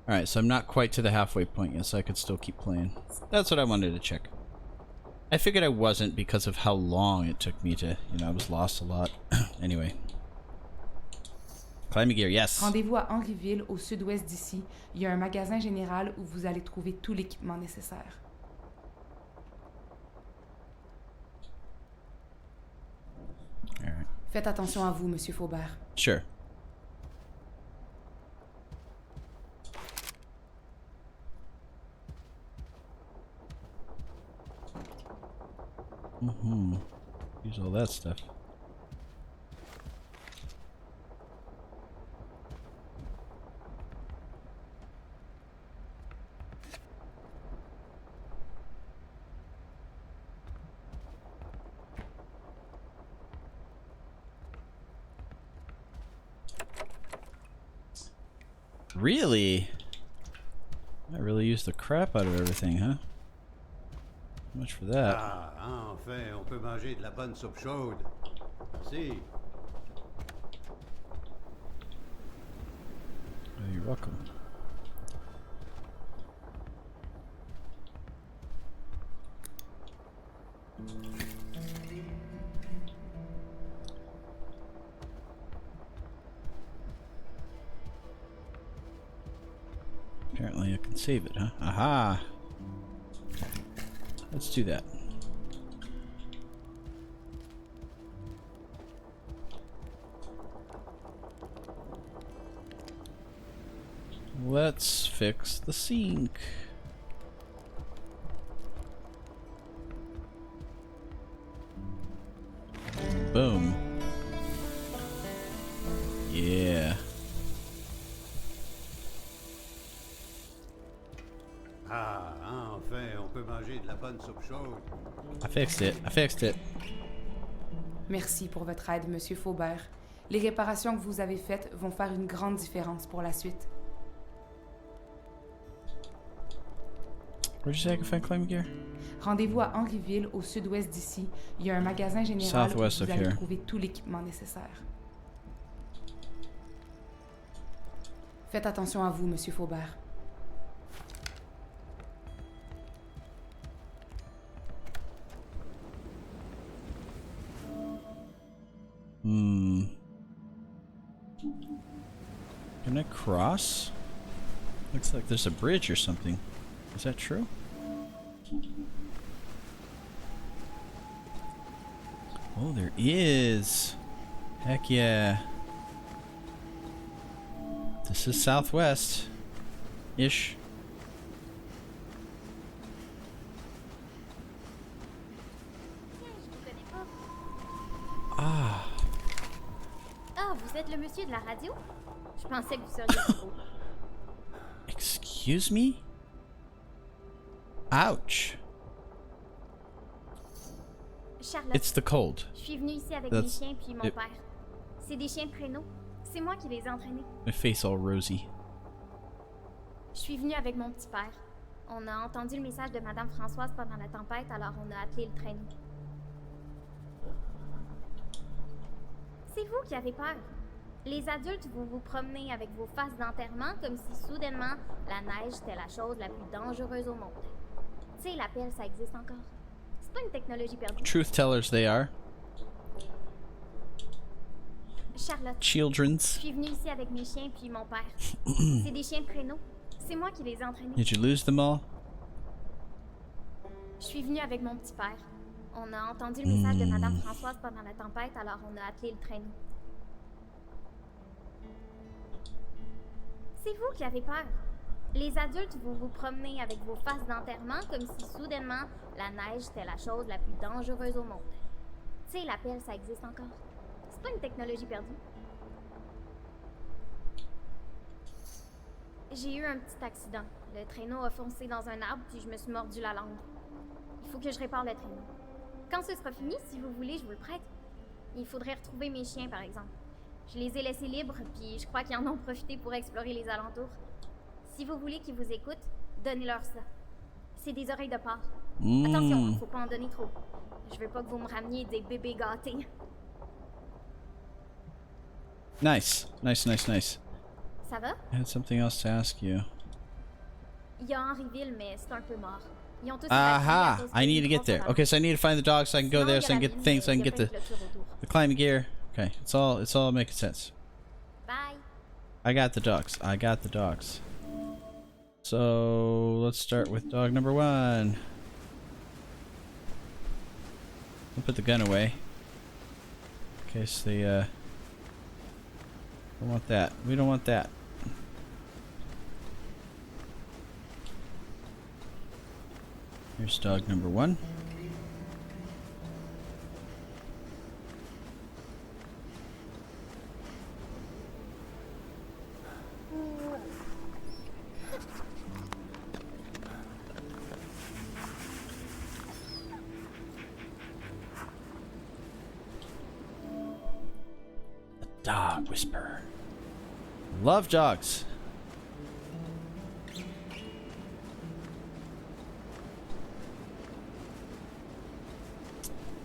Alright, so I'm not quite to the halfway point yet, so I could still keep playing. That's what I wanted to check. I figured I wasn't because of how long it took me to, I was lost a lot. Anyway. Climbing gear, yes. Rendez-vous à Henryville, au sud-ouest d'ici. Il y a un magasin général où vous allez trouver tout l'équipement nécessaire. Alright. Faites attention à vous, Monsieur Faubert. Sure. Use all that stuff. Really? I really used the crap out of everything, huh? Much for that. Ah, enfin, on peut manger de la bonne soupe chaude. Merci. Oh, you're welcome. can save it, huh? Aha! Let's do that. Let's fix the sink. Boom. Yeah. Ah, enfin, on peut manger de la bonne soupe chaude. I fixed it. I fixed it. Merci pour votre aide, Monsieur Faubert. Les réparations que vous avez faites vont faire une grande différence pour la suite. Where'd you say I can find climbing gear? Rendez-vous à Henryville, au sud-ouest d'ici. Il y a un magasin général où Southwest vous of allez here. trouver tout l'équipement nécessaire. Faites attention à vous, Monsieur Faubert. Can I cross? Looks like there's a bridge or something. Is that true? Oh, there is. Heck yeah. This is southwest-ish. Ah. Ah, vous êtes le monsieur de la radio? Je pensais que vous seriez trop. Excuse me? Ouch. Charlotte, It's the cold. je suis venue ici avec That's- mes chiens puis mon it- père. C'est des chiens de traîneau. C'est moi qui les ai entraînés. My face all rosy. Je suis venue avec mon petit père. On a entendu le message de Madame Françoise pendant la tempête, alors on a attelé le traîneau. C'est vous qui avez peur. Les adultes, vous vous promenez avec vos faces d'enterrement comme si soudainement la neige était la chose la plus dangereuse au monde. Tu sais, la pelle, ça existe encore. C'est pas une technologie perdue. Truth tellers they are. Charlotte, je Children's. suis venue ici avec mes chiens puis mon père. C'est des chiens de traîneau. C'est moi qui les ai entraînés. Did you lose them all? Je suis venue avec mon petit père. On a entendu le message de Madame Françoise pendant la tempête, alors on a attelé le traîneau. C'est vous qui avez peur. Les adultes, vous vous promenez avec vos faces d'enterrement comme si soudainement la neige était la chose la plus dangereuse au monde. Tu sais, la pelle, ça existe encore. C'est pas une technologie perdue. J'ai eu un petit accident. Le traîneau a foncé dans un arbre puis je me suis mordu la langue. Il faut que je répare le traîneau. Quand ce sera fini, si vous voulez, je vous le prête. Il faudrait retrouver mes chiens, par exemple. Je les ai laissés libres, puis je crois qu'ils en ont profité pour explorer les alentours. Si vous voulez qu'ils vous écoutent, donnez-leur ça. C'est des oreilles de porc. Attention, faut pas en donner trop. Je veux pas que vous me rameniez des bébés gâtés. Nice. Nice, nice, nice. Ça va? I had something else to ask you. Il y a Henryville, mais c'est un peu mort. Ils ont tous Aha! évacué à cause I need to des get there. microbes Okay, so I need to find the dog so I can go Sinon, there, il y a so I can la get the ville, thing, so I mais can il y a get plein the de clôtures autour. climbing gear. Okay, it's all making sense. Bye! I got the dogs. I got the dogs. So let's start with dog number 1. I'll put the gun away. In case they don't want that. We don't want that. Here's dog number 1. Dog whisperer. Love dogs.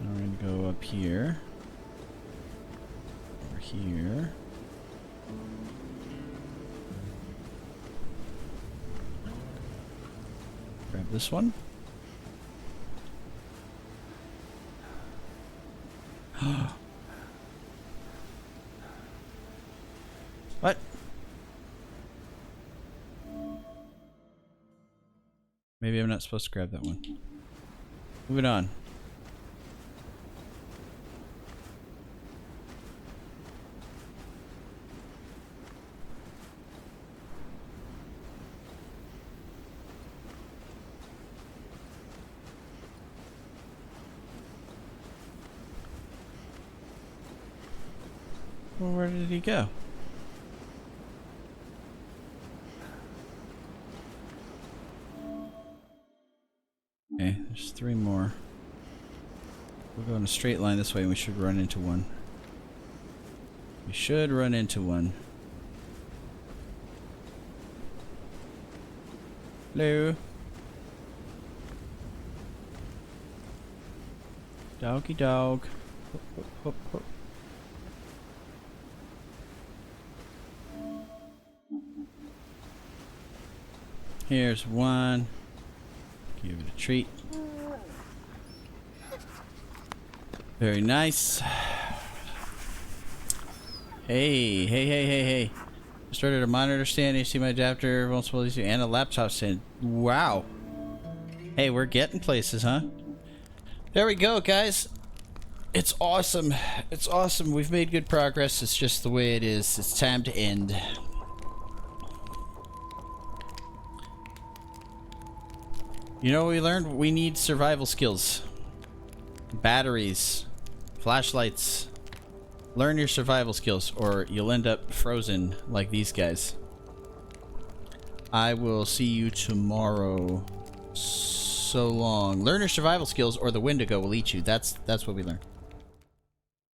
Now we're gonna go up here. Over here. Grab this one. What? Maybe I'm not supposed to grab that one. Moving on. Well, where did he go? Okay, there's 3 more. We'll go in a straight line this way and we should run into one. We should run into one. Hello? Doggy dog. Hop, hop, hop, hop. Here's one. Give it a treat. Very nice. Hey, hey, hey, hey, hey. Started a monitor stand, HDMI adapter, multiple ECU, and a laptop stand. Wow. Hey, we're getting places, huh? There we go, guys. It's awesome. It's awesome. We've made good progress. It's just the way it is. It's time to end. You know what we learned? We need survival skills. Batteries. Flashlights. Learn your survival skills or you'll end up frozen like these guys. I will see you tomorrow. So long. Learn your survival skills or the Wendigo will eat you. That's what we learned.